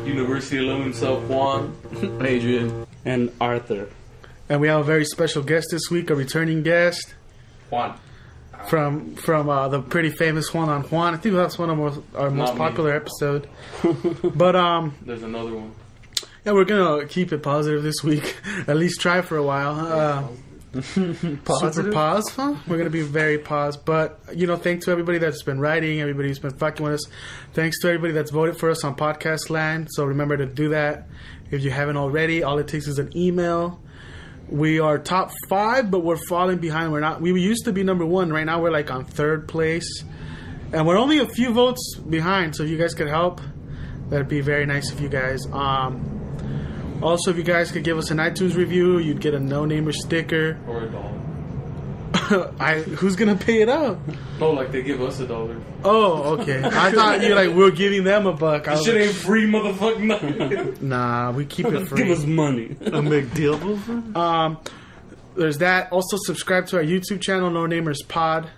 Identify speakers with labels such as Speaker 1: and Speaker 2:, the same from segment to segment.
Speaker 1: University alum himself, Juan,
Speaker 2: Adrian, and Arthur.
Speaker 3: And we have a very special guest this week, a returning guest.
Speaker 1: Juan.
Speaker 3: From the pretty famous Juan on Juan. I think that's one of our most popular episode. But
Speaker 1: there's another one.
Speaker 3: Yeah, we're gonna keep it positive this week. At least try for a while. Super pause, huh? We're gonna be very paused. But thanks to everybody that's been writing, everybody who's been fucking with us. Thanks to everybody that's voted for us on Podcast Land. So remember to do that if you haven't already. All it takes is an email. We are top 5, but we're falling behind. We're not. We used to be number 1. Right now, we're like on 3rd place, and we're only a few votes behind. So if you guys could help, that'd be very nice of you guys. Also, if you guys could give us an iTunes review, you'd get a NoNamers sticker.
Speaker 1: Or $1.
Speaker 3: Who's gonna pay it out?
Speaker 1: No, like they give us $1.
Speaker 3: Oh, okay. I thought you we're giving them $1.
Speaker 1: This shit ain't free, motherfucker.
Speaker 3: Nah, we keep it free.
Speaker 2: Give us money.
Speaker 3: A big deal. There's that. Also, subscribe to our YouTube channel, NoNamers Pod.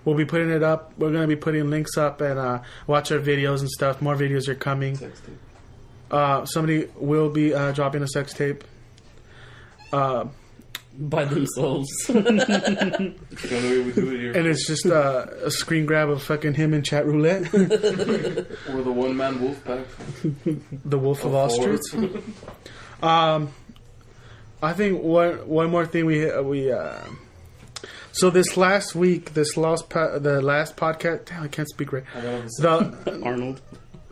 Speaker 3: We'll be putting it up. We're gonna be putting links up and watch our videos and stuff. More videos are coming.
Speaker 1: Sex tape.
Speaker 3: Somebody will be dropping a sex tape.
Speaker 2: By themselves.
Speaker 1: And
Speaker 3: it's just a screen grab of fucking him in chat roulette.
Speaker 1: Or the one-man wolf pack.
Speaker 3: The Wolf of Wall Street. I think one more thing we so this last week, the last podcast. Damn, I can't speak right.
Speaker 2: Arnold.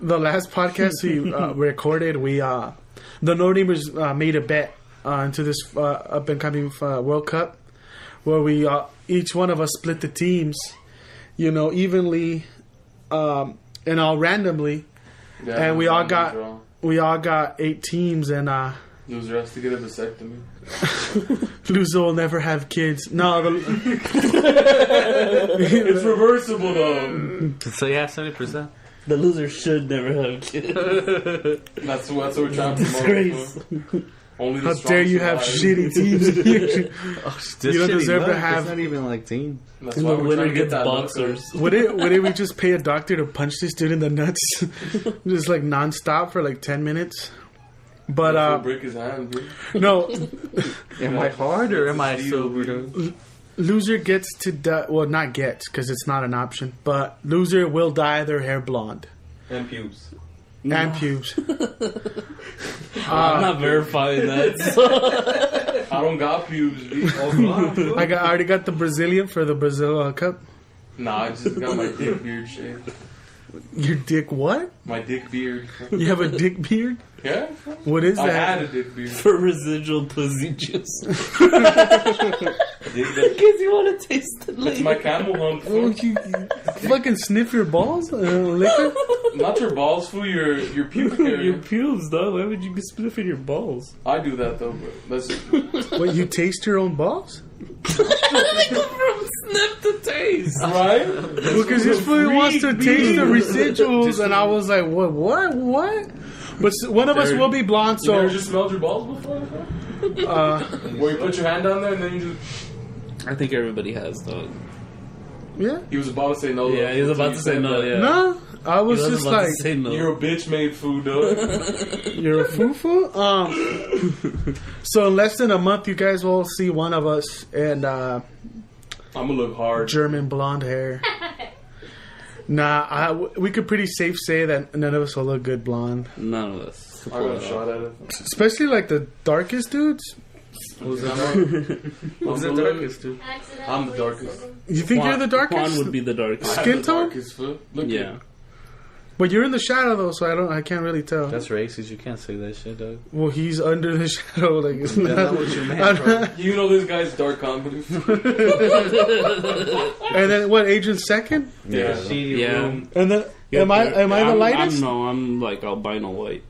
Speaker 3: The last podcast we recorded, the NoNamers made a bet into this up and coming World Cup, where we each one of us split the teams, evenly, and all randomly, and we all got 8 teams, and
Speaker 1: loser has to get a vasectomy.
Speaker 3: Loser will never have kids. No,
Speaker 1: it's reversible though.
Speaker 2: So yeah, 70%. The loser should never have kids.
Speaker 1: That's what we're trying to
Speaker 3: disgrace.
Speaker 1: Only
Speaker 3: how dare you have shitty teams in here? You don't deserve to have.
Speaker 2: It's not even like team.
Speaker 1: That's why we're trying to get that
Speaker 2: boxers.
Speaker 3: Would we just pay a doctor to punch this dude in the nuts, just like nonstop for like 10 minutes? But
Speaker 1: break his hand, bro.
Speaker 3: No.
Speaker 2: Am I hard or am I sober?
Speaker 3: Loser gets to dye. Well, not gets because it's not an option. But loser will dye their hair blonde
Speaker 1: and pubes.
Speaker 3: And pubes.
Speaker 2: I'm not verifying that.
Speaker 1: I don't got pubes.
Speaker 3: I already got the Brazilian for the Brazil Cup.
Speaker 1: Nah, I just got my dick beard shaved.
Speaker 3: Your dick what?
Speaker 1: My dick beard.
Speaker 3: You have a dick beard?
Speaker 1: Yeah.
Speaker 3: What is that?
Speaker 1: I had a dick beard.
Speaker 2: For residual pussy juice. Because you want to taste it later.
Speaker 1: It's my camel hump.
Speaker 3: Oh, you fucking sniff your balls? Liquor?
Speaker 1: Not your balls, fool. Your pubic area.
Speaker 2: Your pubes, though. Why would you be sniffing your balls?
Speaker 1: I do that, though, but that's...
Speaker 3: What, you taste your own balls?
Speaker 2: They go from sniff to taste.
Speaker 1: Right?
Speaker 3: Because this fool wants to taste the residuals, and I was like, what? But one of us will be blonde, so...
Speaker 1: You never just smelled your balls before? Where you put your hand down there and then you just...
Speaker 2: I think everybody has, dog.
Speaker 3: Yeah?
Speaker 1: He was about to say no.
Speaker 2: Yeah, he was about to say no, yeah.
Speaker 3: No, I was just like...
Speaker 2: No.
Speaker 1: You're a bitch made food, dog.
Speaker 3: You're a foo-foo? So in less than a month, you guys will see one of us, and...
Speaker 1: I'm gonna look hard.
Speaker 3: German blonde hair. Nah, we could pretty safe say that none of us will look good blonde.
Speaker 2: None of us.
Speaker 1: I got a shot at it.
Speaker 3: Especially like the darkest dudes.
Speaker 1: Who's the darkest, dude? I'm the darkest.
Speaker 3: You think you're the darkest?
Speaker 2: Juan would be the darkest.
Speaker 3: Skin tone?
Speaker 2: Yeah.
Speaker 3: But you're in the shadow though, so I can't really tell.
Speaker 2: That's racist. You can't say that shit, dog.
Speaker 3: Well, he's under the shadow, like it's not
Speaker 2: what you meant, bro.
Speaker 1: You know this guy's dark comedy.
Speaker 3: And then what? Adrian's second?
Speaker 1: Yeah.
Speaker 3: And then am I the lightest?
Speaker 2: I'm like albino white.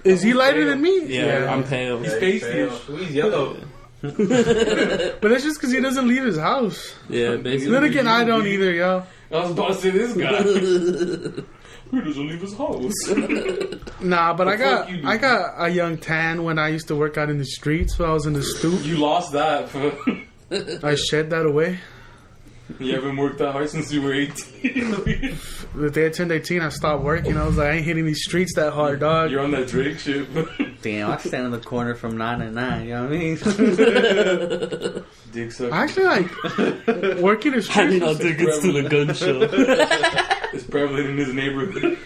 Speaker 3: Is he lighter than me?
Speaker 2: Yeah, I'm pale.
Speaker 1: He's pasty.
Speaker 4: He's yellow.
Speaker 3: But that's just because he doesn't leave his house.
Speaker 2: Yeah, basically.
Speaker 3: Then again, I don't either, yo.
Speaker 1: I was about to say this guy. Who doesn't leave his house?
Speaker 3: Nah, but I got a young tan when I used to work out in the streets when I was in the stoop.
Speaker 1: You lost that.
Speaker 3: I shed that away.
Speaker 1: You haven't worked that hard since you were 18.
Speaker 3: The day I turned 18, I stopped working. I was like, I ain't hitting these streets that hard, dog.
Speaker 1: You're on that Drake shit.
Speaker 2: Damn, I stand in the corner from 9 to 9. You know what I mean?
Speaker 1: Dick suck.
Speaker 3: Actually, like, working the streets.
Speaker 2: Handing out tickets to the gun show.
Speaker 1: It's prevalent in his neighborhood.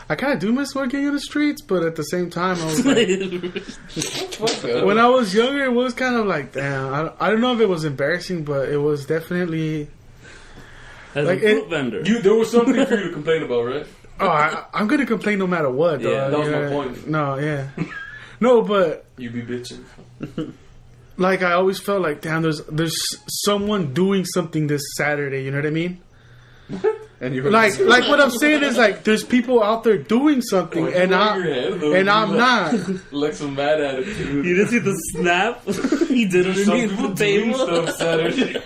Speaker 3: I kind of do miss working in the streets, but at the same time, I was like, when I was younger, it was kind of like, damn. I don't know if it was embarrassing, but it was definitely.
Speaker 2: As
Speaker 3: like
Speaker 2: a fruit vendor.
Speaker 1: There was something for you to complain about, right?
Speaker 3: Oh, I'm gonna complain no matter what.
Speaker 1: Yeah,
Speaker 3: dog.
Speaker 1: that was my point.
Speaker 3: No, yeah, no, but
Speaker 1: You be bitching.
Speaker 3: like I always felt like, damn, there's someone doing something this Saturday. You know what I mean?
Speaker 1: And you were
Speaker 3: Like what I'm saying is like there's people out there doing something, and I'm not.
Speaker 1: Like some mad attitude.
Speaker 2: You didn't see the snap he did underneath the table?
Speaker 1: Stuff Saturday.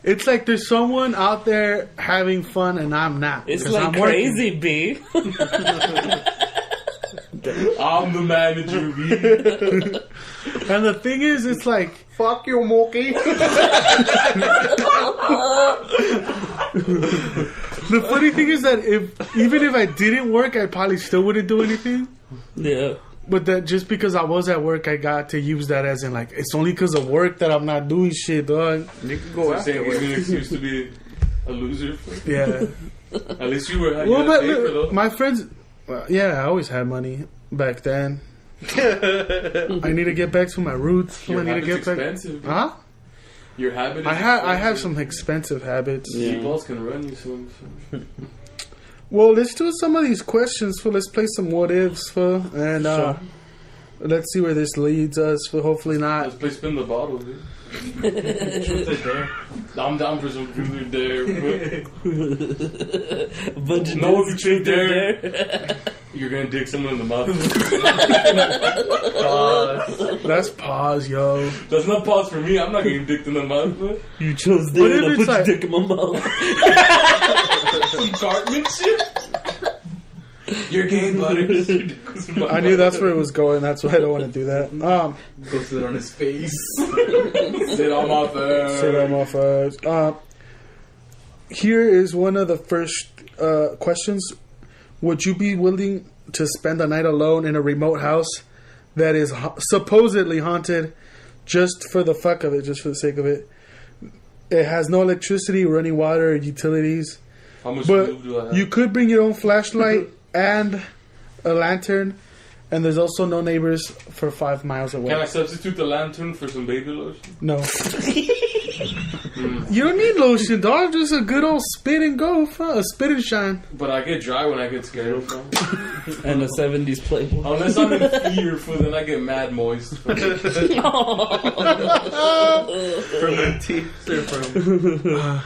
Speaker 3: It's like there's someone out there having fun, and I'm not.
Speaker 2: It's
Speaker 3: 'cause
Speaker 2: like
Speaker 3: I'm working.
Speaker 2: crazy, B.
Speaker 1: I'm the manager, B.
Speaker 3: And the thing is, it's like,
Speaker 2: Fuck you, Mookie.
Speaker 3: the funny thing is that even if I didn't work, I probably still wouldn't do anything.
Speaker 2: Yeah.
Speaker 3: But that just because I was at work, I got to use that as in like it's only because of work that I'm not doing shit, dog.
Speaker 1: You can go after it. An excuse to be a loser.
Speaker 3: Yeah.
Speaker 1: At least you were.
Speaker 3: Well, but
Speaker 1: paper, though.
Speaker 3: my friends, yeah, I always had money back then. I need to get back to my roots.
Speaker 1: Your
Speaker 3: I need to get back.
Speaker 1: expensive.
Speaker 3: Huh?
Speaker 1: Your habit. Is
Speaker 3: I have some expensive habits.
Speaker 2: Yeah.
Speaker 1: Meatballs can run you some.
Speaker 3: Well, let's do some of these questions. Let's play some what ifs, and
Speaker 2: Sure.
Speaker 3: let's see where this leads us. Hopefully not.
Speaker 1: Let's play spin the bottle, dude.
Speaker 4: Truth or dare?
Speaker 1: I'm down for some truth or dare.
Speaker 2: Bunch of
Speaker 1: No,
Speaker 2: dudes
Speaker 1: if you
Speaker 2: truth or
Speaker 1: dare.
Speaker 2: dare.
Speaker 1: You're gonna dick someone in the mouth.
Speaker 3: That's pause, yo.
Speaker 1: That's not pause for me. I'm not getting dicked in the mouth. But
Speaker 2: You chose
Speaker 3: What
Speaker 2: dick
Speaker 3: if
Speaker 2: and I
Speaker 3: it's
Speaker 2: put
Speaker 3: like-
Speaker 2: your dick in my mouth.
Speaker 1: some Cartman shit. You're gay, butters.
Speaker 3: I knew that's where it was going. That's why I don't want to do that.
Speaker 4: Go sit on his face.
Speaker 1: Sit on my face.
Speaker 3: Sit on my face. Here is one of the first questions. Would you be willing to spend a night alone in a remote house that is supposedly haunted just for the fuck of it, just for the sake of it? It has no electricity, running water, or utilities.
Speaker 1: How much
Speaker 3: But
Speaker 1: lube do I have?
Speaker 3: you could bring your own flashlight and a lantern, and there's also no neighbors for 5 miles away.
Speaker 1: Can I substitute the lantern for some baby lotion?
Speaker 3: No. You don't need lotion, dog. Just a good old spit and go, a spit and shine.
Speaker 1: But I get dry when I get scared.
Speaker 2: And a 70s Playboy.
Speaker 1: Unless I'm in fear, then I get mad moist.
Speaker 4: From the teeth or from...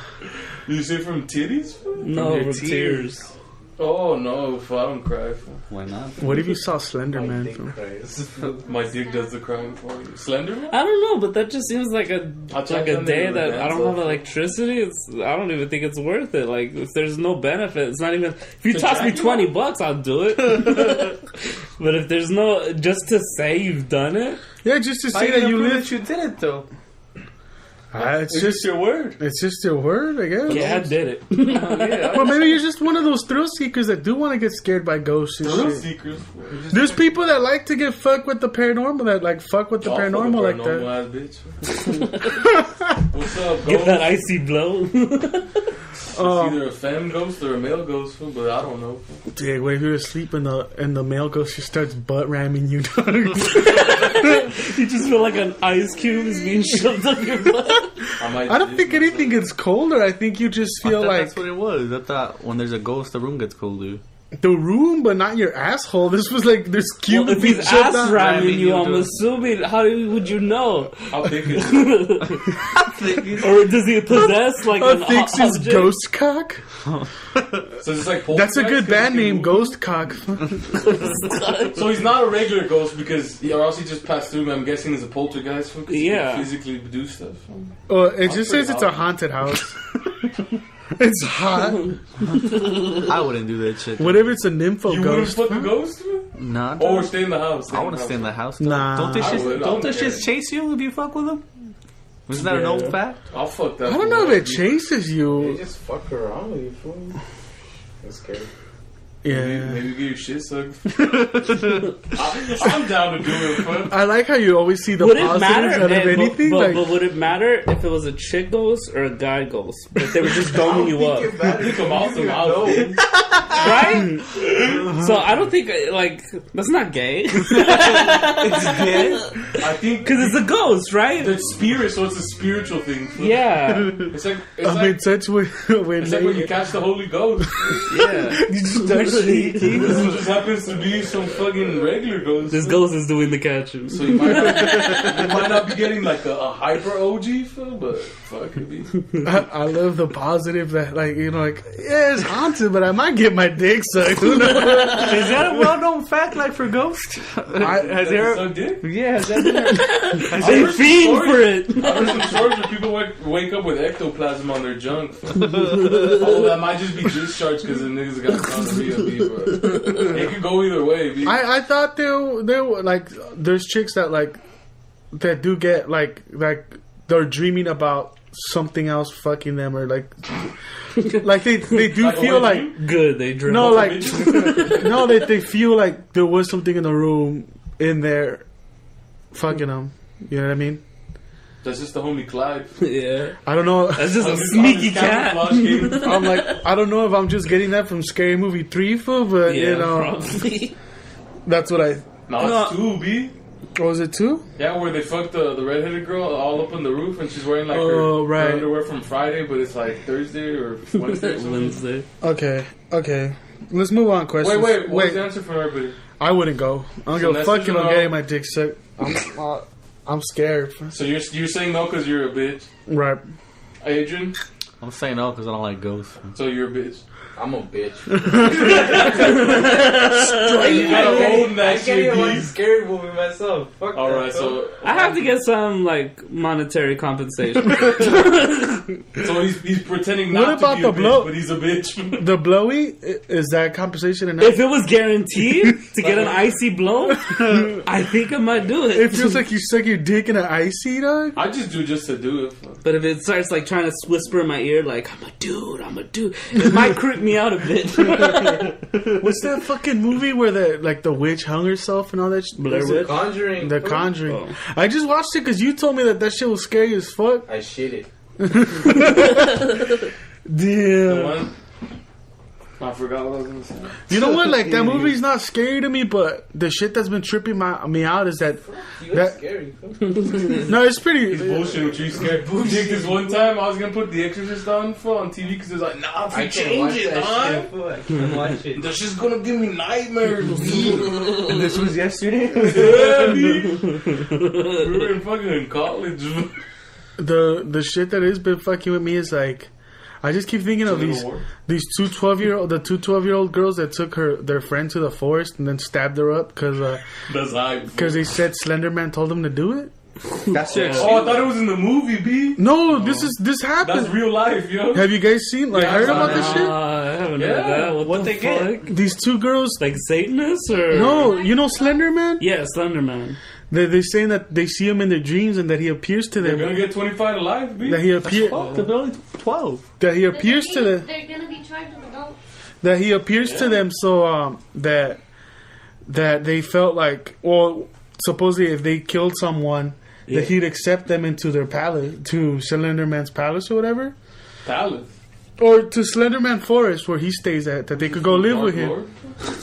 Speaker 1: You say from titties?
Speaker 2: No,
Speaker 4: your
Speaker 2: with tears.
Speaker 1: Oh no, I don't cry.
Speaker 2: Why not?
Speaker 3: What if you saw Slender
Speaker 4: My
Speaker 3: Man?
Speaker 4: dick cries.
Speaker 1: My dick does the crying for you. Slender Man?
Speaker 2: I don't know, but that just seems like a
Speaker 1: I'll try
Speaker 2: day
Speaker 1: something
Speaker 2: that
Speaker 1: to
Speaker 2: I don't
Speaker 1: dance
Speaker 2: have
Speaker 1: off.
Speaker 2: electricity. I don't even think it's worth it. Like, if there's no benefit, it's not even. If you
Speaker 1: To
Speaker 2: toss me
Speaker 1: drag you
Speaker 2: $20, I'll do it. But if there's no, just to say you've done it,
Speaker 3: Yeah, just to
Speaker 4: How
Speaker 3: say
Speaker 4: you
Speaker 3: that
Speaker 4: gonna
Speaker 3: you
Speaker 4: prove
Speaker 3: live.
Speaker 4: that you did it though?
Speaker 3: It's
Speaker 1: It's
Speaker 3: just
Speaker 1: just your word.
Speaker 3: it's just your word, I guess.
Speaker 2: yeah, I did it.
Speaker 4: Yeah.
Speaker 3: Well, maybe you're just one of those thrill seekers that do want to get scared by ghosts and
Speaker 1: Thrill
Speaker 3: shit.
Speaker 1: seekers.
Speaker 3: There's people that like to get fucked with the paranormal, that like fuck with the paranormal like that.
Speaker 1: Ass bitch. What's up,
Speaker 2: Get
Speaker 1: ghost?
Speaker 2: that icy blow.
Speaker 1: It's either a femme ghost or a male ghost, but I don't know.
Speaker 3: Dude, what if you're asleep and the male ghost just starts butt ramming you, dog?
Speaker 2: You just feel like an ice cube is being shoved up your butt.
Speaker 3: I don't think anything gets colder. I think you just
Speaker 4: I
Speaker 3: feel
Speaker 4: thought
Speaker 3: like
Speaker 4: that's what it was. I thought when there's a ghost, the room gets colder.
Speaker 3: the room, but not your asshole. This was like there's
Speaker 2: Well,
Speaker 3: cubes
Speaker 2: if
Speaker 3: being
Speaker 2: he's
Speaker 3: shoved
Speaker 2: ass
Speaker 3: down.
Speaker 2: ramming you,
Speaker 4: you
Speaker 2: I'm
Speaker 4: do.
Speaker 2: assuming. How would you know?
Speaker 1: How thick is it?
Speaker 2: Or does he possess like
Speaker 3: How
Speaker 2: an
Speaker 3: thick's his
Speaker 2: object?
Speaker 3: ghost cock?
Speaker 1: So it's like
Speaker 3: That's a good band name,
Speaker 1: Ghost.
Speaker 3: Ghost Cock.
Speaker 1: So he's not a regular ghost because, or else he just passed through. I'm guessing he's a poltergeist. Because
Speaker 2: Yeah.
Speaker 1: he can physically do stuff.
Speaker 3: It just says it's a haunted house. It's hot.
Speaker 4: I wouldn't do that shit.
Speaker 3: What if it's a nympho
Speaker 1: You wouldn't
Speaker 3: ghost?
Speaker 1: fuck a ghost?
Speaker 4: Nah,
Speaker 1: Or stay in the house?
Speaker 4: I want to stay in the house. Though.
Speaker 3: Nah.
Speaker 4: Don't they
Speaker 1: I would.
Speaker 4: don't
Speaker 1: I
Speaker 4: they
Speaker 1: don't
Speaker 4: shits chase you if you fuck with them? Isn't that an old fact?
Speaker 1: I'll fuck that.
Speaker 3: I don't know if it chases
Speaker 5: They
Speaker 3: you.
Speaker 5: just fuck around with you, fool. That's scary.
Speaker 3: Yeah.
Speaker 1: Maybe get your shit sucked. I'm down to do it, fool.
Speaker 3: I like how you always see the
Speaker 2: Would it
Speaker 3: positives
Speaker 2: matter?
Speaker 3: out of anything.
Speaker 2: But
Speaker 3: Like,
Speaker 2: would it matter if it was a chick ghost or a guy ghost? If they were just doming you up,
Speaker 1: Come out some out.
Speaker 2: right? So I don't think like that's not gay. It's gay
Speaker 1: I think
Speaker 2: because it's a ghost, right?
Speaker 1: it's spirit, so it's a spiritual thing. Fool.
Speaker 2: Yeah,
Speaker 1: It's like
Speaker 3: I'm in touch with when
Speaker 1: it's like when you catch the Holy Ghost.
Speaker 2: yeah.
Speaker 3: you just touch the
Speaker 1: This one just happens to be some fucking regular ghost.
Speaker 2: This ghost is doing the catching.
Speaker 1: So you might not be getting like a hyper OG fool, but fuck it be.
Speaker 3: I love the positive that, like, you know, like, yeah, it's haunted, but I might get my dick sucked. Who knows?
Speaker 4: Is that a well-known fact, like for ghosts? Has there?
Speaker 1: So dick?
Speaker 4: Yeah, has that been?
Speaker 2: They fiend for it.
Speaker 1: I've heard some stories where people wake up with ectoplasm on their junk. Oh, that might just be discharge because the niggas got gonorrhea, B, but it could go either way, B.
Speaker 3: I thought there were, like, there's chicks that, like, that do get, like they're dreaming about something else fucking them, or, like they do
Speaker 1: Like a
Speaker 3: feel
Speaker 1: wet
Speaker 3: like,
Speaker 1: dream?
Speaker 2: Good, they drink.
Speaker 3: no, like, no, they feel like there was something in the room in there fucking them. You know what I mean?
Speaker 1: That's just the homie Clyde.
Speaker 2: Yeah,
Speaker 3: I don't know.
Speaker 2: that's just a
Speaker 1: On his
Speaker 2: sneaky
Speaker 1: camouflage
Speaker 2: cat.
Speaker 1: game.
Speaker 3: I'm like, I don't know if I'm just getting that from Scary Movie 3, fool, but,
Speaker 2: Yeah,
Speaker 3: you know,
Speaker 2: probably.
Speaker 3: that's what I...
Speaker 1: No, it's 2, B.
Speaker 3: What was it, 2?
Speaker 1: Yeah, where they fucked the redheaded girl all up on the roof, and she's wearing like
Speaker 3: Oh,
Speaker 1: her
Speaker 3: right.
Speaker 1: underwear from Friday, but it's like Thursday or Wednesday or something.
Speaker 2: Wednesday.
Speaker 3: Okay. Let's move on. Questions.
Speaker 1: Wait, what was the answer for everybody?
Speaker 3: I wouldn't go. I don't
Speaker 1: So
Speaker 3: give a
Speaker 1: that's
Speaker 3: fuck
Speaker 1: just
Speaker 3: if I'm
Speaker 1: no.
Speaker 3: getting my dick sucked. I'm scared.
Speaker 1: So you're saying no because you're a bitch,
Speaker 3: Right.
Speaker 1: Adrian?
Speaker 4: I'm saying no because I don't like ghosts.
Speaker 1: So you're a bitch.
Speaker 5: I'm a bitch.
Speaker 1: You gotta own that
Speaker 5: I can't
Speaker 1: shit,
Speaker 5: even watch
Speaker 1: B.
Speaker 5: a scary movie myself. Fuck
Speaker 1: All
Speaker 5: that,
Speaker 1: right,
Speaker 5: fool.
Speaker 1: so
Speaker 2: I have to get some like monetary compensation.
Speaker 1: so he's pretending not
Speaker 3: What about
Speaker 1: to be
Speaker 3: the
Speaker 1: a bitch,
Speaker 3: blow-
Speaker 1: but he's a bitch.
Speaker 3: The blowy, is that compensation enough?
Speaker 2: If it was guaranteed to get an icy blow, I think I might do it.
Speaker 3: It feels like you suck your dick in an icy, dog.
Speaker 1: I just do just to do it.
Speaker 2: But if it starts like trying to whisper in my ear, like I'm a dude, it might creep me out a bit.
Speaker 3: What's that fucking movie where the witch hung herself and all that?
Speaker 2: Blair Witch?
Speaker 5: Conjuring.
Speaker 3: The
Speaker 5: fool.
Speaker 3: Conjuring.
Speaker 2: Oh.
Speaker 3: I just watched it because you told me that shit was scary as fuck.
Speaker 5: I shit it.
Speaker 1: The
Speaker 3: Damn.
Speaker 1: one. I forgot what I was gonna say.
Speaker 3: You know what? Like, that movie's not scary to me, but the shit that's been tripping me out is that.
Speaker 5: You
Speaker 3: That-
Speaker 5: scary. Fool.
Speaker 3: No, it's pretty.
Speaker 1: He's bullshit with you, scared. Dick, this one time I was gonna put The Exorcist on TV because it was like, nah, if
Speaker 5: I
Speaker 1: you
Speaker 5: can't watch
Speaker 1: change it,
Speaker 5: that
Speaker 1: huh?
Speaker 5: shit, fool. I can't watch it.
Speaker 1: That's just gonna give me nightmares.
Speaker 4: This was yesterday.
Speaker 1: Yeah, dude. We were in fucking college.
Speaker 3: The shit that has been fucking with me is like, I just keep thinking of these two 12-year-old girls that took their friend to the forest and then stabbed her up because
Speaker 1: That's hype.
Speaker 3: they said Slenderman told them to do it.
Speaker 4: That's it.
Speaker 1: Oh, I thought it was in the movie, B.
Speaker 3: No, this happened.
Speaker 1: That's real life, yo.
Speaker 3: Have you guys seen
Speaker 1: Yeah,
Speaker 3: heard
Speaker 1: I saw
Speaker 3: about this
Speaker 1: that.
Speaker 3: shit?
Speaker 2: I haven't
Speaker 1: Yeah.
Speaker 2: heard that. What
Speaker 4: What'd
Speaker 2: the
Speaker 4: they get?
Speaker 2: fuck?
Speaker 3: These two girls.
Speaker 2: Like Satanists or
Speaker 3: No, you know Slenderman?
Speaker 2: Yeah, Slenderman.
Speaker 3: They're saying that they see him in their dreams and that he appears to
Speaker 1: They're
Speaker 3: them.
Speaker 1: gonna get 25 to life, B.
Speaker 3: That he appears.
Speaker 4: Fuck, they're only 12.
Speaker 3: That he appears to them.
Speaker 6: They're gonna be charged with adults.
Speaker 3: That he appears to them. So that they felt like, well, supposedly if they killed someone, that he'd accept them into their palace, to Slenderman's palace or whatever,
Speaker 1: Palace.
Speaker 3: or to Slenderman Forest where he stays at. That they could go live with him.
Speaker 1: Lord.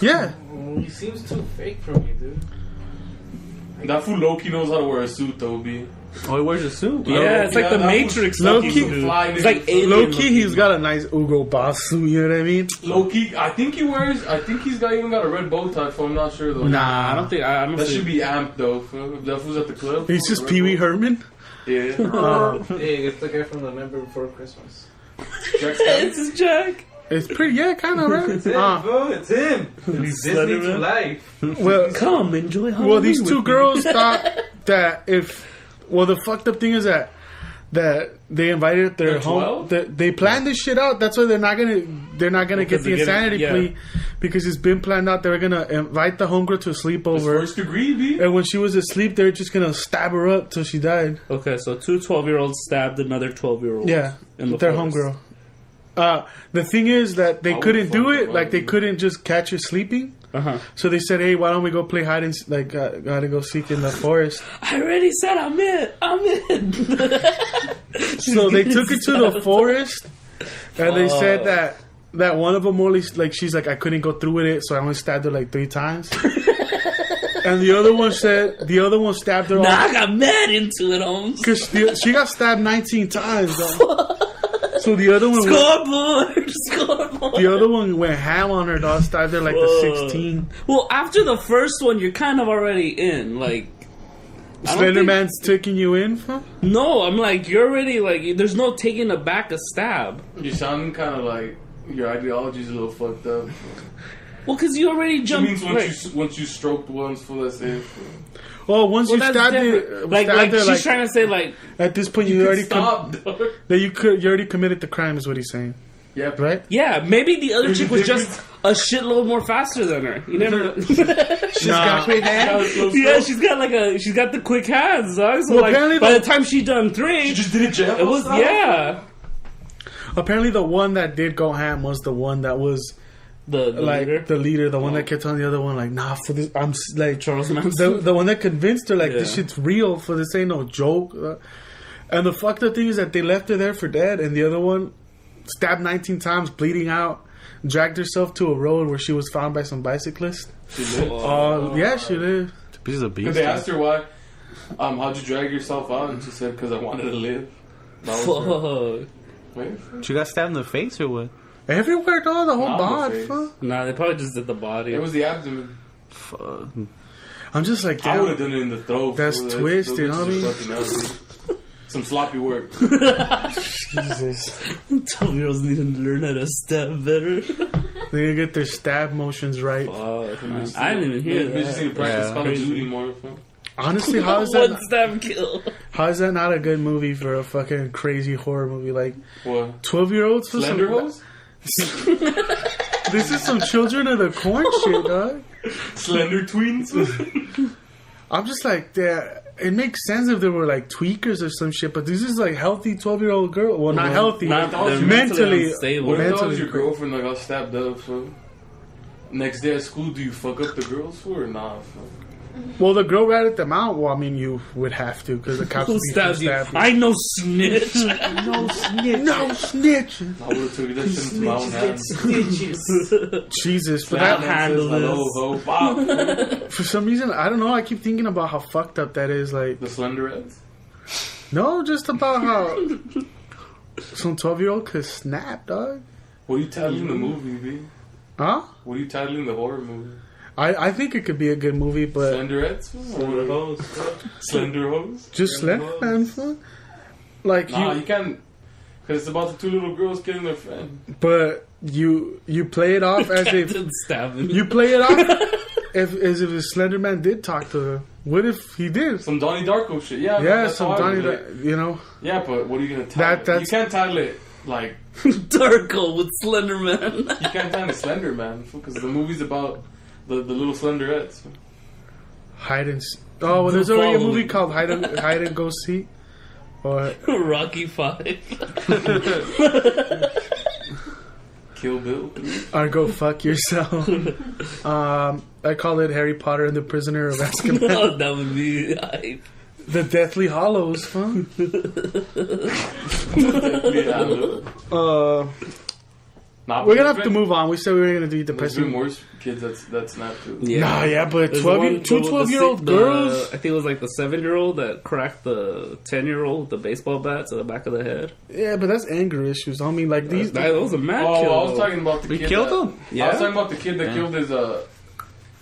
Speaker 3: Yeah.
Speaker 5: He seems too fake for me, dude.
Speaker 1: That fool low-key knows how to wear a suit, though, B.
Speaker 4: Oh, he wears a suit.
Speaker 2: Yeah, it's like
Speaker 1: Yeah,
Speaker 2: the
Speaker 1: that
Speaker 2: Matrix.
Speaker 3: Low
Speaker 2: looking
Speaker 3: key-
Speaker 2: dude.
Speaker 1: Fly
Speaker 2: It's
Speaker 1: nigga.
Speaker 2: like alien
Speaker 3: Low key,
Speaker 2: looking.
Speaker 3: he's got a nice Hugo Boss suit. You know what I mean?
Speaker 1: Low-key, I think he's even got a red bow tie, so I'm not sure, though.
Speaker 2: Nah, I don't think. I don't
Speaker 1: That
Speaker 2: see-
Speaker 1: should be amped, though. Fool. If that fool's at the club.
Speaker 3: He's just
Speaker 1: red
Speaker 3: Pee Wee
Speaker 1: bow.
Speaker 3: Herman.
Speaker 1: Yeah.
Speaker 5: Hey, it's the guy from The Nightmare Before Christmas.
Speaker 1: Jack Sparrow.
Speaker 2: It's his Jack.
Speaker 3: It's pretty, yeah, kind of right.
Speaker 5: It's him, bro. It's him. It's Disney to
Speaker 2: Slenderman?
Speaker 5: life.
Speaker 3: Well,
Speaker 2: Come enjoy Halloween.
Speaker 3: well, these two
Speaker 2: with me.
Speaker 3: girls thought that the fucked up thing is that that they invited their
Speaker 1: They're
Speaker 3: home.
Speaker 1: 12?
Speaker 3: They planned this shit out. That's why they're not gonna get the insanity plea because it's been planned out. They were gonna invite the homegirl to a sleepover.
Speaker 1: First degree, B.
Speaker 3: And when she was asleep, they were just gonna stab her up till she died.
Speaker 2: Okay, so 2 12-year-olds stabbed another 12-year-old.
Speaker 3: Yeah,
Speaker 2: in the
Speaker 3: their
Speaker 2: forest.
Speaker 3: homegirl. The thing is that they
Speaker 1: I
Speaker 3: couldn't
Speaker 1: would
Speaker 3: do
Speaker 1: fuck
Speaker 3: it.
Speaker 1: them
Speaker 3: Like
Speaker 1: up,
Speaker 3: they
Speaker 1: dude.
Speaker 3: couldn't just catch her sleeping. So they said, "Hey, why don't we go play hide and go seek in the forest?"
Speaker 2: I already said I'm in.
Speaker 3: So they took her to the forest, and they said that one of them only she's like, I couldn't go through with it, so I only stabbed her like 3 times. And the other one stabbed her
Speaker 2: Nah, I got mad into it, Holmes.
Speaker 3: because she got stabbed 19 times. So the other one
Speaker 2: Scoreboard.
Speaker 3: the other one went ham on her, dog. Stabbed her like the 16.
Speaker 2: Well, after the first one, you're kind of already in. Like, I don't
Speaker 3: Slender
Speaker 2: think-
Speaker 3: Man's taking you in, huh?
Speaker 2: No, I'm like, you're already like. There's no taking back a stab.
Speaker 1: You sound kind of like your ideology's a little fucked up.
Speaker 2: Well, because you already
Speaker 1: It
Speaker 2: jumped.
Speaker 1: means once you stroked once for let's say.
Speaker 3: Well, once you
Speaker 2: that's
Speaker 3: stabbed
Speaker 2: different.
Speaker 3: it,
Speaker 2: Like
Speaker 3: stabbed her,
Speaker 2: she's trying to say, like,
Speaker 3: at this point you already
Speaker 1: Stop, dog.
Speaker 3: you already committed the crime, is what he's saying,
Speaker 1: Yeah,
Speaker 3: right?
Speaker 2: yeah, maybe the other
Speaker 1: There's a
Speaker 2: chick was
Speaker 1: difference.
Speaker 2: just a shitload more faster than her. You never.
Speaker 3: She's got quick hands.
Speaker 2: Yeah, she's got the quick hands, dog. So
Speaker 3: Well,
Speaker 2: like,
Speaker 3: apparently
Speaker 2: by
Speaker 3: the-
Speaker 2: the time she done 3,
Speaker 1: You just did it, Jeff.
Speaker 2: it was
Speaker 3: Apparently, the one that did go ham was the one that was
Speaker 2: the
Speaker 3: like
Speaker 2: leader.
Speaker 3: the leader, the one that kept telling the other one like, "Nah, for this, I'm like
Speaker 2: Charles Manson.
Speaker 3: the one that convinced her like this
Speaker 2: Yeah.
Speaker 3: shit's real. For this ain't no joke." And the fucked up thing is that they left her there for dead, and the other one stabbed 19 times, bleeding out, dragged herself to a road where she was found by some bicyclists.
Speaker 1: She did.
Speaker 3: Yeah, she did.
Speaker 4: Piece of beast.
Speaker 1: Because they asked her why, how'd you drag yourself out? And she said, because I wanted to live. That was her.
Speaker 2: Fuck.
Speaker 1: Wait,
Speaker 4: She got stabbed in the face or what?
Speaker 3: Everywhere, dog, the whole
Speaker 1: Not in the
Speaker 3: bod.
Speaker 1: face.
Speaker 3: Fuck.
Speaker 2: Nah, they probably just did the body.
Speaker 1: it was the abdomen.
Speaker 4: Fuck.
Speaker 3: I'm just like,
Speaker 1: I would
Speaker 3: damn.
Speaker 1: have done it in the throat.
Speaker 3: That's
Speaker 1: fool.
Speaker 3: twisted,
Speaker 1: those
Speaker 3: you know what I mean?
Speaker 1: bitches are fucking ugly. Some sloppy work.
Speaker 3: Jesus.
Speaker 2: 12-year-olds need to learn how to stab better.
Speaker 3: They need to get their stab motions right.
Speaker 2: Fuck, man. I didn't even hear
Speaker 1: Bitches
Speaker 2: that.
Speaker 1: need to practice
Speaker 4: Yeah.
Speaker 1: Call of Duty more. Fool.
Speaker 3: Honestly, how is
Speaker 2: One
Speaker 3: that?
Speaker 2: stab kill.
Speaker 3: How is that not a good movie for a fucking crazy horror movie? Like
Speaker 1: What?
Speaker 3: 12-year-olds for
Speaker 1: Slender
Speaker 3: some.
Speaker 1: hose?
Speaker 3: This is some Children of the Corn shit, dog.
Speaker 1: Slender tweens?
Speaker 3: I'm just like, it makes sense if there were like tweakers or some shit, but this is like healthy 12-year-old girl. Well, not healthy,
Speaker 2: Not, they're
Speaker 3: mentally.
Speaker 2: unstable.
Speaker 1: What if that
Speaker 3: Mentally
Speaker 1: was your
Speaker 3: crazy.
Speaker 1: girlfriend that got stabbed up? Fool? Next day at school, do you fuck up the girls for or not? Fool?
Speaker 3: Well, the girl ratted them out. Well, I mean, you would have to because the cops
Speaker 2: Who
Speaker 3: would
Speaker 2: stabbed you?
Speaker 3: stab you.
Speaker 2: I know snitch.
Speaker 3: No snitching.
Speaker 1: I would have took that shit into my own hands.
Speaker 3: Jesus, but
Speaker 2: I'll
Speaker 3: that,
Speaker 2: handle
Speaker 1: Hello,
Speaker 2: this.
Speaker 1: ho, bop.
Speaker 3: for some reason, I don't know. I keep thinking about how fucked up that is. Like,
Speaker 1: The Slenderettes?
Speaker 3: no, just about how some 12-year-old could snap, dog.
Speaker 1: What are you titling the movie, B?
Speaker 3: Huh?
Speaker 1: What are you titling the horror movie?
Speaker 3: I think it could be a good movie, but
Speaker 1: Slenderettes?
Speaker 5: Slender hose.
Speaker 1: Slender hose?
Speaker 3: just Slender Man, fuck. Like
Speaker 1: Nah,
Speaker 3: you,
Speaker 1: you can't. Because it's about the 2 little girls killing their friend.
Speaker 3: but you play it off as if
Speaker 2: Captain stabbing.
Speaker 3: you play it off as if the Slender Man did talk to her. What if he did?
Speaker 1: Some Donnie Darko shit. Yeah,
Speaker 3: Yeah,
Speaker 1: that's
Speaker 3: some
Speaker 1: how I
Speaker 3: Donnie,
Speaker 1: would do it.
Speaker 3: you know.
Speaker 1: Yeah, but what are you going to title it?
Speaker 3: That's-
Speaker 1: You can't title it like.
Speaker 2: Darko with Slenderman.
Speaker 1: You can't title it Slender Man. Because the movie's about the little Slenderettes.
Speaker 3: Hide and oh, well, there's already a
Speaker 2: Following.
Speaker 3: movie called Hide and Go Seek. Or
Speaker 2: Rocky 5.
Speaker 1: Kill Bill.
Speaker 3: Go fuck yourself. I call it Harry Potter and the Prisoner of Azkaban.
Speaker 2: No, that would be hype.
Speaker 3: The Deathly Hollows, fun.
Speaker 1: Nah,
Speaker 3: We're gonna have to move on. We said we were gonna do the
Speaker 1: There's been
Speaker 3: depressing.
Speaker 1: worse kids that snap too.
Speaker 2: Yeah.
Speaker 3: Nah, yeah, but
Speaker 2: There's
Speaker 3: 12-year-old girls.
Speaker 2: I think it was like the 7-year-old that cracked the 10-year-old with the baseball bat to the back of the head.
Speaker 3: Yeah, but that's anger issues. I mean, like these.
Speaker 2: That was a mad
Speaker 1: Oh,
Speaker 2: kill.
Speaker 1: I was talking about the
Speaker 4: We
Speaker 1: kid.
Speaker 4: killed
Speaker 1: that,
Speaker 4: him?
Speaker 1: I
Speaker 2: Yeah.
Speaker 1: was talking about the kid that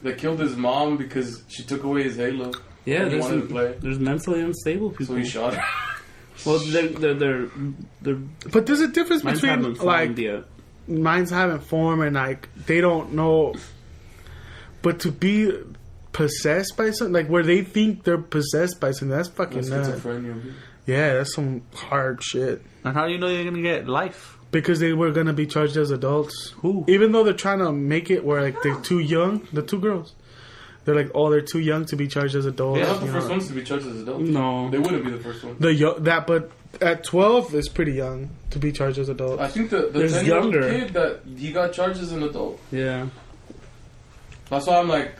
Speaker 2: Yeah.
Speaker 1: killed his mom because she took away his Halo.
Speaker 2: Yeah,
Speaker 1: He
Speaker 2: there's,
Speaker 1: wanted to play.
Speaker 2: there's mentally unstable people.
Speaker 1: So he shot her.
Speaker 2: Well, they're
Speaker 3: But there's a difference
Speaker 2: minds
Speaker 3: between
Speaker 2: haven't
Speaker 3: like
Speaker 2: formed yet.
Speaker 3: minds haven't formed and like they don't know. But to be possessed by something, like where they think they're possessed by something, that's fucking
Speaker 1: That's
Speaker 3: nuts.
Speaker 1: schizophrenia.
Speaker 3: Yeah, that's some hard shit.
Speaker 4: And how do you know you're gonna get life?
Speaker 3: Because they were gonna be charged as adults.
Speaker 4: Who?
Speaker 3: Even though they're trying to make it where like they're too young, the two girls, they're like, oh, they're too young to be charged as adults.
Speaker 1: They're not the
Speaker 3: you
Speaker 1: first
Speaker 3: know.
Speaker 1: ones to be charged as adults.
Speaker 2: No.
Speaker 1: They wouldn't be the first ones.
Speaker 3: But at 12 is pretty young to be charged as adults.
Speaker 1: I think the
Speaker 2: There's
Speaker 1: 10-year-old
Speaker 2: younger.
Speaker 1: kid that he got charged as an adult.
Speaker 2: Yeah.
Speaker 1: That's why I'm like,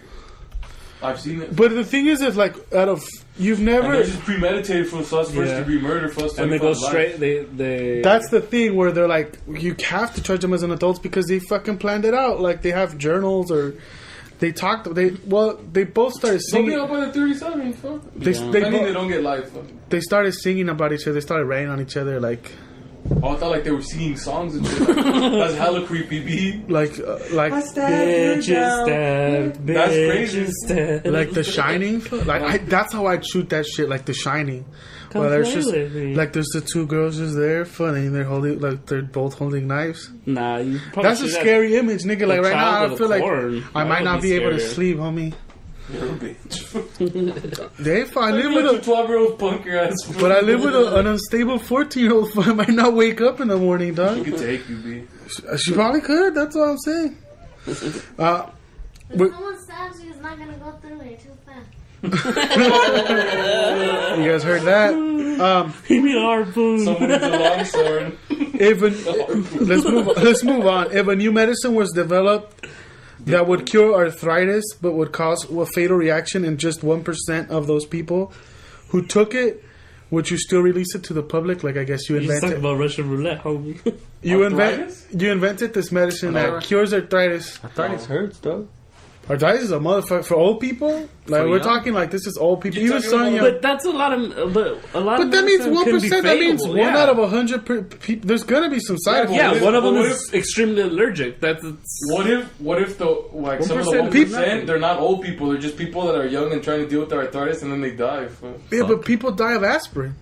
Speaker 1: I've seen it.
Speaker 3: But the thing is, like, out of you've
Speaker 1: And
Speaker 3: never.
Speaker 1: they're just premeditated for first degree murder, first
Speaker 2: And they go
Speaker 1: 25 life.
Speaker 2: straight. They.
Speaker 3: That's the thing where they're like, you have to charge them as an adult because they fucking planned it out. Like they have journals or they talked. They both started
Speaker 1: Don't
Speaker 3: singing.
Speaker 1: get up by the 37. Fuck.
Speaker 3: They,
Speaker 2: Yeah.
Speaker 3: they,
Speaker 1: I mean, they
Speaker 3: bo-
Speaker 1: don't get life. Fuck.
Speaker 3: they started singing about each other. They started writing on each other like
Speaker 1: Oh, I thought like they were singing songs and shit. Like, that's hella creepy, B.
Speaker 3: like
Speaker 2: Bitches dead.
Speaker 1: That's crazy.
Speaker 2: Bitches dead.
Speaker 3: like The Shining. That's how I'd shoot that shit. Like The Shining.
Speaker 2: Come
Speaker 3: Well, there's
Speaker 2: play
Speaker 3: just
Speaker 2: with me.
Speaker 3: like there's the two girls just there, funny. They're holding they're both holding knives.
Speaker 2: Nah, you probably
Speaker 3: That's a
Speaker 2: should have
Speaker 3: scary image, nigga. Like
Speaker 2: the
Speaker 3: right now,
Speaker 2: child
Speaker 3: I
Speaker 2: of
Speaker 3: feel like
Speaker 2: corn.
Speaker 3: I
Speaker 2: That
Speaker 3: might
Speaker 2: would
Speaker 3: not be able to
Speaker 2: scarier.
Speaker 3: sleep, homie.
Speaker 1: You're a bitch.
Speaker 3: They fine. I live
Speaker 1: Let
Speaker 3: with
Speaker 1: your
Speaker 3: a
Speaker 1: 12-year-old punk your ass.
Speaker 3: But I live with an unstable 14-year-old. I might not wake up in the morning,
Speaker 1: She
Speaker 3: dog.
Speaker 1: could take you, B.
Speaker 3: She probably could. That's what I'm saying.
Speaker 6: If
Speaker 3: But-
Speaker 6: someone stabs you, it's not gonna go through. You're too fast.
Speaker 3: You guys heard that?
Speaker 2: Give me a harpoon.
Speaker 1: Someone with a long sword.
Speaker 3: Let's move on. If a new medicine was developed that would cure arthritis but would cause a fatal reaction in just 1% of those people who took it, would you still release it to the public? Like I guess you
Speaker 2: You just talk
Speaker 3: invented.
Speaker 2: about Russian roulette, homie.
Speaker 3: You
Speaker 1: Arthritis?
Speaker 3: invented this medicine that cures arthritis.
Speaker 4: Arthritis hurts, dog.
Speaker 3: Arthritis is a motherfucker for old people. Like
Speaker 4: For
Speaker 3: we're
Speaker 4: young?
Speaker 3: talking like this is old people.
Speaker 1: You're
Speaker 3: Even
Speaker 1: talking
Speaker 3: some
Speaker 1: about-
Speaker 3: young.
Speaker 2: But that's a lot of. But a lot.
Speaker 3: But
Speaker 2: of
Speaker 3: that means
Speaker 2: medicine can
Speaker 3: 1%.
Speaker 2: be
Speaker 3: That means
Speaker 2: fatal,
Speaker 3: 1
Speaker 2: yeah.
Speaker 3: out of 100 people. There's gonna be some side
Speaker 1: Yeah,
Speaker 3: effects.
Speaker 1: but
Speaker 2: Yeah, one of them
Speaker 1: What
Speaker 2: is extremely allergic. That's
Speaker 1: What if the like some of the
Speaker 2: 1%
Speaker 1: 1%, they're not old people, they're just people that are young and trying to deal with their arthritis and then they die.
Speaker 3: Yeah, but people die of aspirin.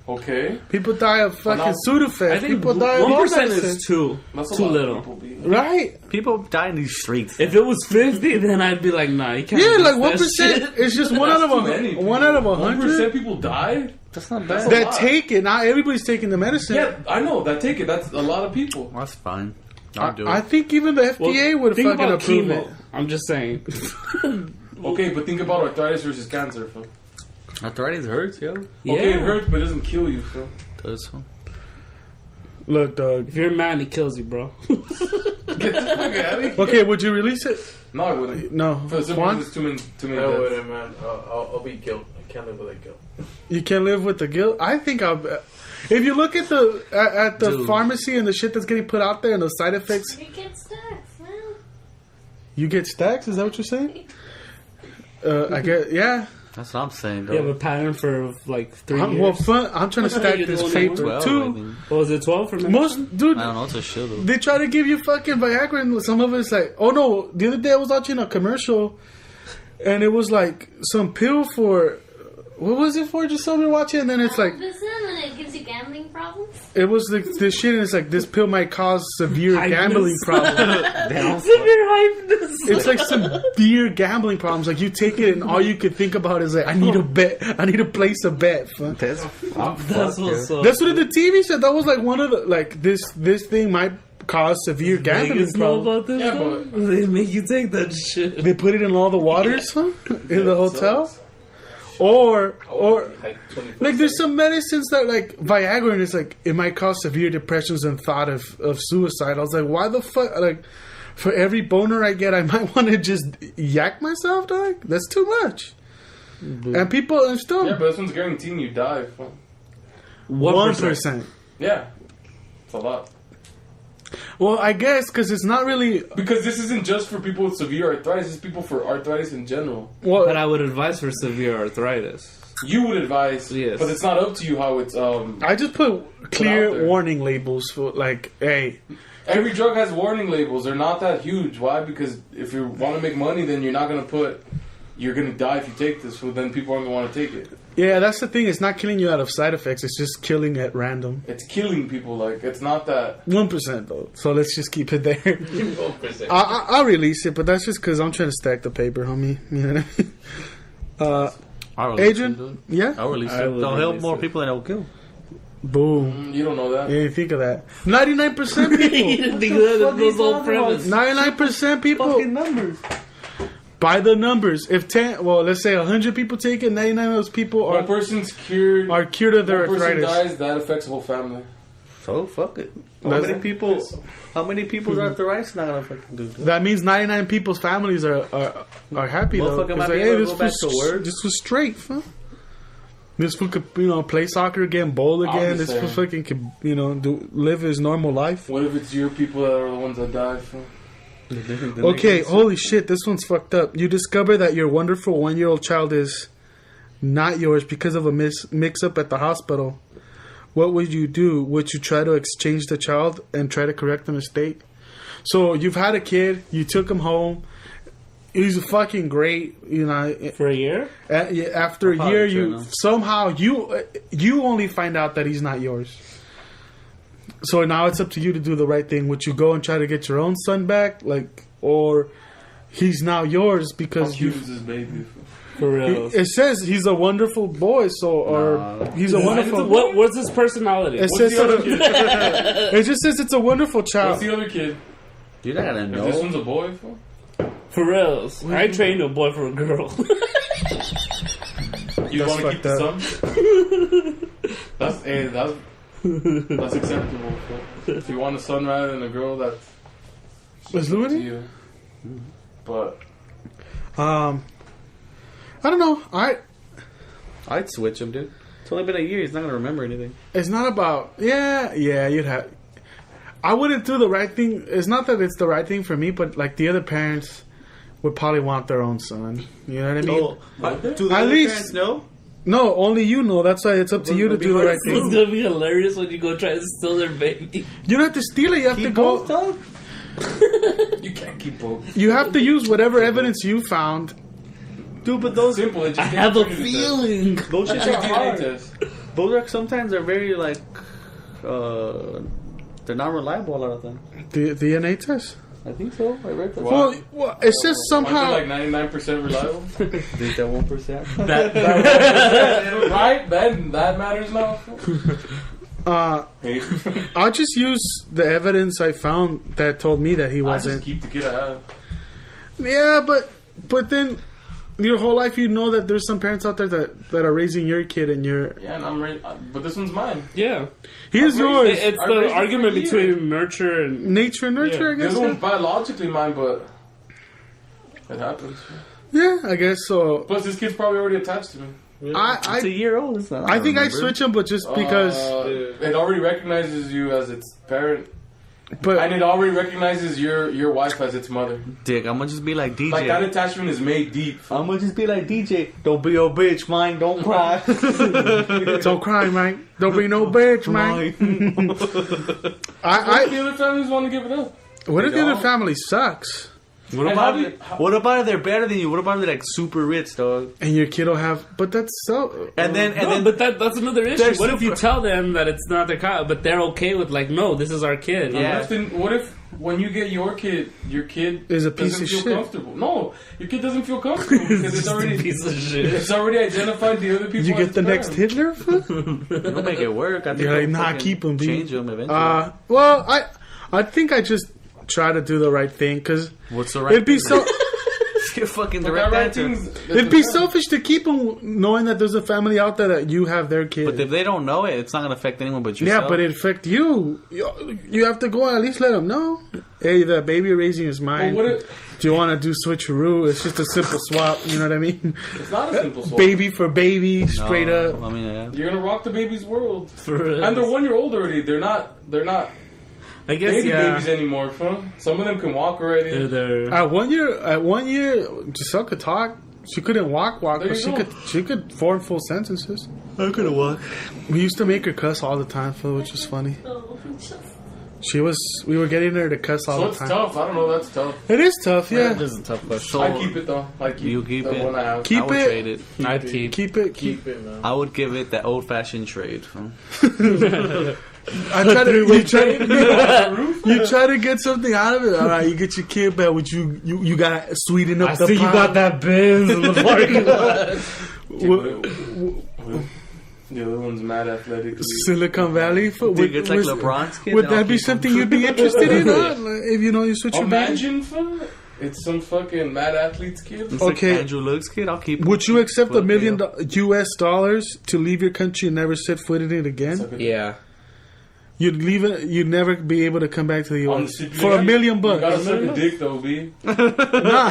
Speaker 1: Okay.
Speaker 3: People die of fucking
Speaker 1: I
Speaker 3: Sudafed.
Speaker 2: I think
Speaker 3: People die of all
Speaker 2: 1%
Speaker 3: medicine.
Speaker 2: is too
Speaker 1: That's a
Speaker 2: too
Speaker 1: lot of
Speaker 2: little.
Speaker 1: people, B.
Speaker 3: Right?
Speaker 4: People die in these streets.
Speaker 2: If it was 50, then I'd be like, nah, you can't.
Speaker 3: Yeah,
Speaker 2: use
Speaker 3: like
Speaker 2: that
Speaker 3: 1%.
Speaker 2: shit.
Speaker 3: It's just one out of
Speaker 1: That's too many
Speaker 3: 100
Speaker 1: people die?
Speaker 4: That's not
Speaker 1: That's
Speaker 4: bad.
Speaker 1: a
Speaker 3: that
Speaker 1: lot.
Speaker 3: take it. Not everybody's taking the medicine.
Speaker 1: Yeah, I know, that take it. That's a lot of people.
Speaker 4: That's fine. I'll do it.
Speaker 3: I think even the FDA would
Speaker 2: think
Speaker 3: fucking
Speaker 2: about
Speaker 3: approve
Speaker 2: chemo.
Speaker 3: it.
Speaker 2: I'm just saying.
Speaker 1: Okay, but think about arthritis versus cancer, fool.
Speaker 4: Arthritis hurts, yo.
Speaker 1: Okay, it hurts, but it doesn't kill you, fool.
Speaker 4: Does so.
Speaker 3: Look, dog.
Speaker 2: If you're a man, he kills you, bro.
Speaker 1: Get the fuck out of here.
Speaker 3: Okay, would you release it?
Speaker 1: No, I wouldn't.
Speaker 3: No.
Speaker 1: For the simple
Speaker 3: Juan?
Speaker 1: reason, it's too many
Speaker 5: I
Speaker 1: deaths.
Speaker 5: wouldn't, man. I'll be guilt. I can't live with that guilt.
Speaker 3: You can't live with the guilt. I think I'll. If you look at the
Speaker 4: Dude.
Speaker 3: pharmacy and the shit that's getting put out there and the side effects,
Speaker 6: You get stacks, man.
Speaker 3: you get stacks. Is that what you're saying? I get. Yeah.
Speaker 4: That's what I'm saying,
Speaker 2: You have
Speaker 4: though.
Speaker 2: a pattern for like 3
Speaker 3: I'm,
Speaker 2: years.
Speaker 3: well, I'm trying to stack
Speaker 2: You're the
Speaker 3: this
Speaker 2: one that
Speaker 3: paper
Speaker 4: 12, I
Speaker 3: too.
Speaker 4: think.
Speaker 2: What was it, 12 for me?
Speaker 3: Most dude,
Speaker 4: I don't know. It's a shit, though.
Speaker 3: they try to give you fucking Viagra, and some of it's like, oh no. The other day I was watching a commercial, and it was like some pill for. What was it for? Just something watching, and then it's like
Speaker 6: Listen, and it gives you gambling problems.
Speaker 3: it was like this shit, and it's like this pill might cause severe
Speaker 2: Hypeness.
Speaker 3: gambling problems.
Speaker 2: Severe hypeness.
Speaker 3: It's like severe gambling problems. Like you take it, and all you can think about is like, I need a bet. I need to place a bet. Fuck.
Speaker 4: That's
Speaker 2: That's what's up.
Speaker 3: That's what the TV said. That was like one of the like this thing might cause severe gambling
Speaker 2: Niggas know
Speaker 3: problems.
Speaker 2: about this?
Speaker 1: Yeah,
Speaker 2: though? They make you take that shit.
Speaker 3: They put it in all the waters huh? in the hotel, or like there's some medicines that like Viagra, and it's like it might cause severe depressions and thought of suicide. I was like, why the fuck? Like for every boner I get, I might want to just yak myself, dog. That's too much. And people and still
Speaker 1: Yeah, but this one's guaranteeing you die, fool.
Speaker 3: 1%.
Speaker 1: Yeah. It's a lot.
Speaker 3: Well, I guess because it's not really.
Speaker 1: Because this isn't just for people with severe arthritis, it's people for arthritis in general.
Speaker 3: Well,
Speaker 2: But I would advise for severe arthritis.
Speaker 1: You would advise,
Speaker 2: Yes.
Speaker 1: but it's not up to you how it's
Speaker 3: I just put
Speaker 1: out
Speaker 3: clear
Speaker 1: there.
Speaker 3: warning labels for like, hey,
Speaker 1: Every drug has warning labels. They're not that huge. Why? Because if you want to make money, then you're not going to put, you're going to die if you take this, so then people aren't going to want to take it.
Speaker 3: yeah, that's the thing. It's not killing you out of side effects. It's just killing at random.
Speaker 1: It's killing people. Like, it's not that.
Speaker 3: 1% though. So let's just keep it there. I'll release it, but that's just because I'm trying to stack the paper, homie. You know what I mean?
Speaker 7: I'll release
Speaker 3: Adrian?
Speaker 7: him, dude.
Speaker 3: Yeah?
Speaker 7: I'll release
Speaker 2: I
Speaker 7: him.
Speaker 2: would
Speaker 7: They'll help
Speaker 2: release
Speaker 7: more
Speaker 2: it.
Speaker 7: people than it'll kill.
Speaker 3: Boom.
Speaker 1: You don't know that.
Speaker 3: You didn't think of that. 99%
Speaker 2: He
Speaker 3: people.
Speaker 2: didn't think that was the whole premise.
Speaker 3: 99% people.
Speaker 4: Fucking numbers.
Speaker 3: By the numbers. If 10, well, let's say 100 people take it, 99 of those people
Speaker 1: One
Speaker 3: are
Speaker 1: person's cured.
Speaker 3: cured of their
Speaker 1: One person
Speaker 3: arthritis.
Speaker 1: dies. That affects the whole family.
Speaker 7: So fuck it.
Speaker 4: How
Speaker 3: That's-
Speaker 4: many people? How many people's arthritis not gonna fucking do?
Speaker 3: That means 99 people's families are happy though.
Speaker 4: Motherfucker
Speaker 3: 'Cause
Speaker 4: might
Speaker 3: like,
Speaker 4: be able to
Speaker 3: this
Speaker 4: go back
Speaker 3: was
Speaker 4: to work.
Speaker 3: This was straight, huh? This fool could, play soccer again, bowl again.
Speaker 1: I'm just
Speaker 3: This fool
Speaker 1: saying.
Speaker 3: fucking could, live his normal life.
Speaker 1: What if it's your people that are the ones that died? From?
Speaker 3: Okay, holy shit, this one's fucked up. You discover that your wonderful 1-year-old child is not yours because of a mix-up at the hospital. What would you do? Would you try to exchange the child and try to correct the mistake? So you've had a kid, you took him home. He's fucking great,
Speaker 2: For a year?
Speaker 3: After a
Speaker 7: Probably
Speaker 3: year,
Speaker 7: true,
Speaker 3: you
Speaker 7: no?
Speaker 3: somehow you only find out that he's not yours. So now it's up to you to do the right thing. Would you go and try to get your own son back, or he's now yours
Speaker 1: How
Speaker 3: because
Speaker 1: cute
Speaker 3: you?
Speaker 1: is this baby?
Speaker 2: For real.
Speaker 3: It says he's a wonderful boy, he's a wonderful.
Speaker 2: What's his personality?
Speaker 3: It
Speaker 1: What's
Speaker 3: says
Speaker 1: the other kid?
Speaker 3: it just says it's a wonderful
Speaker 1: What's
Speaker 3: child.
Speaker 1: the other kid?
Speaker 7: You're not gonna
Speaker 1: If
Speaker 7: know.
Speaker 1: this one's a boy, fool?
Speaker 2: For real. I trained a boy for a girl.
Speaker 1: You
Speaker 3: That's
Speaker 1: want to keep
Speaker 3: fucked
Speaker 1: the son? That's acceptable. Fool. If you want a son rather than a girl, that's
Speaker 3: Is
Speaker 1: up to
Speaker 3: Louis?
Speaker 1: you. But
Speaker 3: I don't know.
Speaker 7: I'd switch him, dude. It's only been a year. He's not gonna remember anything.
Speaker 3: It's not about you'd have. I wouldn't do the right thing. It's not that it's the right thing for me, but like the other parents would probably want their own son. You know what I mean?
Speaker 7: Do the
Speaker 3: At
Speaker 7: other
Speaker 3: least-
Speaker 7: parents know?
Speaker 3: No, only you know. That's why it's up to you to do the right
Speaker 2: It's
Speaker 3: thing.
Speaker 2: gonna be hilarious when you go try to steal their baby.
Speaker 3: You don't have to steal it. You have to go.
Speaker 1: you can't keep both.
Speaker 3: You have to use whatever evidence you found.
Speaker 7: Dude, but those
Speaker 1: Simple. It just
Speaker 2: I
Speaker 1: takes
Speaker 2: have a
Speaker 1: paternity test.
Speaker 2: feeling.
Speaker 7: those shits
Speaker 1: Check
Speaker 7: are
Speaker 1: DNA
Speaker 7: hard.
Speaker 1: test.
Speaker 7: Those are sometimes are very like they're not reliable a lot of times.
Speaker 3: The DNA test.
Speaker 7: I think so. I read that.
Speaker 1: Wow.
Speaker 3: Well, it says
Speaker 1: Aren't they
Speaker 3: somehow.
Speaker 1: like 99% reliable?
Speaker 7: Think that 1%.
Speaker 1: Right? That matters now. Hey,
Speaker 3: I'll just use the evidence I found that told me that he
Speaker 1: I just
Speaker 3: wasn't.
Speaker 1: keep the kid I have.
Speaker 3: Yeah, but then your whole life you know that there's some parents out there that are raising your kid and you're.
Speaker 1: Yeah, and I'm ready. But this one's mine.
Speaker 2: Yeah.
Speaker 3: He's yours.
Speaker 2: It's
Speaker 1: I
Speaker 2: the
Speaker 1: raised it
Speaker 2: argument
Speaker 1: for years.
Speaker 2: between nurture and...
Speaker 3: Nature and nurture, I
Speaker 1: The
Speaker 3: guess.
Speaker 1: other one's biologically mine, but it happens.
Speaker 3: Yeah, I guess so.
Speaker 1: Plus, this kid's probably already attached to me.
Speaker 7: It's a
Speaker 3: I
Speaker 7: year old. It's not.
Speaker 3: I think I
Speaker 7: remember.
Speaker 3: switch them, but just because.
Speaker 1: It already recognizes you as its parent, and
Speaker 3: But
Speaker 1: it already recognizes your wife as its mother.
Speaker 7: Dick, I'm gonna just be like DJ.
Speaker 1: Like that attachment is made deep.
Speaker 7: I'm gonna just be like DJ. Don't be your bitch, mine. Don't cry.
Speaker 3: don't cry, Mike. Don't be no bitch, Mike.
Speaker 1: The other families want to give it up.
Speaker 3: What if
Speaker 7: They
Speaker 3: the other
Speaker 7: don't.
Speaker 3: family sucks
Speaker 7: What
Speaker 1: And
Speaker 7: about
Speaker 1: how do you-
Speaker 7: what about if they're better than you? What about if they're like super rich, dog?
Speaker 3: and your kid will have? But that's so.
Speaker 7: And then
Speaker 2: No, but that's another issue.
Speaker 7: They're
Speaker 2: What if you
Speaker 7: super-
Speaker 2: tell them that it's not their child, but they're okay with like, no, this is our kid?
Speaker 7: Yeah.
Speaker 1: What if when you get your kid
Speaker 3: Is a piece
Speaker 1: doesn't
Speaker 3: of
Speaker 1: feel
Speaker 3: shit.
Speaker 1: comfortable? No, your kid doesn't feel comfortable because it's
Speaker 2: Just a
Speaker 1: already
Speaker 2: piece of shit.
Speaker 1: it's already identified the other people.
Speaker 3: You
Speaker 1: as
Speaker 3: get the
Speaker 1: its
Speaker 3: next
Speaker 1: parent.
Speaker 3: Hitler?
Speaker 7: You'll make it work. I think
Speaker 3: You're like,
Speaker 7: they'll
Speaker 3: nah,
Speaker 7: fucking
Speaker 3: keep 'em, B.
Speaker 7: change them eventually.
Speaker 3: Well, I think I just try to do the right thing because
Speaker 7: What's the right?
Speaker 3: it'd be
Speaker 7: thing?
Speaker 3: so.
Speaker 7: Your fucking
Speaker 1: But
Speaker 7: direct
Speaker 1: that right
Speaker 7: answer.
Speaker 1: thing's-
Speaker 3: It'd be selfish to keep them knowing that there's a family out there that you have their kid.
Speaker 7: But if they don't know it, it's not gonna affect anyone but
Speaker 3: yeah,
Speaker 7: yourself.
Speaker 3: but it affect you. You have to go and at least let them know. Hey, the baby you're raising is mine.
Speaker 1: Well, what if,
Speaker 3: Do you want to do switcheroo? It's just a simple swap. You know what I mean?
Speaker 1: it's not a simple swap.
Speaker 3: Baby for baby, straight
Speaker 7: No,
Speaker 3: up.
Speaker 7: I mean, yeah.
Speaker 1: You're gonna rock the baby's world,
Speaker 2: For real.
Speaker 1: and they're 1 year old already. They're not
Speaker 2: I guess,
Speaker 1: baby
Speaker 2: yeah.
Speaker 1: babies anymore. Fun. Some of them can walk already.
Speaker 2: They're-
Speaker 3: At 1 year, Giselle could talk. She couldn't walk,
Speaker 1: There
Speaker 3: but
Speaker 1: you
Speaker 3: she could form full sentences.
Speaker 7: I could have walked.
Speaker 3: We used to make her cuss all the time, Phil, which was funny.
Speaker 6: So, just
Speaker 3: We were getting her to cuss all
Speaker 1: So
Speaker 3: the
Speaker 1: it's
Speaker 3: time.
Speaker 1: tough. I don't know. That's tough.
Speaker 3: It is tough, yeah.
Speaker 2: This is a tough question.
Speaker 7: So
Speaker 1: I keep it though. I keep,
Speaker 7: You keep
Speaker 1: the
Speaker 7: it?
Speaker 1: one I have.
Speaker 3: Keep
Speaker 7: I would
Speaker 3: it.
Speaker 7: trade it.
Speaker 2: I'd keep.
Speaker 3: Keep it.
Speaker 5: Keep it, man.
Speaker 7: I would give it that old-fashioned trade.
Speaker 3: I try to. You try to get something out of it. All right, you get your kid back. Would you gotta sweeten up
Speaker 2: I
Speaker 3: the
Speaker 2: see you
Speaker 3: pot.
Speaker 2: got that Benz in the parking lot.
Speaker 1: The other one's mad athletic.
Speaker 3: Silicon Valley.
Speaker 7: Dude, it's like LeBron's kid.
Speaker 3: Would that be something you'd be interested in? Like, if you switch your band?
Speaker 1: Imagine, it's some fucking mad athlete's kid.
Speaker 7: It's
Speaker 3: Okay.
Speaker 7: like Andrew Luck's kid. I'll keep him.
Speaker 3: Would you accept $1 million US to leave your country and never set foot in it again?
Speaker 2: Yeah.
Speaker 3: You'd leave it. You'd never be able to come back to the US for $1 million.
Speaker 1: You gotta suck a dick though, B.
Speaker 3: Nah,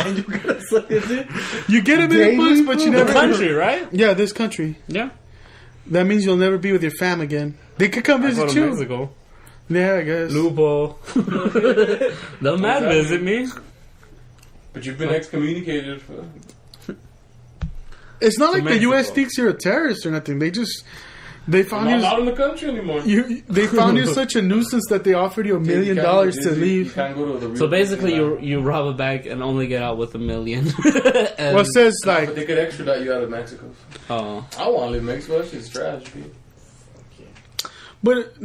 Speaker 7: You gotta suck his dick.
Speaker 3: you get $1 million, but you never.
Speaker 2: Country, right?
Speaker 3: Yeah, this country.
Speaker 2: Yeah.
Speaker 3: That means you'll never be with your fam again. They could come
Speaker 2: Go
Speaker 3: visit
Speaker 2: to
Speaker 3: you.
Speaker 2: Mexico.
Speaker 3: Yeah, I guess.
Speaker 2: Loophole. They'll mad visit me.
Speaker 1: But you've been excommunicated.
Speaker 3: It's not like the
Speaker 2: Mexico.
Speaker 3: U.S. thinks you're a terrorist or nothing. They found
Speaker 1: Not
Speaker 3: you.
Speaker 1: allowed in the country anymore.
Speaker 3: They found you such a nuisance that they offered you $1 million to
Speaker 1: You
Speaker 3: leave.
Speaker 1: can't go to the real
Speaker 2: So basically,
Speaker 1: country
Speaker 2: you rob a bank and only get out with $1 million.
Speaker 3: Well, it says
Speaker 1: now.
Speaker 3: like
Speaker 1: But they could extradite you out of Mexico.
Speaker 2: Oh.
Speaker 1: I want to live in Mexico. That shit's trash, B.
Speaker 3: But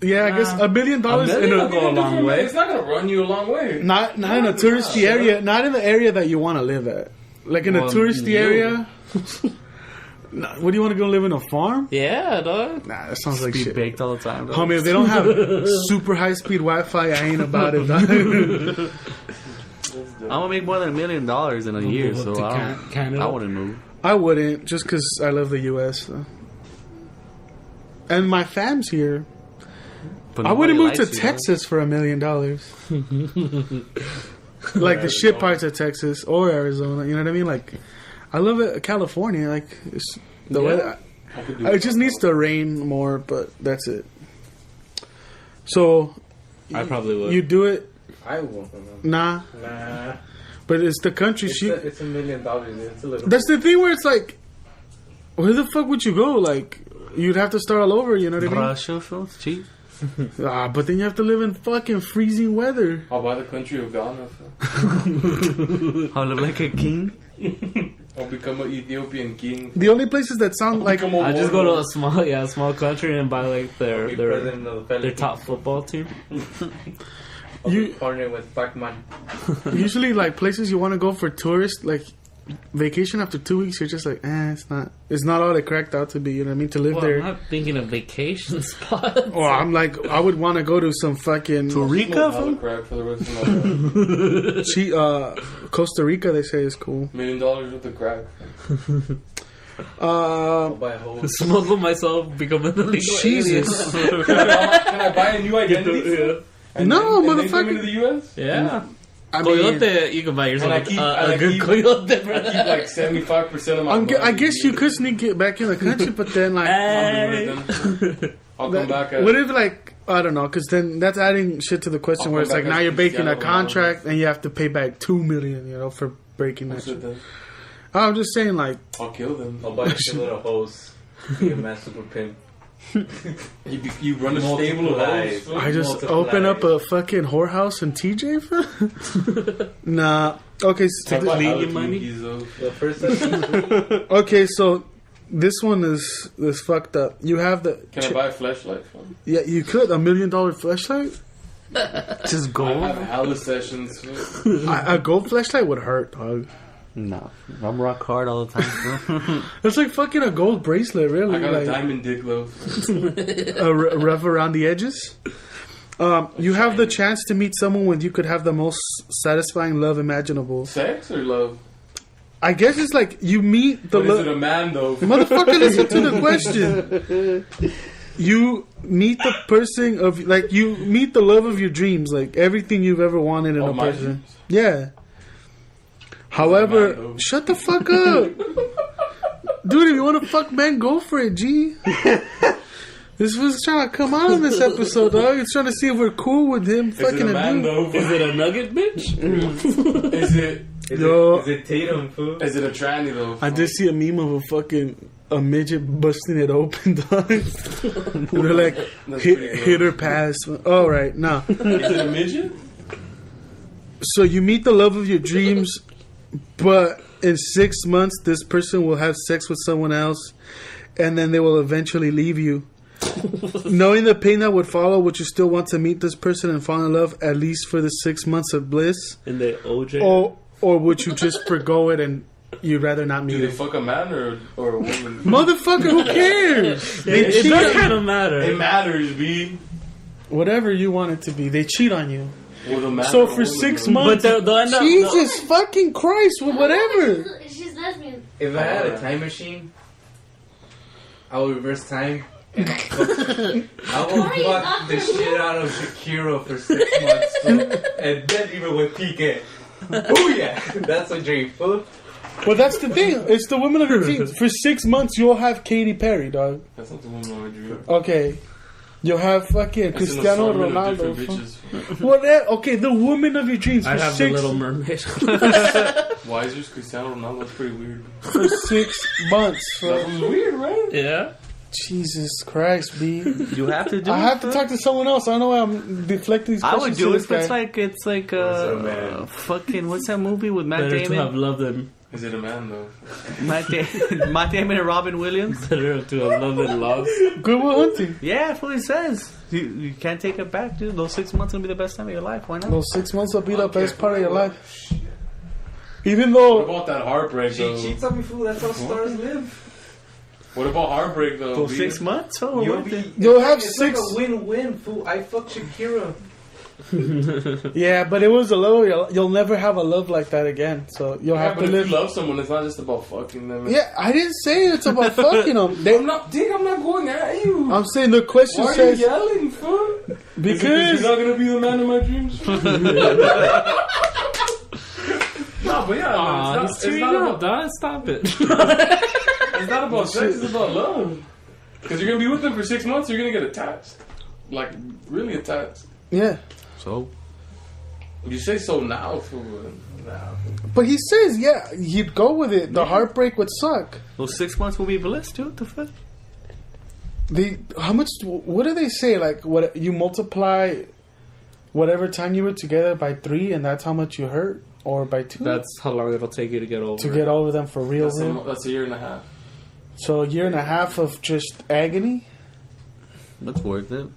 Speaker 3: yeah, I guess $1 million in
Speaker 2: will go a long way.
Speaker 1: It's not gonna run you a long way.
Speaker 3: not in a touristy area, not in the area that you want to live at. Like in a
Speaker 2: Well,
Speaker 3: touristy
Speaker 2: you.
Speaker 3: area. Nah, what do you want to go live in a farm?
Speaker 2: Yeah, dog.
Speaker 3: Nah, that sounds like
Speaker 7: Be
Speaker 3: shit.
Speaker 7: baked all the time. Though.
Speaker 3: Homie, if they don't have super high speed Wi-Fi, I ain't about it. Dog.
Speaker 7: I'm gonna make more than $1 million in a year,
Speaker 2: move up
Speaker 7: so
Speaker 2: to
Speaker 7: I
Speaker 2: Canada.
Speaker 7: wouldn't move.
Speaker 3: I wouldn't, just because I love the U.S. So. And my fam's here.
Speaker 7: But
Speaker 3: I wouldn't move
Speaker 7: nobody
Speaker 3: to
Speaker 7: likes you,
Speaker 3: Texas for $1 million. Like the shit parts of Texas or Arizona. You know what I mean? Like, I love it. California, like it's the weather. It just needs to rain more, but that's it. So,
Speaker 2: I probably would.
Speaker 3: you do it?
Speaker 5: I won't remember.
Speaker 3: Nah.
Speaker 5: Nah.
Speaker 3: But it's the country.
Speaker 5: It's $1 million. It's a little.
Speaker 3: That's the thing where it's like, where the fuck would you go? Like, you'd have to start all over. You know what I mean?
Speaker 7: Russia, so it's cheap.
Speaker 3: But then you have to live in fucking freezing weather.
Speaker 1: I'll buy the country of Ghana.
Speaker 7: I'll live like a king.
Speaker 1: I'll become an Ethiopian king.
Speaker 3: The only places that sound like
Speaker 1: Become a
Speaker 2: I just go to
Speaker 1: warlord.
Speaker 2: a small country and buy like
Speaker 5: Be
Speaker 2: their
Speaker 5: president of the
Speaker 2: their top football team.
Speaker 5: I'll
Speaker 3: You-
Speaker 5: be partnering with Pac-Man.
Speaker 3: usually like places you want to go for tourists, like vacation after 2 weeks, you're just like, it's not all it cracked out to be. You know what I mean? To live
Speaker 2: Well,
Speaker 3: there.
Speaker 2: I'm not thinking of vacation spots.
Speaker 3: Oh, I'm like, I would want to go to some fucking
Speaker 7: Rica,
Speaker 1: Smoke hella
Speaker 7: fool?
Speaker 1: crack for the rest of my life.
Speaker 3: Costa Rica. They say is cool.
Speaker 1: $1 million worth of crack.
Speaker 5: I'll buy a whole.
Speaker 2: Smuggle myself, become an illegal
Speaker 3: Jesus.
Speaker 2: alien.
Speaker 1: Can I buy a new identity?
Speaker 2: Yeah.
Speaker 1: And
Speaker 3: No,
Speaker 1: then come
Speaker 3: motherfucker.
Speaker 1: into the U.S.?
Speaker 2: Yeah.
Speaker 3: I mean,
Speaker 2: Coyote, you can buy yourself
Speaker 1: And I keep-
Speaker 2: a
Speaker 1: and I
Speaker 2: good
Speaker 1: keep-
Speaker 2: coyote.
Speaker 1: I keep like 75% of my money.
Speaker 3: I guess you could sneak it back in the country, but then like,
Speaker 1: I'll come back at
Speaker 3: what if like I don't know? Because then that's adding shit to the question
Speaker 1: I'll
Speaker 3: where
Speaker 1: come
Speaker 3: it's like
Speaker 1: back
Speaker 3: now
Speaker 1: as
Speaker 3: you're breaking a
Speaker 1: Cristiano
Speaker 3: contract and you have to pay back $2 million, for breaking that
Speaker 1: What's
Speaker 3: shit.
Speaker 1: it then?
Speaker 3: I'm just saying like.
Speaker 1: I'll kill them.
Speaker 5: I'll buy a shit little hose. Be a mad super pimp.
Speaker 1: You run a stable of
Speaker 5: Multiplies.
Speaker 1: hoes.
Speaker 3: I just
Speaker 5: Multiply.
Speaker 3: open up a fucking whorehouse in TJ? Nah. Okay. So
Speaker 1: I buy hella
Speaker 2: Leave money?
Speaker 1: Twinkies, though.
Speaker 5: The first time.
Speaker 3: okay. So this one is fucked up. You have the.
Speaker 1: Can I buy a flashlight? Fam?
Speaker 3: Yeah, you could $1 million flashlight.
Speaker 7: Just
Speaker 1: I
Speaker 7: gold?
Speaker 1: have hella sessions.
Speaker 3: A gold flashlight would hurt, dog.
Speaker 7: No. I'm rock hard all the time, bro.
Speaker 3: It's like fucking a gold bracelet, really.
Speaker 1: I got a
Speaker 3: Like
Speaker 1: diamond dick, though.
Speaker 3: rough around the edges. You have the chance to meet someone when you could have the most satisfying love imaginable.
Speaker 1: Sex or love?
Speaker 3: I guess it's like you meet the
Speaker 1: But is it
Speaker 3: love.
Speaker 1: a man, though?
Speaker 3: Motherfucker, listen to the question. You meet the person of you meet the love of your dreams, like everything you've ever wanted in a
Speaker 1: Oh, my
Speaker 3: person.
Speaker 1: dreams?
Speaker 3: Yeah. However,
Speaker 1: man, though.
Speaker 3: shut the fuck up, dude. If you want to fuck man, go for it, G. This was trying to come out of this episode, dog. It's trying to see if we're cool with him
Speaker 1: Is it
Speaker 3: fucking
Speaker 1: a
Speaker 3: a
Speaker 1: man,
Speaker 3: dude.
Speaker 1: though?
Speaker 2: Is it a nugget, bitch?
Speaker 1: Is it
Speaker 3: Yo.
Speaker 5: Is it Tatum, fool?
Speaker 1: is it a tranny, though?
Speaker 3: I did see a meme of a midget busting it open, dog. They're like
Speaker 1: That's pretty good.
Speaker 3: hit or pass. All right, now.
Speaker 1: Is it a midget?
Speaker 3: So you meet the love of your dreams, but in 6 months, this person will have sex with someone else, and then they will eventually leave you. Knowing the pain that would follow, would you still want to meet this person and fall in love at least for the 6 months of bliss,
Speaker 2: In the OJ.
Speaker 3: or would you just forgo it and you'd rather not meet
Speaker 1: Do they
Speaker 3: her.
Speaker 1: fuck a man or a woman?
Speaker 3: Motherfucker, who cares? They
Speaker 2: It
Speaker 3: cheat.
Speaker 2: does kind of matter.
Speaker 1: It matters, B.
Speaker 3: Whatever you want it to be, they cheat on you.
Speaker 1: With a man
Speaker 3: So
Speaker 1: or a
Speaker 3: for
Speaker 1: woman,
Speaker 3: 6
Speaker 1: though.
Speaker 3: months,
Speaker 2: But they'll end up.
Speaker 3: Jesus fucking Christ, with whatever.
Speaker 6: She's lesbian.
Speaker 5: If I had a time machine, I would reverse time and I would fuck the shit out of Shakira for 6 months, fool. And then even with Piqué. Oh yeah, that's a dream, fool.
Speaker 3: Well, that's the thing. It's the woman of your dreams. For 6 months, you'll have Katy Perry, dog.
Speaker 1: That's not the woman I dream.
Speaker 3: Okay. You'll have fucking
Speaker 1: That's an
Speaker 3: Cristiano
Speaker 1: assortment of
Speaker 3: Ronaldo.
Speaker 1: different bitches.
Speaker 3: What? Okay, the woman of your dreams
Speaker 2: I
Speaker 3: for
Speaker 2: have the
Speaker 3: 6
Speaker 2: Little Mermaid.
Speaker 1: Why is yours Cristiano Ronaldo? That's pretty weird.
Speaker 3: for 6 months.
Speaker 1: That was weird, right?
Speaker 2: Yeah.
Speaker 3: Jesus Christ, B.
Speaker 4: You have to do
Speaker 3: I
Speaker 4: it.
Speaker 3: have to talk to someone else. I don't know why I'm deflecting these
Speaker 4: I
Speaker 3: questions.
Speaker 4: would do
Speaker 3: to
Speaker 4: it,
Speaker 3: this
Speaker 4: but
Speaker 3: guy.
Speaker 4: it's like
Speaker 5: So, man.
Speaker 4: fucking what's that movie with Matt
Speaker 2: Better to have
Speaker 4: Damon?
Speaker 2: loved than
Speaker 1: Is it a man though?
Speaker 4: Matt Damon and Robin Williams.
Speaker 2: better to have loved than lost.
Speaker 3: Good Will Hunting.
Speaker 4: Yeah, that's what it says. You can't take it back, dude. Those 6 months will be the best time of your life. Why not?
Speaker 3: Those 6 months will be the
Speaker 1: Okay,
Speaker 3: best part of your
Speaker 1: well,
Speaker 3: life. Even
Speaker 1: What
Speaker 3: though
Speaker 1: about that heartbreak
Speaker 5: She
Speaker 1: though?
Speaker 5: cheats on me, fool. That's how stars live.
Speaker 1: What about heartbreak though?
Speaker 4: Those
Speaker 1: B?
Speaker 4: 6 months? Oh,
Speaker 5: You'll
Speaker 4: worth
Speaker 5: be.
Speaker 4: it.
Speaker 3: You'll have
Speaker 5: It's
Speaker 3: 6.
Speaker 5: like a win-win, fool. I fuck Shakira.
Speaker 3: Yeah, but it was a love. You'll never have a love like that again. So you'll
Speaker 1: Yeah,
Speaker 3: have
Speaker 1: but
Speaker 3: to
Speaker 1: if
Speaker 3: live.
Speaker 1: you love someone, it's not just about fucking them.
Speaker 3: Yeah, I didn't say it's about fucking them.
Speaker 1: I'm not, Dick. I'm not going at you.
Speaker 3: I'm saying the question
Speaker 1: Why are you
Speaker 3: says
Speaker 1: yelling, fool?
Speaker 3: because
Speaker 1: you're not gonna be the man of my dreams. No, but yeah,
Speaker 2: Aw,
Speaker 1: man,
Speaker 2: he's tearing
Speaker 1: about
Speaker 2: up, dog. Stop it.
Speaker 1: it's not about sex. It's about love. Because you're gonna be with them for 6 months, you're gonna get attached, like really attached.
Speaker 3: yeah.
Speaker 4: So
Speaker 1: You say so now, fool. Nah.
Speaker 3: But he says, yeah, he'd go with it. The heartbreak would suck.
Speaker 4: those 6 months will be bliss, dude. What the fuck?
Speaker 3: How much? What do they say? Like, what you multiply whatever time you were together by 3, and that's how much you hurt, or by 2
Speaker 2: That's how long it'll take you to get over
Speaker 3: to
Speaker 2: it.
Speaker 3: get over them for real.
Speaker 1: That's a year and a half.
Speaker 3: So a year and a half of just agony.
Speaker 4: That's worth it.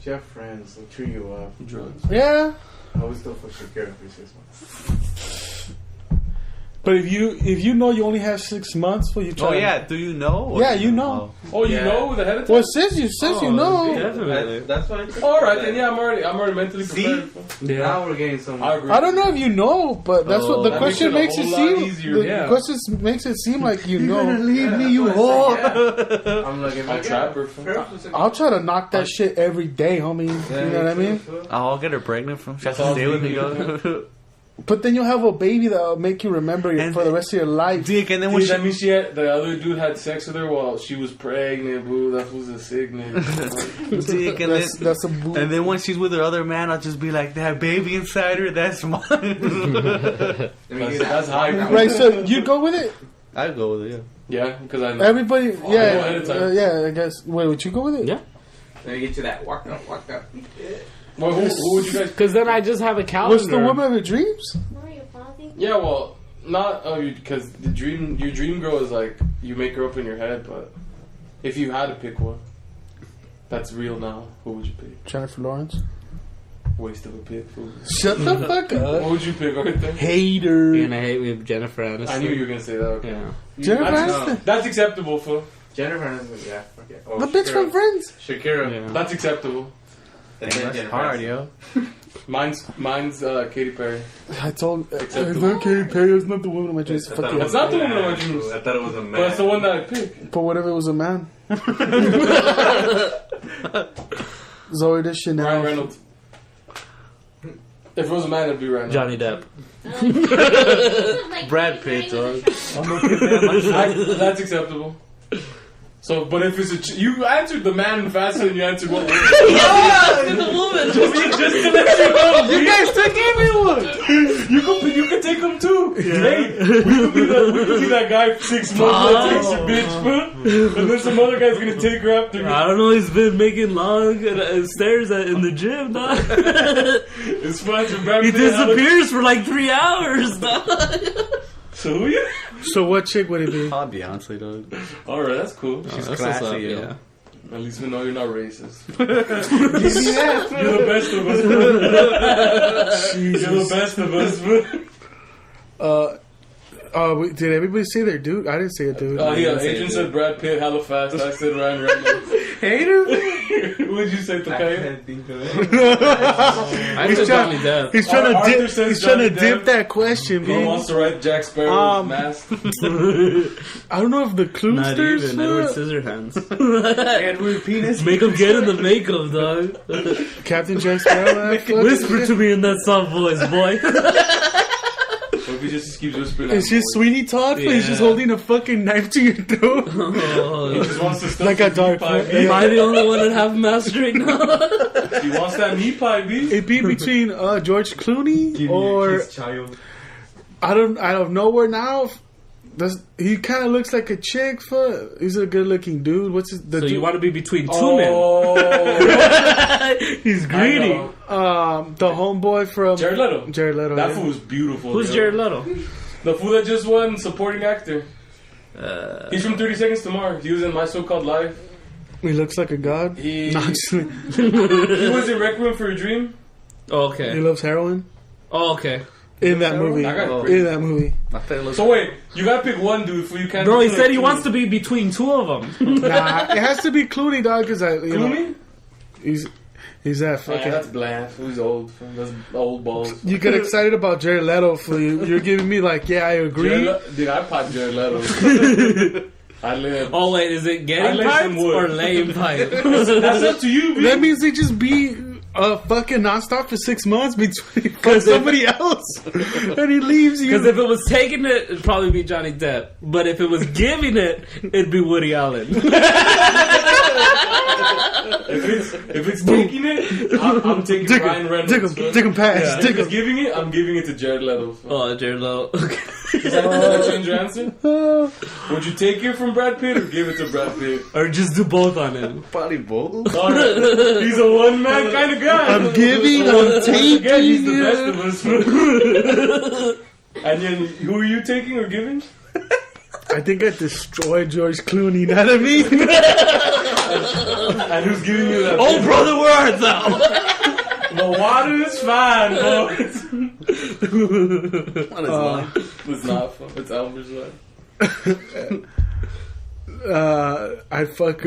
Speaker 5: If you have friends, they'll cheer you up.
Speaker 1: Drugs.
Speaker 3: Yeah.
Speaker 5: I would still fuck Shakira for 6 months.
Speaker 3: But if you know you only have 6 months, will you try?
Speaker 4: Oh yeah, do you know? Or
Speaker 3: Yeah, you know.
Speaker 1: Oh, you
Speaker 5: Yeah.
Speaker 1: know the head of time?
Speaker 3: Well, it says you know.
Speaker 2: Definitely.
Speaker 5: That's fine.
Speaker 1: All right, then. Yeah, I'm already mentally
Speaker 5: See?
Speaker 1: prepared.
Speaker 2: Yeah.
Speaker 5: Now we're getting some.
Speaker 1: I agree.
Speaker 3: I don't know if you know, but that's what the
Speaker 1: that
Speaker 3: question
Speaker 1: makes
Speaker 3: makes
Speaker 1: it
Speaker 3: it
Speaker 1: a whole lot
Speaker 3: seem.
Speaker 1: easier,
Speaker 3: The
Speaker 2: yeah.
Speaker 3: question makes it seem like you know.
Speaker 4: leave me,
Speaker 5: you
Speaker 4: whore.
Speaker 5: I'm like, if I
Speaker 1: I'll trap her.
Speaker 3: I'll try to knock that shit every day, homie. You know what I mean?
Speaker 4: I'll get her pregnant from. She has to stay with me, dog.
Speaker 3: But then you'll have a baby that'll make you remember it
Speaker 4: And
Speaker 3: for the rest of your life.
Speaker 4: Dick, and then when
Speaker 1: Dude,
Speaker 4: she
Speaker 1: that means the other dude had sex with her while she was pregnant, boo. That was a sick nigga.
Speaker 4: Dick, and
Speaker 3: That's a boo.
Speaker 4: then when she's with her other man, I'll just be like, that baby inside her, that's mine.
Speaker 1: That's high.
Speaker 3: Right, so you go with it?
Speaker 4: I'd go with it, yeah.
Speaker 1: Yeah, because I know.
Speaker 3: Everybody,
Speaker 1: I know ahead of time.
Speaker 3: yeah. I guess. Wait, would you go with it?
Speaker 2: Yeah.
Speaker 5: Let me get you that. Walk up.
Speaker 1: Well, who would you guys?
Speaker 2: Because then I just have a calendar.
Speaker 3: What's the woman of your dreams?
Speaker 6: What are you pausing?
Speaker 1: Yeah, well, not because your dream girl is like you make her up in your head, but if you had to pick one, that's real now. Who would you pick?
Speaker 3: Jennifer Lawrence.
Speaker 1: Waste of a pick. Fool.
Speaker 3: Shut the fuck up.
Speaker 1: What would you pick right there?
Speaker 3: Hater.
Speaker 2: You're gonna hate me with Jennifer Aniston.
Speaker 1: I knew you were gonna say that. Okay.
Speaker 2: Yeah.
Speaker 3: Jennifer
Speaker 1: that's,
Speaker 3: Aniston.
Speaker 1: that's acceptable, fool.
Speaker 5: Jennifer Aniston, yeah. Okay. Oh,
Speaker 3: The bitch from Friends.
Speaker 5: Shakira.
Speaker 2: Yeah.
Speaker 1: That's acceptable.
Speaker 5: And then
Speaker 4: That's
Speaker 5: Jennifer
Speaker 4: hard,
Speaker 5: Aniston.
Speaker 4: yo.
Speaker 1: Mine's Katy Perry.
Speaker 3: I told. It's
Speaker 1: Acceptable.
Speaker 3: not Katy Perry. It's not the woman of my dreams.
Speaker 5: I
Speaker 3: Fuck
Speaker 5: thought
Speaker 3: you.
Speaker 5: it
Speaker 1: It's not the woman of my dreams.
Speaker 5: I thought it was a man.
Speaker 1: But that's the one that I picked.
Speaker 3: But what if it was a man? Zoe de
Speaker 1: Ryan
Speaker 3: Chanel.
Speaker 1: Reynolds. If it was a man, it'd be Ryan.
Speaker 2: Johnny Depp.
Speaker 6: Like
Speaker 4: Brad Pitt, dog.
Speaker 1: That's acceptable. So, but if it's you answered the man faster than you answered what?
Speaker 2: The woman.
Speaker 1: Just to let you know,
Speaker 3: You guys took everyone.
Speaker 1: you could take him too. Hey, we could be that guy for 6 months that takes your bitch, fool. And then some other guy's gonna take her after me.
Speaker 2: I don't know. He's been making long stairs in the gym, dog.
Speaker 1: It's fine to Brad
Speaker 2: He
Speaker 1: Pitt,
Speaker 2: disappears for like 3 hours, dog.
Speaker 1: So who you?
Speaker 3: So what chick would it be?
Speaker 4: I'll Beyonce, dog.
Speaker 1: All right, that's cool.
Speaker 2: That's
Speaker 4: classy,
Speaker 2: what's up,
Speaker 4: yo.
Speaker 2: yeah.
Speaker 1: At least we know you're not racist. You're the best of us. You're the best of us.
Speaker 3: Did everybody say their dude? I didn't say a dude.
Speaker 1: Yeah, Adrian said Brad Pitt hella fast. I said Ryan Reynolds.
Speaker 3: Hater?
Speaker 1: What'd you say,
Speaker 5: I
Speaker 1: Takaya?
Speaker 5: can't think of it.
Speaker 2: I said Johnny Depp.
Speaker 3: He's trying
Speaker 1: Arthur
Speaker 3: to dip.
Speaker 1: says
Speaker 3: He's trying to
Speaker 1: Johnny
Speaker 3: dip
Speaker 1: Depp.
Speaker 3: that question,
Speaker 1: Who
Speaker 3: man.
Speaker 1: wants to write Jack Sparrow's mask?
Speaker 3: I don't know if the
Speaker 4: Not
Speaker 3: Cluesters.
Speaker 4: even Edward Scissorhands.
Speaker 5: Edward Penis.
Speaker 2: Make him get in the makeup, dog.
Speaker 3: Captain Jack Sparrow.
Speaker 2: Whisper to me in that soft voice, boy.
Speaker 1: Or if he just keeps whispering.
Speaker 3: Is he Sweeney Todd? But He's just
Speaker 2: Yeah.
Speaker 3: holding a fucking knife to your throat.
Speaker 1: He just wants to stuff
Speaker 3: Like a
Speaker 1: his
Speaker 3: dark
Speaker 1: meat pie.
Speaker 3: foot.
Speaker 2: Am I the only one that have mask right now?
Speaker 1: He wants that meat pie, B.
Speaker 3: It'd be between George Clooney or
Speaker 5: child.
Speaker 3: I don't know where now. He kind of looks like a chick. He's a good-looking dude. What's his?
Speaker 2: So you want to be between two
Speaker 1: Oh,
Speaker 2: He's
Speaker 1: I
Speaker 2: greedy.
Speaker 1: know.
Speaker 3: the homeboy from
Speaker 1: Jared Leto.
Speaker 3: Jared Leto.
Speaker 1: That
Speaker 3: yeah.
Speaker 1: fool was beautiful.
Speaker 2: Who's
Speaker 1: yo.
Speaker 2: Jared Leto?
Speaker 1: The fool that just won supporting actor. He's from 30 Seconds to Mars. He was in My So-Called Life.
Speaker 3: He looks like a god.
Speaker 1: He
Speaker 3: No, I'm just kidding.
Speaker 1: he was in Requiem for a Dream.
Speaker 2: Oh,
Speaker 3: He
Speaker 2: okay.
Speaker 3: loves heroin
Speaker 2: Oh, okay.
Speaker 3: in that movie.
Speaker 1: That guy's
Speaker 3: In
Speaker 1: crazy.
Speaker 3: that movie.
Speaker 1: So wait, you gotta pick one dude for you can't.
Speaker 2: Bro, he
Speaker 1: pick
Speaker 2: said he
Speaker 1: two.
Speaker 2: wants to be between two of them.
Speaker 3: Nah, it has to be Clooney, dog. Because
Speaker 1: Clooney?
Speaker 3: he's that
Speaker 1: Yeah,
Speaker 3: fucking.
Speaker 1: that's bland. Who's old? That's old balls.
Speaker 3: You get excited about Jared Leto for you. You're giving me like, yeah, I agree.
Speaker 1: Dude, I popped Jared Leto. I live.
Speaker 2: Oh, wait, is it
Speaker 1: I
Speaker 2: getting
Speaker 1: like some
Speaker 2: pipes
Speaker 1: wood.
Speaker 2: or laying pipes?
Speaker 1: That's up to you,
Speaker 3: That
Speaker 1: B.
Speaker 3: means they just be fucking nonstop for 6 months between fuck somebody else, and he leaves you.
Speaker 2: Because if it was taking it, it'd probably be Johnny Depp. But if it was giving it, it'd be Woody Allen.
Speaker 1: If it's taking it, I'm taking
Speaker 3: Dig
Speaker 1: Ryan
Speaker 3: him,
Speaker 1: Reynolds.
Speaker 3: dig him pass,
Speaker 1: Yeah.
Speaker 3: dig
Speaker 1: If it's
Speaker 3: him.
Speaker 1: giving it, I'm giving it to Jared Leto.
Speaker 2: Oh, Jared Leto. Okay.
Speaker 1: Does that change your answer? Would you take it from Brad Pitt or give it to Brad Pitt?
Speaker 2: Or just do both on him.
Speaker 7: Probably both.
Speaker 1: Alright, he's a one-man kind of guy.
Speaker 3: I'm giving, I'm
Speaker 1: Once
Speaker 3: taking.
Speaker 1: again, he's the best of us. And then, who are you taking or giving?
Speaker 3: I think I destroyed George Clooney. You know what I mean?
Speaker 1: And who's giving you that?
Speaker 2: Oh, brother, where art thou?
Speaker 1: The water is fine, boys.
Speaker 7: What is that?
Speaker 1: It's not fun. It's Elmer's wine.
Speaker 3: I fuck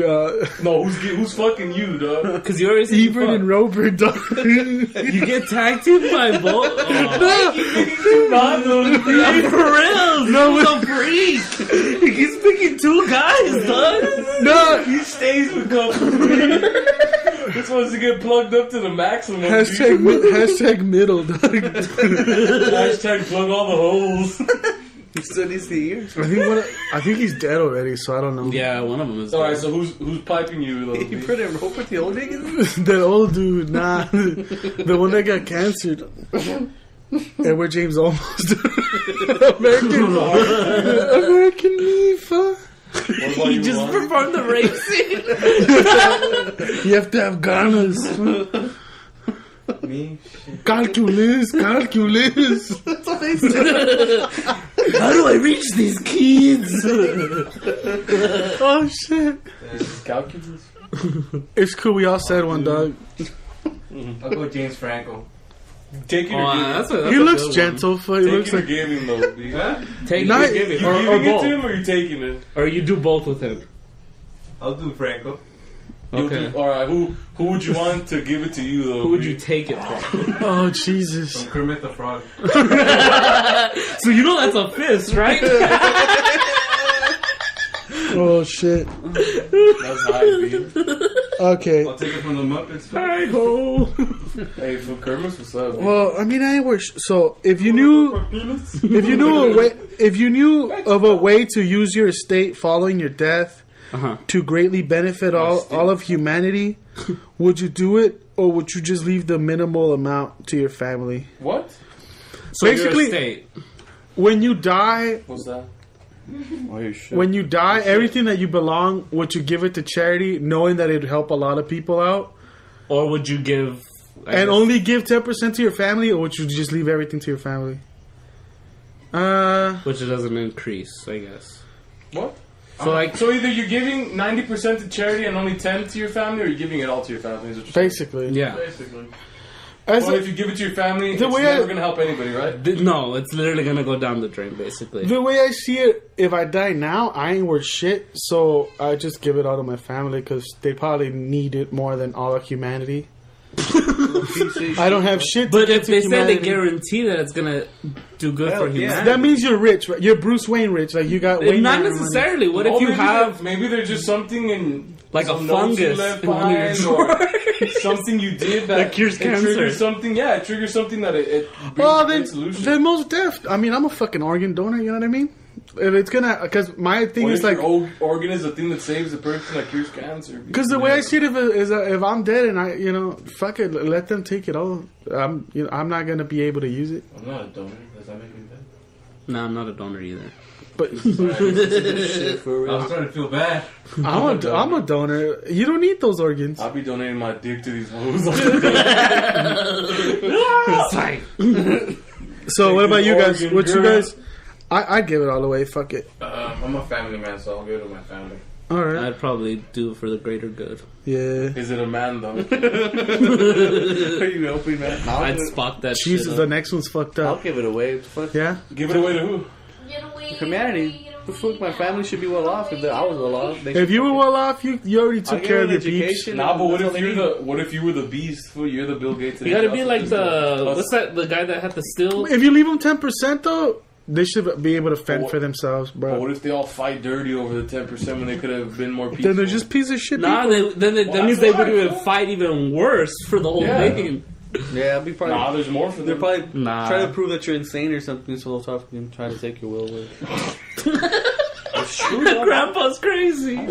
Speaker 1: No, who's fucking you, dog?
Speaker 2: Because you already said you
Speaker 3: Ebert
Speaker 2: fuck.
Speaker 3: and Robert. Dog.
Speaker 2: You get tag teamed by both? Oh. For real,
Speaker 3: No,
Speaker 2: he's a freak. He's picking two guys, dog.
Speaker 3: no,
Speaker 1: He stays with company. This one's to get plugged up to the maximum.
Speaker 3: hashtag middle. Dog.
Speaker 1: Hashtag plug all the holes.
Speaker 7: He still needs the ears.
Speaker 3: I think he's dead already, so I don't know.
Speaker 2: Yeah, one of them is.
Speaker 1: Alright, so who's piping you, though?
Speaker 7: You put him Robert the old nigga?
Speaker 3: That old dude, nah, the one that got cancer. Edward James almost American me, fuck.
Speaker 1: What about
Speaker 2: He
Speaker 1: you,
Speaker 2: just
Speaker 1: Juan?
Speaker 2: performed the rape scene.
Speaker 3: You have to have ganas.
Speaker 5: Me?
Speaker 3: Calculus.
Speaker 2: How do I reach these kids?
Speaker 3: Oh shit.
Speaker 1: Calculus?
Speaker 3: It's cool. We all said one, dog.
Speaker 5: I'll go James Franco.
Speaker 1: Take it or
Speaker 2: Oh,
Speaker 1: give
Speaker 2: that's
Speaker 1: it.
Speaker 2: a, that's
Speaker 3: He
Speaker 2: a
Speaker 3: looks
Speaker 2: good one.
Speaker 3: gentle, but he
Speaker 1: Take
Speaker 3: looks
Speaker 1: it or
Speaker 3: like
Speaker 1: give him, though, B.
Speaker 5: Huh?
Speaker 2: Take
Speaker 3: Not-
Speaker 2: it, give it,
Speaker 1: You
Speaker 2: or
Speaker 1: giving it
Speaker 2: both,
Speaker 1: to him or you taking it?
Speaker 2: or you do both with him.
Speaker 5: I'll do Franco.
Speaker 2: Okay.
Speaker 1: Alright, who would you want to give it to you, though?
Speaker 2: Who would
Speaker 1: B?
Speaker 2: you take it from?
Speaker 3: oh Jesus.
Speaker 5: From Kermit the Frog.
Speaker 2: So you know that's a fist, right?
Speaker 3: Oh shit.
Speaker 1: That's high, B.
Speaker 3: Okay.
Speaker 5: I'll take it from the Muppets.
Speaker 2: Hi ho.
Speaker 1: Hey, for Kermit, what's up? B?
Speaker 3: Well, I mean, I wish. So, if you knew of a way to use your estate following your death
Speaker 2: Uh-huh.
Speaker 3: to greatly benefit all of humanity, would you do it, or would you just leave the minimal amount to your family?
Speaker 1: What?
Speaker 2: So
Speaker 3: Basically-
Speaker 2: your estate.
Speaker 3: When you die,
Speaker 1: What's that?
Speaker 7: Oh, you should.
Speaker 3: when you die, everything that you belong, would you give it to charity, knowing that it'd help a lot of people out,
Speaker 2: Or would you give... I
Speaker 3: and
Speaker 2: guess-
Speaker 3: only give 10% to your family, or would you just leave everything to your family?
Speaker 2: Which it doesn't increase, I guess.
Speaker 1: What?
Speaker 2: So like...
Speaker 1: So either you're giving 90% to charity and only 10 to your family, or you're giving it all to your family. Is what you're
Speaker 3: basically.
Speaker 2: Yeah.
Speaker 1: saying? Basically. Well, if you give it to your family, it's never gonna help anybody, right?
Speaker 2: No, it's literally gonna go down the drain, basically.
Speaker 3: The way I see it, if I die now, I ain't worth shit. So I just give it all to my family because they probably need it more than all of humanity. I don't have shit.
Speaker 2: But if they say they guarantee that it's gonna do good for humanity,
Speaker 3: that means you're rich, right? You're Bruce Wayne rich. Like you got Wayne.
Speaker 2: Not necessarily. What if you have
Speaker 1: maybe there's just something in
Speaker 2: like a fungus
Speaker 1: left behind, or something you did that
Speaker 2: cures cancer.
Speaker 1: Triggers something. Yeah, it triggers something that it brings
Speaker 3: well,
Speaker 1: a solution.
Speaker 3: then most deaf. I mean, I'm a fucking organ donor. You know what I mean? If it's gonna, because my thing is like,
Speaker 1: your organ is the thing that saves the person that cures cancer.
Speaker 3: Because the way I see it is if I'm dead and I, fuck it, let them take it all. I'm not gonna be able to use it.
Speaker 5: I'm not a donor. Does that make me bad?
Speaker 2: No, I'm not a donor either.
Speaker 3: But
Speaker 5: I'm starting to feel bad.
Speaker 3: I'm a donor. You don't need those organs.
Speaker 1: I'll be donating my dick to these hoes.
Speaker 3: So what about you guys? What you guys? I'd give it all away. Fuck it.
Speaker 5: I'm a family man, so I'll give it to my family.
Speaker 3: All right.
Speaker 2: I'd probably do it for the greater good.
Speaker 3: Yeah.
Speaker 1: Is it a man though?
Speaker 7: Are you helping, man?
Speaker 2: I'd spot that
Speaker 3: Jesus,
Speaker 2: shit
Speaker 3: the
Speaker 2: up.
Speaker 3: next one's fucked
Speaker 7: I'll
Speaker 3: up.
Speaker 7: give it away. Fuck.
Speaker 3: Yeah.
Speaker 1: Give it away to who?
Speaker 6: Get away.
Speaker 7: Humanity. The fuck, my family should be well off. If I was well off,
Speaker 3: If you were well off, you already took care of your peeps.
Speaker 1: Nah, but what if you were the beast? Fool? You're the Bill Gates.
Speaker 2: You gotta be like the guy that had to steal.
Speaker 3: If you leave them 10% though, they should be able to fend for themselves, bro.
Speaker 1: But what if they all fight dirty over the 10% when they could have been more peaceful?
Speaker 3: Then they're just piece of shit.
Speaker 2: Nah, that means they would even fight even worse for the whole thing.
Speaker 7: Yeah, I'll be probably.
Speaker 1: Nah, there's more for them.
Speaker 7: They're probably trying to prove that you're insane or something, so they'll try to take your will away.
Speaker 2: Grandpa's crazy.
Speaker 7: I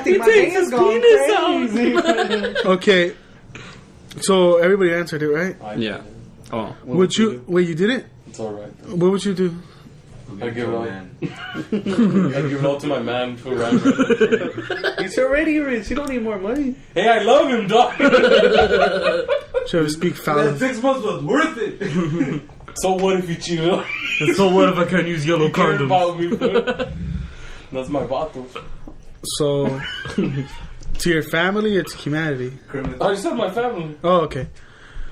Speaker 2: He takes his penis out.
Speaker 3: Okay. So everybody answered it, right?
Speaker 2: Yeah. Oh.
Speaker 3: Would you? Wait, you didn't?
Speaker 1: It's alright.
Speaker 3: What would you do?
Speaker 1: I give it all. I give it all to my man for right.
Speaker 7: He's already rich. You don't need more money.
Speaker 1: Hey, I love him, dog.
Speaker 3: Should I speak foul?
Speaker 5: That 6 months was worth it.
Speaker 1: So what if you cheated on me?
Speaker 2: So what if I can't use yellow
Speaker 1: Care about me, bro? That's my vato.
Speaker 3: So, to your family or to humanity?
Speaker 1: I just said my family.
Speaker 3: Oh, okay.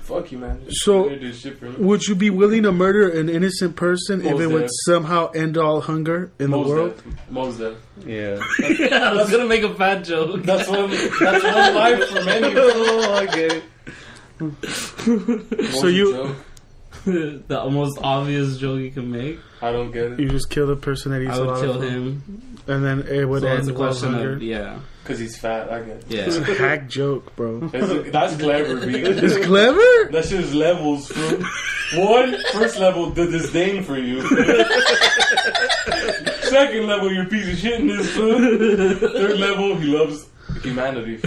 Speaker 1: Fuck you, man.
Speaker 3: So,
Speaker 1: They do shit for me.
Speaker 3: would you be willing to murder an innocent person if it would somehow end all hunger in the world?
Speaker 1: Most dead.
Speaker 7: Yeah.
Speaker 2: I was gonna make a bad joke.
Speaker 1: That's one life for many.
Speaker 7: Oh, I get it.
Speaker 3: So you
Speaker 2: The most obvious joke you can make.
Speaker 1: I don't get it.
Speaker 3: you just kill the person that eats
Speaker 2: I
Speaker 3: a
Speaker 2: would
Speaker 3: lot
Speaker 2: kill
Speaker 3: of food,
Speaker 2: him.
Speaker 3: and then it would
Speaker 2: So it's
Speaker 3: end
Speaker 2: a
Speaker 3: all
Speaker 2: question
Speaker 3: hunger.
Speaker 2: of
Speaker 1: Because he's fat, I get it.
Speaker 3: It's
Speaker 2: yeah.
Speaker 3: a hack joke, bro.
Speaker 1: That's clever, B.
Speaker 3: It's clever.
Speaker 1: That shit is levels, bro. First level, the disdain for you. Second level, you're a piece of shit in this food. Third level, he loves humanity.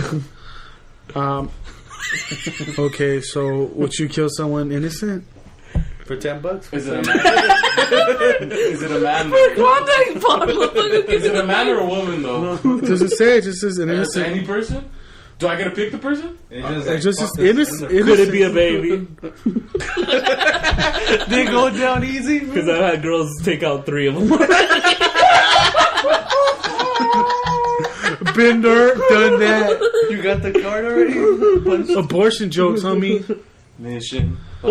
Speaker 3: Okay, so would you kill someone innocent?
Speaker 7: For $10?
Speaker 1: Is it a man? Is it a man? Is it a man or a woman, though?
Speaker 3: Does it say? It just says an
Speaker 1: Is it
Speaker 3: innocent.
Speaker 1: any person? Do I get to pick the person?
Speaker 3: It just says innocent.
Speaker 2: Could it be a baby?
Speaker 7: They go down easy?
Speaker 2: Because I've had girls take out 3 of them.
Speaker 3: Been there, done that.
Speaker 7: You got the card already?
Speaker 3: Abortion jokes, homie.
Speaker 1: Mission. She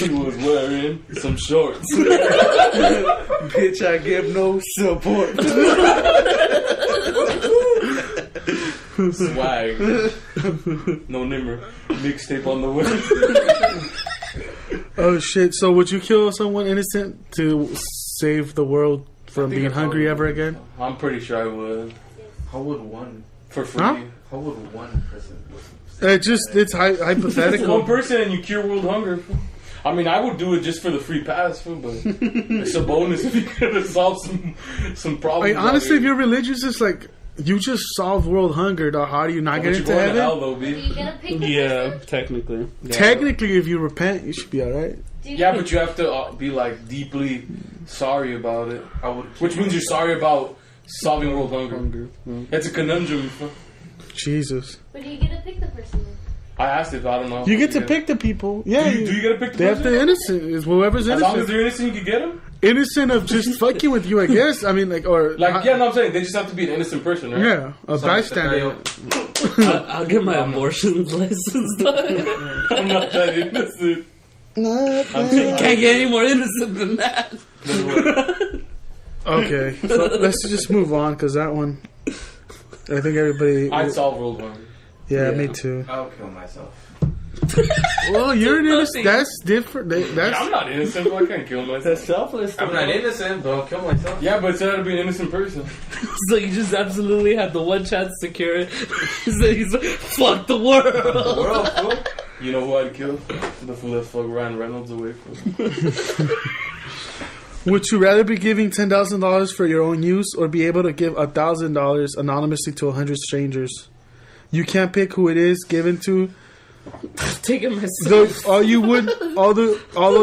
Speaker 1: was wearing some shorts.
Speaker 7: Bitch, I give no support.
Speaker 1: Swag. No nimmer. Mixtape on the way.
Speaker 3: Oh shit! So would you kill someone innocent to save the world from being hungry ever again?
Speaker 1: I'm pretty sure I would.
Speaker 5: How would one?
Speaker 1: For free.
Speaker 3: Huh?
Speaker 5: How would one person?
Speaker 3: It's hypothetical.
Speaker 1: One person and you cure world hunger. I mean, I would do it just for the free pass, but it's a bonus if you could solve some problems.
Speaker 3: Honestly, if you're religious, it's like you just solved world hunger. Dog. How do you not get into heaven?
Speaker 1: Hell, though,
Speaker 6: Do you get a pick the
Speaker 2: Yeah,
Speaker 6: person?
Speaker 2: technically. Yeah.
Speaker 3: Technically, if you repent, you should be all right.
Speaker 1: Yeah, but you have to be like deeply sorry about it. Which means you're sorry about solving world hunger. It's a conundrum.
Speaker 3: Jesus.
Speaker 6: But do you get to pick the person?
Speaker 1: I asked if I don't know.
Speaker 3: You get to pick the people. Yeah.
Speaker 1: Do you get to pick the
Speaker 3: They have
Speaker 1: person?
Speaker 3: to innocent. Is whoever's
Speaker 1: As long as
Speaker 3: innocent.
Speaker 1: they're innocent, you can get them?
Speaker 3: innocent of just fucking with you, I guess. I mean, like, or
Speaker 1: Like, yeah, no, I'm saying they just have to be an innocent person, right?
Speaker 3: yeah, a bystander.
Speaker 2: I'll get my abortion license done.
Speaker 1: I'm not that innocent.
Speaker 2: Can't get any more innocent than that.
Speaker 3: Okay, so let's just move on because that one, I think everybody.
Speaker 1: I'd solve World War.
Speaker 3: Yeah, me too.
Speaker 5: I'll kill myself.
Speaker 3: Well, you're an innocent. That's different. That's
Speaker 1: Yeah, I'm not innocent, but I can't kill myself.
Speaker 4: That's selfless.
Speaker 5: I'm not innocent, but I'll kill myself.
Speaker 1: Yeah, but it's better to be an innocent person.
Speaker 2: So you just absolutely had the one chance to cure it. So he's like, fuck the world.
Speaker 5: World, fool.
Speaker 1: You know who I'd kill? The fool that fucked Ryan Reynolds away from.
Speaker 3: Would you rather be giving $10,000 for your own use or be able to give $1,000 anonymously to 100 strangers? You can't pick who it is given to.
Speaker 2: Taking myself.
Speaker 3: Although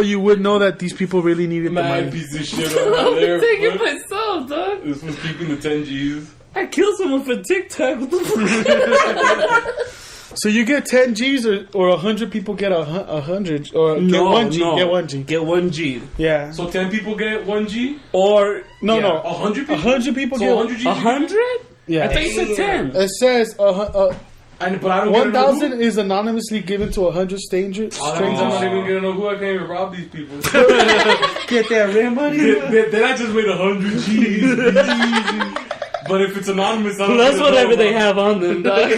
Speaker 3: you would know that these people really needed the
Speaker 1: Mad
Speaker 3: money.
Speaker 1: piece of shit over there.
Speaker 2: I'm taking
Speaker 1: bro.
Speaker 2: myself, dog.
Speaker 1: This was keeping the 10 G's.
Speaker 2: I killed someone for TikTok. What the fuck?
Speaker 3: So you get 10 G's or 100 people get 100 or get 1 G. Get 1 G.
Speaker 2: Get 1 G.
Speaker 3: Yeah.
Speaker 1: So 10 people get 1 G?
Speaker 2: Or
Speaker 3: No.
Speaker 1: 100 people?
Speaker 3: 100 people
Speaker 1: So
Speaker 3: get
Speaker 1: 100 G's?
Speaker 2: 100?
Speaker 3: Yeah.
Speaker 2: I thought you said 10.
Speaker 3: It says
Speaker 1: But I don't get to know
Speaker 3: 1,000
Speaker 1: who.
Speaker 3: is anonymously given to 100 strangers.
Speaker 1: I'm
Speaker 3: strangers.
Speaker 1: not even gonna know who. I can't even rob these people.
Speaker 3: Get that rent money.
Speaker 1: then I just made 100 G's. But if it's anonymous, I don't
Speaker 2: That's
Speaker 1: get to
Speaker 2: whatever
Speaker 1: know
Speaker 2: they
Speaker 1: about
Speaker 2: have on them, dog.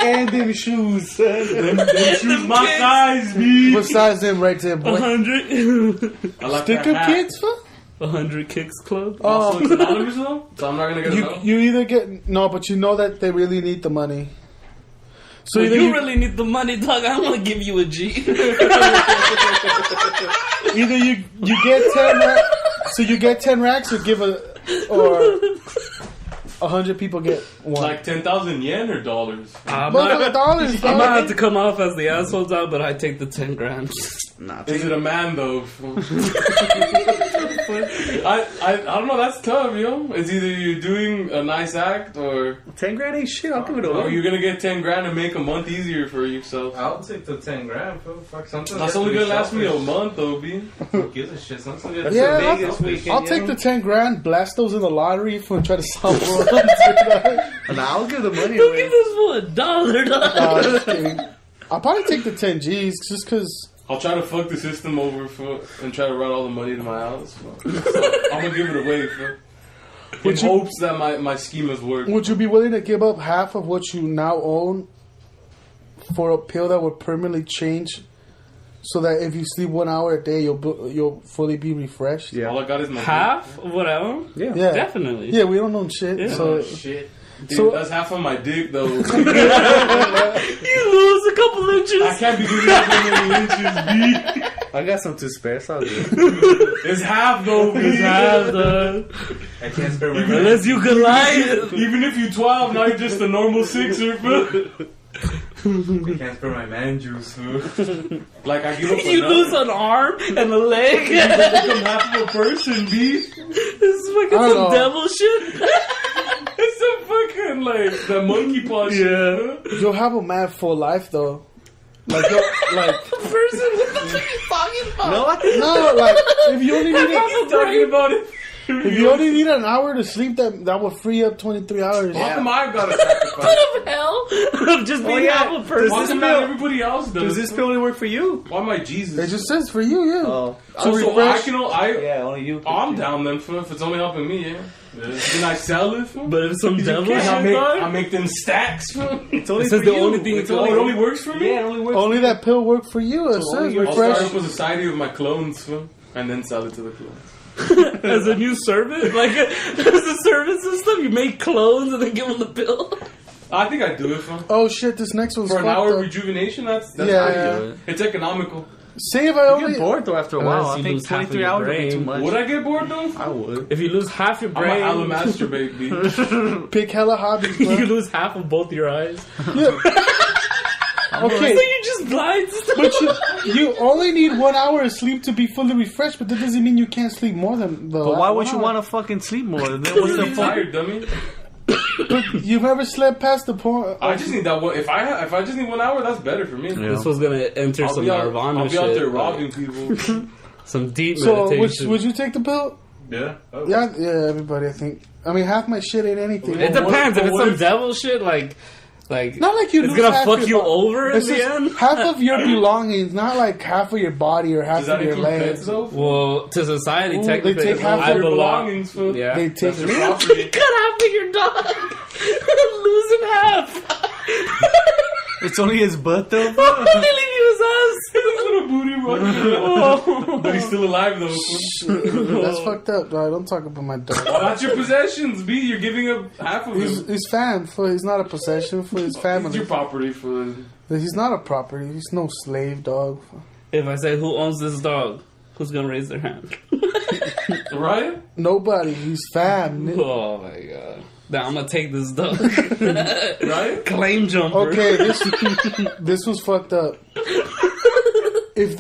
Speaker 3: And them shoes.
Speaker 1: them shoes my
Speaker 2: kids.
Speaker 1: size, B.
Speaker 3: Besides them right there, boy.
Speaker 2: 100.
Speaker 1: I like
Speaker 3: Sticker
Speaker 1: that hat.
Speaker 3: kids, fuck?
Speaker 2: 100 Kicks Club.
Speaker 1: So it's anonymous though? So I'm not gonna get to know?
Speaker 3: You either get no, but you know that they really need the money. So
Speaker 2: So
Speaker 3: either
Speaker 2: you really need the money, dog. I want to give you a G.
Speaker 3: either you get 10 racks, so you get 10 racks or give or 100 people get one.
Speaker 1: Like 10,000 yen or dollars?
Speaker 2: I'm
Speaker 3: $1,000,
Speaker 2: I might
Speaker 3: dog.
Speaker 2: have to come off as the asshole, dog, but I take the 10 grand.
Speaker 4: Nah,
Speaker 1: Is it a man though? I don't know. That's tough, yo. It's either you're doing a nice act or
Speaker 4: 10 grand ain't shit. I'll give it away.
Speaker 1: you're gonna get 10 grand and make a month easier for yourself.
Speaker 5: I'll take the 10 grand, fool. Fuck something.
Speaker 1: That's only gonna last me a month though, B.
Speaker 5: Who gives a shit? Something
Speaker 4: That's
Speaker 3: Yeah,
Speaker 4: the Vegas weekend.
Speaker 3: I'll take the 10 grand, blast those in the lottery for try to solve world.
Speaker 4: Nah, I'll give the money
Speaker 2: Don't give
Speaker 4: away.
Speaker 2: this fool $1, dog.
Speaker 3: Just kidding. I'll probably take the 10 G's just because.
Speaker 1: I'll try to fuck the system over and try to run all the money to my house. So I'm gonna give it away in hopes that my scheme has worked.
Speaker 3: Would you be willing to give up half of what you now own for a pill that would permanently change, so that if you sleep 1 hour a day, you'll fully be refreshed?
Speaker 4: Yeah.
Speaker 1: All I got is my
Speaker 2: Half of what I own?
Speaker 4: Yeah.
Speaker 3: Yeah,
Speaker 2: Definitely.
Speaker 3: Yeah, we don't own shit.
Speaker 2: Yeah.
Speaker 3: So
Speaker 1: shit. Dude,
Speaker 3: So-
Speaker 1: that's half of my dick though.
Speaker 2: You lose a couple inches.
Speaker 1: I can't be giving up that many inches, B.
Speaker 4: I got some to spare, so I'll do it.
Speaker 1: It's half though, B.
Speaker 2: It's half, dog.
Speaker 5: I can't spare my
Speaker 2: Unless you could lie.
Speaker 1: Even if you 12, now you're just a normal sixer, bro.
Speaker 5: I can't spare my man juice, fool.
Speaker 1: Like I give up
Speaker 2: You
Speaker 1: enough.
Speaker 2: lose an arm and a leg.
Speaker 1: Become half of a person, B.
Speaker 2: This is fucking
Speaker 3: I don't
Speaker 2: some
Speaker 3: know.
Speaker 2: devil shit.
Speaker 1: It's some fucking like the monkey paw shit.
Speaker 2: Yeah.
Speaker 3: you'll have a mad full life though. Like,
Speaker 2: Person, what the fuck are you talking about?
Speaker 4: No, I think
Speaker 3: no, like if you only need
Speaker 1: Keep talking about it.
Speaker 3: if you only need an hour to sleep, that will free up 23 hours.
Speaker 1: How come I've got to sacrifice?
Speaker 2: What the hell? Of just being
Speaker 4: yeah.
Speaker 2: half a person.
Speaker 1: Why come not everybody else does?
Speaker 4: does this pill only work for you?
Speaker 1: Why am I Jesus?
Speaker 3: It just says for you, yeah.
Speaker 4: Oh,
Speaker 1: so I
Speaker 3: refresh-
Speaker 1: can.
Speaker 4: yeah, only you.
Speaker 1: I'm down then for if it's only helping me. Yeah. Can I sell it? For?
Speaker 2: But if some devil shit,
Speaker 1: I
Speaker 2: dog,
Speaker 1: make them stacks. For?
Speaker 4: It's only
Speaker 2: It says
Speaker 4: for
Speaker 2: the
Speaker 4: you.
Speaker 2: only thing
Speaker 1: It only works for me.
Speaker 4: Yeah, it only works.
Speaker 3: Only that pill worked for you. It says
Speaker 4: only
Speaker 1: I'll start
Speaker 3: refresh.
Speaker 1: up a society of my clones, for, and then sell it to the clones.
Speaker 2: as a new service, like as a service system, you make clones and then give them the pill.
Speaker 1: I think I'd do it for
Speaker 3: Oh shit! This next one's
Speaker 1: an
Speaker 3: fucked
Speaker 1: hour
Speaker 3: up.
Speaker 1: rejuvenation. That's
Speaker 3: Yeah.
Speaker 1: ideal. It's economical.
Speaker 3: Say if I
Speaker 4: You
Speaker 3: only
Speaker 4: get bored though after a while.
Speaker 2: Unless
Speaker 4: I
Speaker 2: you
Speaker 4: think
Speaker 2: lose half of
Speaker 4: 23
Speaker 2: your
Speaker 4: hours would be
Speaker 2: brain.
Speaker 4: too much.
Speaker 1: Would I get bored though?
Speaker 4: I would.
Speaker 2: If you lose half your
Speaker 1: I'm gonna
Speaker 2: brain,
Speaker 1: masturbate, B.
Speaker 3: pick hella hobbies,
Speaker 2: you
Speaker 3: bro.
Speaker 2: lose half of both your eyes.
Speaker 3: Okay,
Speaker 2: So you're just blind.
Speaker 3: but you only need 1 hour of sleep to be fully refreshed, but that doesn't mean you can't sleep more than the.
Speaker 4: But why would
Speaker 3: 1
Speaker 4: you
Speaker 3: hour.
Speaker 4: want to fucking sleep more? Then what's the
Speaker 1: I'm
Speaker 4: fuck?
Speaker 1: tired, dummy.
Speaker 3: You've never slept past the point.
Speaker 1: I just need that one. If I just need 1 hour, that's better for me.
Speaker 2: This was gonna enter some Nirvana
Speaker 1: I'll be
Speaker 2: shit.
Speaker 1: out there robbing people.
Speaker 2: Some deep
Speaker 3: So,
Speaker 2: meditation.
Speaker 3: would you take the pill?
Speaker 5: Yeah. Oh.
Speaker 3: Yeah, everybody, I think. I mean, half my shit ain't anything.
Speaker 2: It depends. If it's
Speaker 1: What
Speaker 2: some
Speaker 1: if-
Speaker 2: devil shit, like
Speaker 3: Not like you
Speaker 2: it's
Speaker 3: lose
Speaker 2: gonna
Speaker 3: half
Speaker 2: fuck
Speaker 3: your
Speaker 2: you
Speaker 3: bo-
Speaker 2: over in
Speaker 3: It's
Speaker 2: the
Speaker 3: just
Speaker 2: end.
Speaker 3: half of your belongings, not like half of your body or half
Speaker 1: Does that
Speaker 3: of your
Speaker 1: include
Speaker 3: legs.
Speaker 1: pets though?
Speaker 2: Well, to society,
Speaker 3: Ooh,
Speaker 2: technically,
Speaker 3: they take half
Speaker 2: I
Speaker 3: of your
Speaker 2: belong.
Speaker 1: belongings, fool.
Speaker 2: Yeah,
Speaker 3: They take
Speaker 1: That's your property.
Speaker 2: cut half of your dog, losing half.
Speaker 4: It's only his butt though.
Speaker 2: Only leave you his ass.
Speaker 1: Little booty run. But he's still alive though. fool.
Speaker 3: That's fucked up, dog. Don't talk about my dog.
Speaker 1: Well, that's your possessions, B. You're giving up half of
Speaker 3: He's,
Speaker 1: him.
Speaker 3: he's fam. He's not a possession for his
Speaker 1: It's
Speaker 3: family.
Speaker 1: your property, fool.
Speaker 3: He's not a property. He's no slave, dog.
Speaker 2: If I say who owns this dog, who's gonna raise their hand?
Speaker 1: Ryan?
Speaker 3: Nobody. He's fam.
Speaker 2: Oh my god! Now I'm gonna take this dog.
Speaker 1: Ryan?
Speaker 2: Claim jumper.
Speaker 3: Okay, this was fucked up. If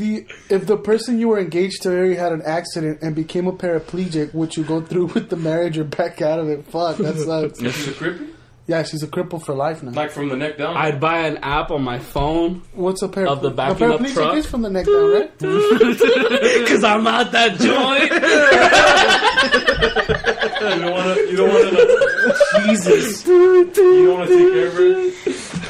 Speaker 3: the person you were engaged to already had an accident and became a paraplegic, would you go through with the marriage or back out of it? Fuck, that sucks.
Speaker 1: She's a creepy?
Speaker 3: Yeah, she's a cripple for life now.
Speaker 1: Like from the neck down?
Speaker 2: I'd buy an app on my phone
Speaker 3: What's a paraplegic?
Speaker 2: Of the backing up
Speaker 3: paraplegic
Speaker 2: truck.
Speaker 3: is from the neck down, right?
Speaker 2: because I'm not that joint.
Speaker 1: You don't wanna
Speaker 2: Jesus.
Speaker 1: you don't wanna take care of her?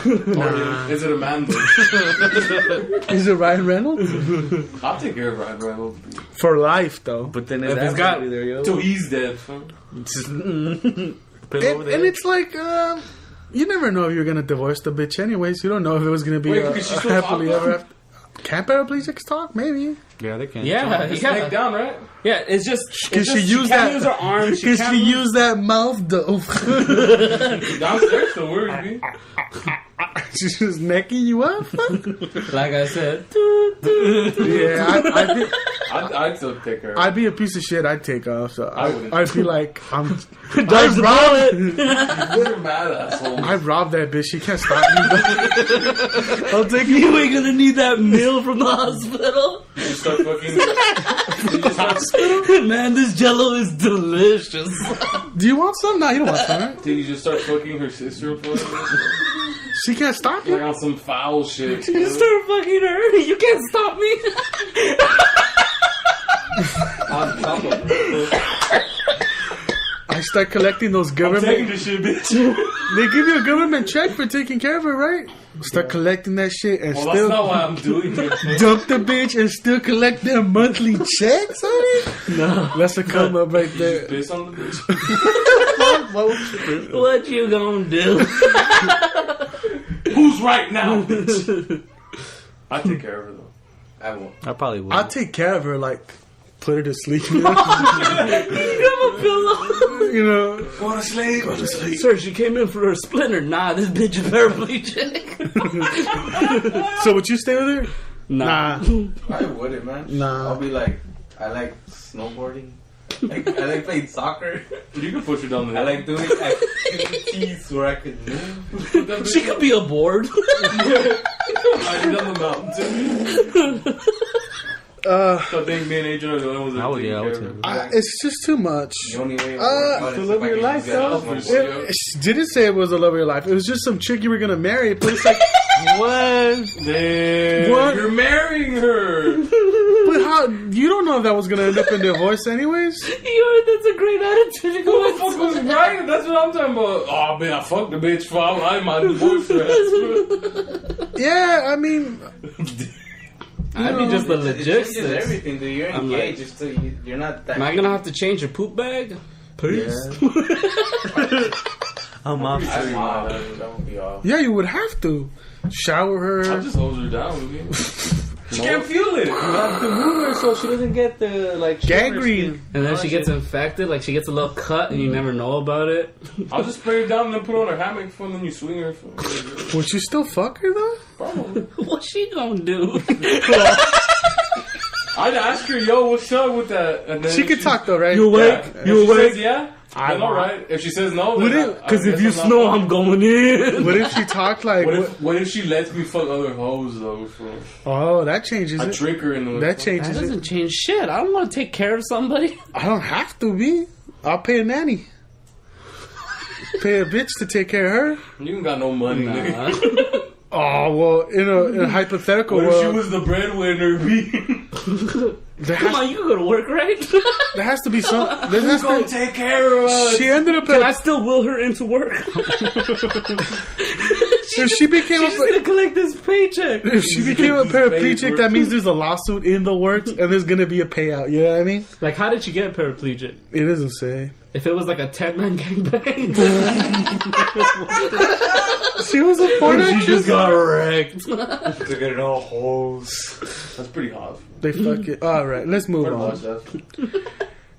Speaker 1: Or is it a man though?
Speaker 3: Is it Ryan Reynolds?
Speaker 1: I'll take care of Ryan Reynolds.
Speaker 3: For life, though.
Speaker 4: But then
Speaker 2: If it's got-
Speaker 4: there, yo.
Speaker 1: Till he's dead, fool.
Speaker 3: And it's like, you never know if you're gonna divorce the bitch anyways. You don't know if it was gonna be
Speaker 1: Wait,
Speaker 3: a
Speaker 1: could she still
Speaker 3: happily
Speaker 1: talk,
Speaker 3: ever
Speaker 1: though?
Speaker 3: after. Can paraplegics talk? Maybe.
Speaker 4: Yeah, they can.
Speaker 2: Yeah,
Speaker 1: It's
Speaker 2: yeah,
Speaker 1: neck down, right?
Speaker 2: yeah. It's just
Speaker 3: Can
Speaker 2: it's
Speaker 3: she
Speaker 2: just,
Speaker 3: use
Speaker 2: can't
Speaker 3: that?
Speaker 2: use her arms. She
Speaker 3: Can
Speaker 2: can't
Speaker 3: she use that mouth though?
Speaker 1: Downstairs, so where is he?
Speaker 3: She's just necking you up.
Speaker 2: Like I said,
Speaker 3: Yeah,
Speaker 1: I'd still take care of her.
Speaker 3: I'd be a piece of shit. I'd take off. So
Speaker 1: I wouldn't.
Speaker 3: I'd be like, I
Speaker 1: You're mad asshole.
Speaker 3: robbed that bitch. She can't stop me. I'll take
Speaker 2: you ain't gonna need that meal from the hospital.
Speaker 1: You just start fucking. You just start,
Speaker 2: Man, this Jello is delicious.
Speaker 3: Do you want some? No, you don't want some. Right?
Speaker 1: did you just start fucking her sister?
Speaker 3: She can't stop
Speaker 1: Like
Speaker 3: you.
Speaker 1: on some foul shit.
Speaker 2: You start fucking her. You can't stop me.
Speaker 5: On top of it.
Speaker 3: I start collecting those
Speaker 1: I'm taking
Speaker 3: government.
Speaker 1: this shit, bitch.
Speaker 3: They give you a government check for taking care of her, right? Start collecting that shit and
Speaker 1: Well, that's
Speaker 3: still
Speaker 1: not why I'm doing it.
Speaker 3: dump the bitch and still collect their monthly checks, honey? No. That's a come up right there.
Speaker 1: Piss on the bitch.
Speaker 2: What you gonna do?
Speaker 1: Who's right now, bitch? I take care of her though.
Speaker 5: I won't.
Speaker 4: I probably would.
Speaker 3: I'll take care of her, like, put her to sleep.
Speaker 2: You have a pillow.
Speaker 3: You know,
Speaker 1: Go to sleep. Go to sleep.
Speaker 2: Sir, she came in for her splinter. Nah, this bitch is paraplegic.
Speaker 3: so would you stay with her?
Speaker 2: Nah.
Speaker 5: I wouldn't, man.
Speaker 3: Nah.
Speaker 5: I'll be like, I like snowboarding. I like playing soccer.
Speaker 1: You can push her down the
Speaker 5: I
Speaker 1: hill.
Speaker 5: like doing activities where I could move.
Speaker 2: She could be aboard.
Speaker 1: Riding down the mountain. So I think me and Adrian are the only ones that
Speaker 4: I would,
Speaker 1: taking
Speaker 4: yeah, I would
Speaker 1: care of
Speaker 4: too.
Speaker 1: her.
Speaker 3: It's just too much.
Speaker 5: The only way
Speaker 3: To
Speaker 1: live your life, though.
Speaker 3: It didn't say it was the love of your life. It was just some chick you were gonna marry. But it's like,
Speaker 2: What?
Speaker 1: Damn,
Speaker 3: What?
Speaker 1: you're marrying her.
Speaker 3: but how? You don't know if that was gonna end up in divorce, anyways.
Speaker 2: Yo, that's a great attitude.
Speaker 1: Who the fuck was right? That's what I'm talking about. Oh man, I fucked the bitch. Fuck, I'm my divorce dress.
Speaker 3: Yeah, I mean,
Speaker 2: I'd be just the
Speaker 5: It changes
Speaker 2: logistics.
Speaker 5: everything, dude. You're
Speaker 2: I'm
Speaker 5: engaged. Just so you're not that.
Speaker 2: Am I gonna have to change your poop bag?
Speaker 4: I'm off.
Speaker 5: I'm off. That would be off.
Speaker 3: yeah, you would have to shower
Speaker 1: I
Speaker 3: her.
Speaker 1: just hold her down with me. She can't feel it.
Speaker 4: You have to move her so she doesn't get the like
Speaker 3: Gangrene.
Speaker 2: And then she gets infected, like she gets a little cut and you never know about it.
Speaker 1: I'll just spray her down and then put her on her hammock for, and then you swing her.
Speaker 3: Would you still fuck her though?
Speaker 1: Probably.
Speaker 2: What's she gonna do?
Speaker 1: I'd ask her, yo, what's up with that? And then
Speaker 3: She could talk though, right?
Speaker 2: You awake?
Speaker 1: Yeah. If
Speaker 2: You
Speaker 1: she
Speaker 2: awake?
Speaker 1: says yeah, then all right. If she says no,
Speaker 3: Would
Speaker 1: then
Speaker 3: it-
Speaker 2: Because
Speaker 1: I
Speaker 2: if
Speaker 1: guess
Speaker 2: you
Speaker 1: I'm not
Speaker 2: snow,
Speaker 1: fucking.
Speaker 2: I'm going in.
Speaker 3: What if she talked like?
Speaker 1: What if she lets me fuck other hoes though?
Speaker 3: Oh, that changes
Speaker 1: I
Speaker 3: it.
Speaker 1: trick her into it.
Speaker 3: That
Speaker 2: That
Speaker 3: changes it.
Speaker 2: doesn't change shit. I don't want to take care of somebody.
Speaker 3: I don't have to be. I'll pay a nanny. Pay a bitch to take care of her.
Speaker 1: You ain't got no money, nigga.
Speaker 3: Oh well, in a hypothetical
Speaker 1: What if she
Speaker 3: world,
Speaker 1: was the breadwinner? B?
Speaker 3: There
Speaker 2: Come
Speaker 3: has,
Speaker 2: on, you can go to work, right?
Speaker 3: there has to be some. There has
Speaker 1: Gonna
Speaker 3: to,
Speaker 1: take care of us.
Speaker 3: she ended up.
Speaker 2: Can I still will her into work?
Speaker 3: If she became
Speaker 2: She's gonna collect this paycheck.
Speaker 3: if she became a paraplegic,
Speaker 1: Paid
Speaker 3: that means there's a lawsuit in the works and there's gonna be a payout. You know what I mean?
Speaker 2: Like, how did she get paraplegic?
Speaker 3: It doesn't say.
Speaker 2: If it was like a 10-man gangbang,
Speaker 3: She was a porn
Speaker 2: she
Speaker 3: actress.
Speaker 2: just got wrecked.
Speaker 5: Look at all holes.
Speaker 1: That's pretty hot.
Speaker 3: They fuck it. All right, let's move
Speaker 1: I'd watch
Speaker 3: on.
Speaker 1: that.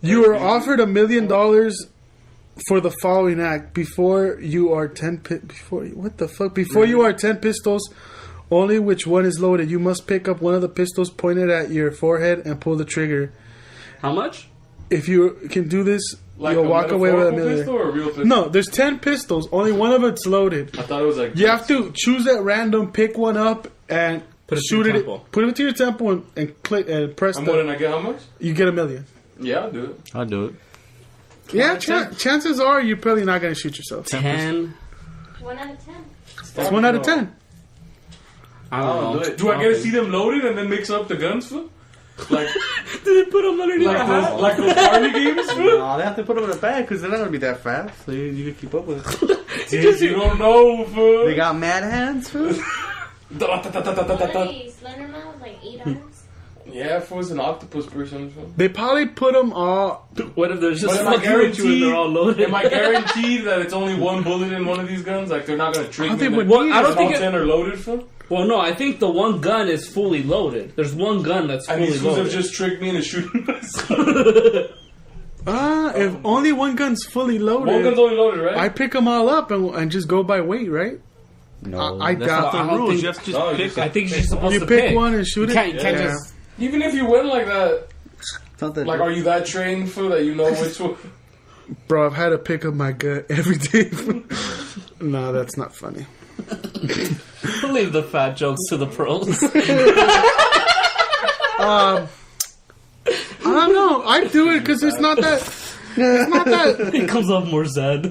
Speaker 3: You were offered $1 million for the following act before you are 10 before what the fuck before you are 10 pistols. Only which one is loaded. You must pick up one of the pistols pointed at your forehead and pull the trigger.
Speaker 2: How much?
Speaker 3: If you can do this,
Speaker 1: Like
Speaker 3: you'll
Speaker 1: a
Speaker 3: walk away with $1
Speaker 1: metaphorical
Speaker 3: million.
Speaker 1: pistol or a real pistol?
Speaker 3: No, there's 10 pistols. Only one of it's loaded.
Speaker 1: I thought it was like.
Speaker 3: You have to choose at random, pick one up, and
Speaker 2: Put it to
Speaker 3: shoot
Speaker 2: your
Speaker 3: it.
Speaker 2: temple.
Speaker 3: Put it to your temple and click and press.
Speaker 1: And what
Speaker 3: The,
Speaker 1: did I get? How much?
Speaker 3: you get $1 million.
Speaker 1: Yeah, I'll do it.
Speaker 4: I'll do it.
Speaker 3: Yeah, chances are you're probably not gonna shoot yourself.
Speaker 2: 10.
Speaker 6: 1 out of 10.
Speaker 3: It's 1 out of 10.
Speaker 2: I
Speaker 1: I
Speaker 2: don't
Speaker 1: don't
Speaker 2: know.
Speaker 1: do it. Do I get to see them loaded and then mix up the guns, fool? Like,
Speaker 2: Did they put them underneath
Speaker 1: like
Speaker 2: my hat?
Speaker 1: those party games, fool?
Speaker 7: No, they have to put them in the bag because they're not gonna be that fast. So you can keep up with it.
Speaker 1: Dude, you don't know, fool.
Speaker 7: They got mad hands, fool.
Speaker 6: What are they? Slender Man with like 8 arms?
Speaker 1: Yeah, fool, it's an octopus person, fool.
Speaker 3: They probably put them all.
Speaker 2: What if they're just
Speaker 1: But am I
Speaker 2: fucking with you and they're all loaded?
Speaker 1: Am I guaranteed that it's only one bullet in one of these guns? Like, they're not gonna trick
Speaker 3: I
Speaker 1: me.
Speaker 3: think
Speaker 1: and
Speaker 3: what-
Speaker 1: then-
Speaker 2: I don't
Speaker 1: and
Speaker 2: think
Speaker 1: all
Speaker 2: it-
Speaker 1: 10 are loaded, fool.
Speaker 2: Well, no, I think the one gun is fully loaded. There's one gun that's
Speaker 1: And
Speaker 2: fully
Speaker 1: these fools have
Speaker 2: loaded.
Speaker 1: just tricked me into shooting myself.
Speaker 3: If only one gun's fully
Speaker 1: One gun's
Speaker 3: loaded,
Speaker 1: only loaded, right?
Speaker 3: I pick them all up and just go by weight, right?
Speaker 7: No,
Speaker 3: I
Speaker 4: That's
Speaker 3: doubt
Speaker 4: not
Speaker 2: I
Speaker 4: the
Speaker 2: don't
Speaker 4: rules.
Speaker 2: think-
Speaker 4: You have to just
Speaker 1: No,
Speaker 4: pick.
Speaker 2: I think you're supposed
Speaker 3: you
Speaker 2: to
Speaker 3: pick one and shoot
Speaker 2: You
Speaker 3: it.
Speaker 2: can't
Speaker 3: Yeah.
Speaker 2: just...
Speaker 1: Even if you win like that,
Speaker 7: it's not that.
Speaker 1: like, are you that trained, fool, that you know which one?
Speaker 3: Bro, I've had to pick up my gun every day. No, that's not funny.
Speaker 2: Leave the fat jokes to the pros.
Speaker 3: I don't know. I do it because it's not that. It's not that.
Speaker 2: It comes off more sad.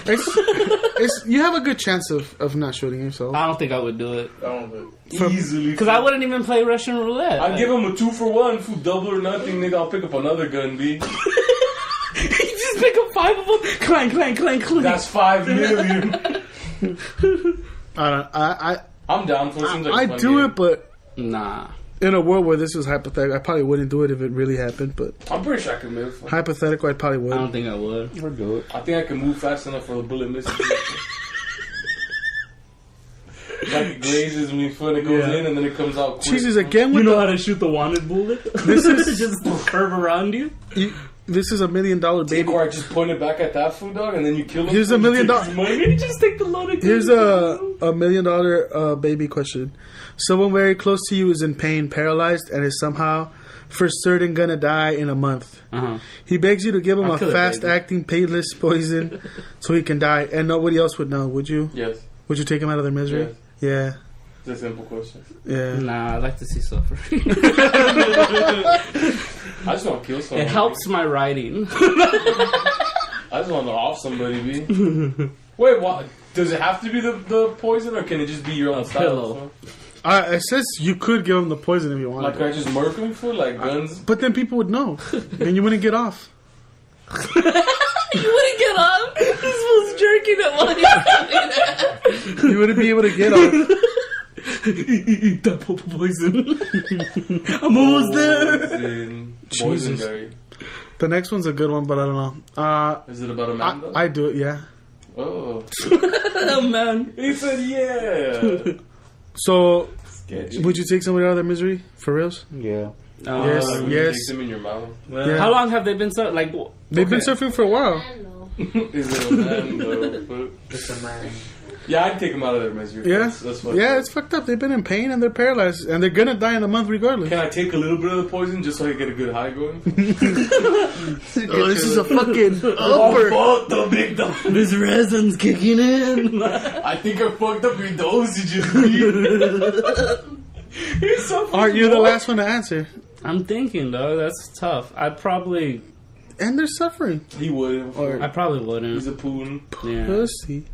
Speaker 3: It's you have a good chance of not shooting yourself.
Speaker 2: I don't think I would do it.
Speaker 1: I don't know. Easily.
Speaker 2: Because I wouldn't even play Russian roulette.
Speaker 1: I'd give him a 2-for-1, fool, double or nothing, nigga. I'll pick up another gun, B.
Speaker 2: You just pick up 5 of them. Clank, clank, clank, clank.
Speaker 1: That's 5 million. I'm down for it. Seems like a
Speaker 3: I
Speaker 1: fun
Speaker 3: do
Speaker 1: game.
Speaker 3: it, but
Speaker 2: Nah.
Speaker 3: in a world where this was hypothetical, I probably wouldn't do it if it really happened. But
Speaker 1: I'm pretty sure I can live.
Speaker 3: hypothetical, I probably
Speaker 2: I
Speaker 3: would.
Speaker 2: don't think I would.
Speaker 7: Or do it.
Speaker 1: I think I can move fast enough for the bullet missing. Like it grazes me, foot, it goes in and then it comes out quick.
Speaker 3: Jesus, again
Speaker 2: You
Speaker 3: with
Speaker 2: know how to shoot the wanted bullet?
Speaker 3: This is-
Speaker 2: just curve around you.
Speaker 3: this is $1 million baby.
Speaker 1: Or I just point it back at that food dog and then you kill him.
Speaker 3: Here's $1 million.
Speaker 2: You just take the loaded gun.
Speaker 3: Here's a $1 million baby question. Someone very close to you is in pain, paralyzed, and is somehow for certain gonna die in a month.
Speaker 2: Uh-huh.
Speaker 3: He begs you to give him
Speaker 2: I'll
Speaker 3: a
Speaker 2: kill it,
Speaker 3: fast-acting, painless poison so he can die, and nobody else would know. Would you?
Speaker 1: Yes.
Speaker 3: Would you take him out of their misery?
Speaker 1: Yes.
Speaker 3: Yeah.
Speaker 1: It's a simple question.
Speaker 3: Yeah.
Speaker 2: Nah, I'd like to see suffering.
Speaker 1: I just want to kill someone.
Speaker 2: It helps my writing.
Speaker 1: I just want to off somebody, B. Wait, what? Does it have to be the poison or can it just be your own style?
Speaker 2: pillow.
Speaker 3: It says you could give him the poison if you
Speaker 1: So?
Speaker 3: wanted.
Speaker 1: Like, can I just murk him for like guns?
Speaker 3: But then people would know, and you wouldn't get off.
Speaker 2: You wouldn't get off. This was jerking it while you're
Speaker 3: You wouldn't be able to get off.
Speaker 2: eat that poison. I'm almost there.
Speaker 1: Poison berry.
Speaker 3: The next one's a good one, but I don't know.
Speaker 1: Is it about a man though?
Speaker 3: I do it, yeah.
Speaker 1: Oh.
Speaker 2: Oh, man.
Speaker 1: He said yeah.
Speaker 3: So,
Speaker 1: Sketchy.
Speaker 3: would you take somebody out of their misery? For reals?
Speaker 7: Yeah.
Speaker 3: Yes,
Speaker 1: When you
Speaker 3: yes.
Speaker 1: Take them in your mouth.
Speaker 3: Yeah.
Speaker 2: How long have they been so like?
Speaker 3: They've been
Speaker 2: okay.
Speaker 3: surfing for a while.
Speaker 6: Man, though.
Speaker 1: Is it a man though?
Speaker 5: It's a man.
Speaker 1: Yeah, I'd take them out of their misery.
Speaker 3: Yeah.
Speaker 1: That's fucked
Speaker 3: Yeah,
Speaker 1: up.
Speaker 3: it's fucked up. They've been in pain and they're paralyzed. And they're gonna die in a month regardless.
Speaker 1: Can I take a little bit of the poison just so I can get a good high going?
Speaker 3: Oh, this is a fucking upper.
Speaker 1: Fuck the big dog.
Speaker 2: This resin's kicking in.
Speaker 1: I think I fucked up your dosages, He's so
Speaker 3: Art, you're the last one to answer.
Speaker 2: I'm thinking though, that's tough. I'd probably,
Speaker 3: And they're suffering.
Speaker 1: He would.
Speaker 2: I probably
Speaker 1: He's
Speaker 2: wouldn't.
Speaker 1: a poon.
Speaker 2: Yeah.
Speaker 3: Pussy.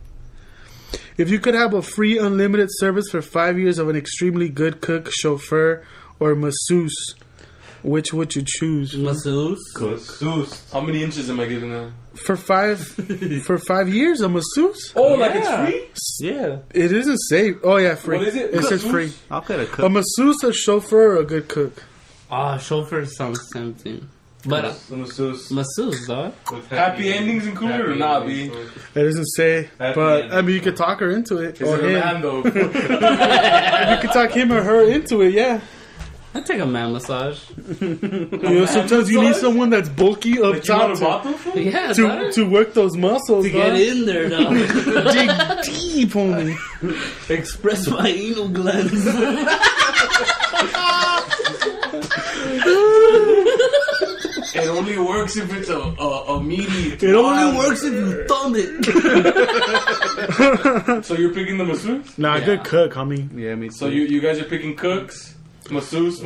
Speaker 3: If you could have a free unlimited service for 5 years of an extremely good cook, chauffeur, or masseuse, Which would you choose?
Speaker 2: Masseuse.
Speaker 5: Masseuse.
Speaker 1: How many inches am I giving them?
Speaker 3: For 5 years, a masseuse?
Speaker 1: Oh, like
Speaker 2: Yeah.
Speaker 1: it's free?
Speaker 2: Yeah.
Speaker 3: It isn't safe. Oh, yeah, free.
Speaker 1: What is it?
Speaker 3: It says
Speaker 1: Masseuse?
Speaker 3: free.
Speaker 4: I'll get a
Speaker 3: A
Speaker 4: cook.
Speaker 3: masseuse, a chauffeur, or a good cook?
Speaker 2: Chauffeur sounds tempting. But
Speaker 5: The masseuse.
Speaker 2: masseuse, dog.
Speaker 5: With
Speaker 1: Happy endings included or not, B?
Speaker 5: endings.
Speaker 3: It doesn't say,
Speaker 5: Happy
Speaker 3: but
Speaker 5: ending.
Speaker 3: I mean, you could talk her into it.
Speaker 1: Is
Speaker 3: Or
Speaker 1: it a
Speaker 3: him.
Speaker 1: man, though?
Speaker 3: You could talk him or her into it, yeah.
Speaker 2: I take a man massage.
Speaker 3: Sometimes you need
Speaker 1: massage?
Speaker 3: someone that's bulky up
Speaker 1: Like, you want
Speaker 3: top
Speaker 1: a bottle for?
Speaker 2: Yeah,
Speaker 3: to
Speaker 2: dog.
Speaker 3: to work those muscles.
Speaker 2: To get
Speaker 3: dog.
Speaker 2: in there, dog.
Speaker 3: Dig deep, homie.
Speaker 2: Express my anal glands.
Speaker 1: It only works if it's a meaty.
Speaker 2: It only works if you thumb it.
Speaker 1: So you're picking the masseuse?
Speaker 3: Nah,
Speaker 2: Yeah.
Speaker 3: good cook, homie.
Speaker 4: Yeah, me too.
Speaker 1: So you guys are picking cooks? Masseuse?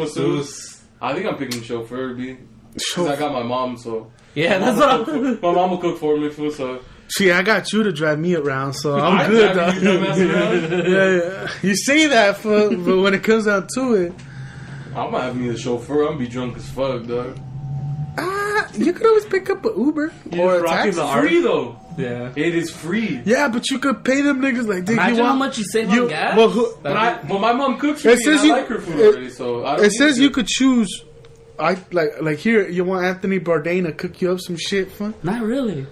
Speaker 1: I think I'm picking chauffeur, B. Because I got my mom, so.
Speaker 2: Yeah, that's what I'm.
Speaker 1: My mom will cook for me, fool, so.
Speaker 3: See, I got you to drive me around, so I'm
Speaker 1: I
Speaker 3: good,
Speaker 1: drive
Speaker 3: dog.
Speaker 1: you dumbass around.
Speaker 3: Yeah. You say that, but when it comes down to it,
Speaker 1: I'm gonna have me the chauffeur. I'm gonna be drunk as fuck, dog.
Speaker 3: you could always pick up an Uber or a
Speaker 2: rocking
Speaker 3: taxi.
Speaker 2: the
Speaker 1: Free, though.
Speaker 2: Yeah.
Speaker 1: It is free.
Speaker 3: Yeah, but you could pay them niggas like, dude,
Speaker 2: Imagine
Speaker 3: you
Speaker 2: how
Speaker 3: want,
Speaker 2: much you save
Speaker 3: you,
Speaker 2: on gas.
Speaker 3: well, who,
Speaker 1: But my mom cooks for
Speaker 3: It
Speaker 1: me
Speaker 3: says
Speaker 1: and
Speaker 3: you-
Speaker 1: I like her food
Speaker 3: it-
Speaker 1: already, so I don't
Speaker 3: it says
Speaker 1: need
Speaker 3: you
Speaker 1: to-
Speaker 3: could choose. I like here. You want Anthony Bourdain to cook you up some shit, fun.
Speaker 2: Not really.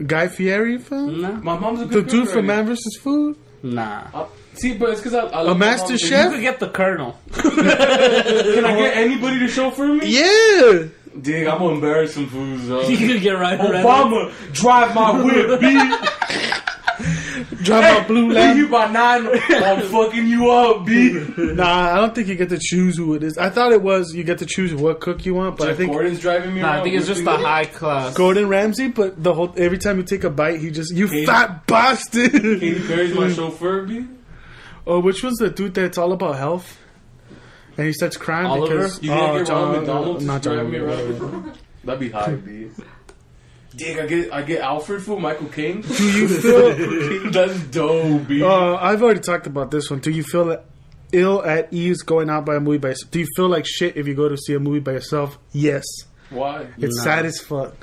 Speaker 3: Guy Fieri, fun.
Speaker 2: Nah.
Speaker 1: My mom's a
Speaker 3: The
Speaker 1: good
Speaker 3: dude
Speaker 1: cook
Speaker 3: from
Speaker 1: already.
Speaker 3: Man vs. Food.
Speaker 2: Nah.
Speaker 1: See, but it's because I love
Speaker 3: Master
Speaker 1: my mom.
Speaker 3: Chef?
Speaker 2: You could get the colonel.
Speaker 1: Can I get anybody to chauffeur me?
Speaker 3: Yeah.
Speaker 1: Dig, I'm gonna embarrass some fools, though.
Speaker 2: You could get right around.
Speaker 1: Obama, drive my whip, B.
Speaker 3: Drive my blue
Speaker 1: Hey,
Speaker 3: lamb.
Speaker 1: you by 9, I'm fucking you up, B.
Speaker 3: Nah, I don't think you get to choose who it is. I thought it was you get to choose what cook you want, but I
Speaker 1: Jeff
Speaker 3: think
Speaker 1: Gordon's driving me
Speaker 2: Nah,
Speaker 1: around.
Speaker 2: I think it's just the
Speaker 1: whipping me.
Speaker 2: high class.
Speaker 3: Gordon Ramsay. But the whole every time you take a bite, he just you
Speaker 1: Katy-
Speaker 3: fat bastard.
Speaker 1: Katy Perry's my chauffeur, B.
Speaker 3: Oh, which was the dude that's all about health? And he starts crying
Speaker 2: Oliver?
Speaker 3: because
Speaker 1: You think I get Ronald
Speaker 3: John-
Speaker 1: McDonald to
Speaker 3: not
Speaker 1: drive
Speaker 3: John
Speaker 1: me
Speaker 3: Oliver.
Speaker 1: around? That'd be high, B. Dig, I get Alfred for Michael Caine.
Speaker 3: Do you feel?
Speaker 1: That's dope, B.
Speaker 3: I've already talked about this one. Do you feel ill at ease going out by a movie by yourself? Do you feel like shit if you go to see a movie by yourself? Yes.
Speaker 1: Why?
Speaker 3: It's
Speaker 2: No.
Speaker 3: sad as fuck.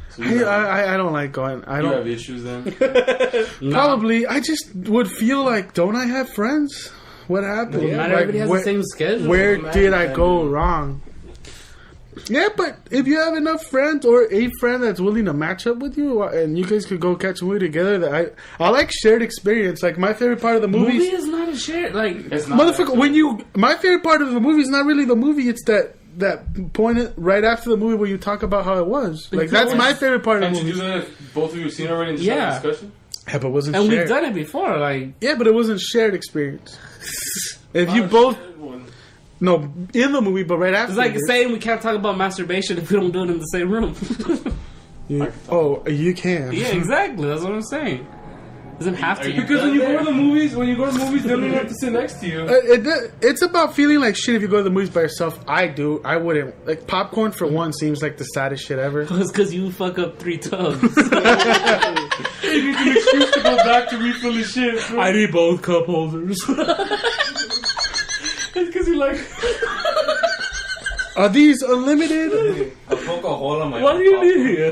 Speaker 1: So you, have,
Speaker 3: I don't like going. I
Speaker 1: you
Speaker 3: don't.
Speaker 1: have issues then?
Speaker 3: Probably. I just would feel like, don't I have friends? What happened?
Speaker 2: Not
Speaker 3: Like,
Speaker 2: everybody has
Speaker 3: where,
Speaker 2: the same schedule.
Speaker 3: where
Speaker 1: Man,
Speaker 3: did I
Speaker 1: man.
Speaker 3: go wrong? Yeah, but if you have enough friends or a friend that's willing to match up with you, and you guys could go catch a movie together, that I like shared experience. Like my favorite part of the
Speaker 2: movie
Speaker 3: movies,
Speaker 2: is not a share. Like,
Speaker 1: It's not
Speaker 3: motherfucker.
Speaker 1: actually.
Speaker 3: When you, my favorite part of the movie is not really the movie. It's that point right after the movie where you talk about how it was. Like that's my favorite part of
Speaker 1: Can't
Speaker 3: the
Speaker 1: you do
Speaker 3: movie.
Speaker 1: that if both of you have seen it already and just
Speaker 2: Yeah.
Speaker 1: have a discussion?
Speaker 3: Yeah, but it wasn't
Speaker 2: and we've
Speaker 3: shared.
Speaker 2: done it before. Like,
Speaker 3: Yeah, but it wasn't shared experience. If you both no in the movie, but right after
Speaker 2: it's like
Speaker 3: it.
Speaker 2: saying we can't talk about masturbation if we don't do it in the same room.
Speaker 3: You can.
Speaker 2: Yeah, exactly. That's what I'm saying. Doesn't have to.
Speaker 1: Because when you go to the movies, they don't even have to sit next to you.
Speaker 3: It's about feeling like shit if you go to the movies by yourself. I do. I wouldn't. Like, popcorn, for one, seems like the saddest shit ever.
Speaker 2: It's because you fuck up 3 tubs.
Speaker 1: You need an excuse to go back to refill the shit. Bro.
Speaker 2: I need both cup holders.
Speaker 1: It's because you like.
Speaker 3: Are these unlimited?
Speaker 5: I poke a hole on my
Speaker 2: What do you need here?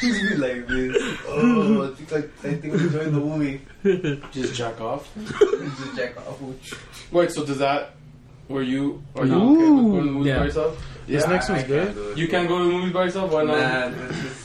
Speaker 5: He's be like this. Oh, I think I'm enjoying the movie.
Speaker 1: Just jack off.
Speaker 5: Just jack off.
Speaker 1: Wait, so does that. Are you
Speaker 3: Ooh.
Speaker 1: okay with going to the movies
Speaker 2: Yeah.
Speaker 1: by yourself?
Speaker 3: This next one's
Speaker 5: I
Speaker 3: good.
Speaker 5: can't do it.
Speaker 1: You can't go to the movies by yourself? Why not?
Speaker 5: Nah,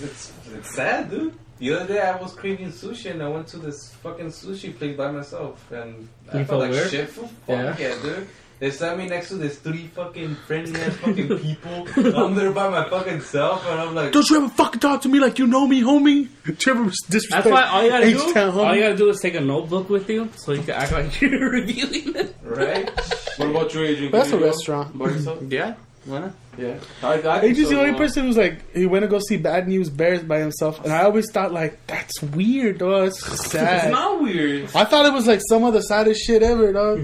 Speaker 5: it's sad, dude. The other day I was craving sushi and I went to this fucking sushi place by myself and I
Speaker 2: You
Speaker 5: felt
Speaker 2: felt
Speaker 5: like
Speaker 2: weird?
Speaker 5: shit. Fuck
Speaker 2: Yeah.
Speaker 5: yeah, dude. They sat me next to this 3 fucking friendly ass fucking people. I'm there by my fucking self and I'm like,
Speaker 3: Don't you ever fucking talk to me like you know me, homie? Trevor disrespect.
Speaker 2: That's why all you gotta
Speaker 3: H-Town,
Speaker 2: do.
Speaker 3: homie.
Speaker 2: All you gotta do is take a notebook with you, so you can act like you're reviewing it.
Speaker 5: right?
Speaker 1: What about you, Adrian?
Speaker 3: That's
Speaker 1: Can
Speaker 3: a
Speaker 1: you go
Speaker 3: restaurant.
Speaker 1: By yourself?
Speaker 4: Yeah, why not?
Speaker 1: Yeah. I
Speaker 3: He's just
Speaker 1: so,
Speaker 3: the only person who's like, he went to go see Bad News Bears by himself. And I always thought, like, that's weird, dog. It's sad.
Speaker 1: It's not weird.
Speaker 3: I thought it was like some of the saddest shit ever, dog.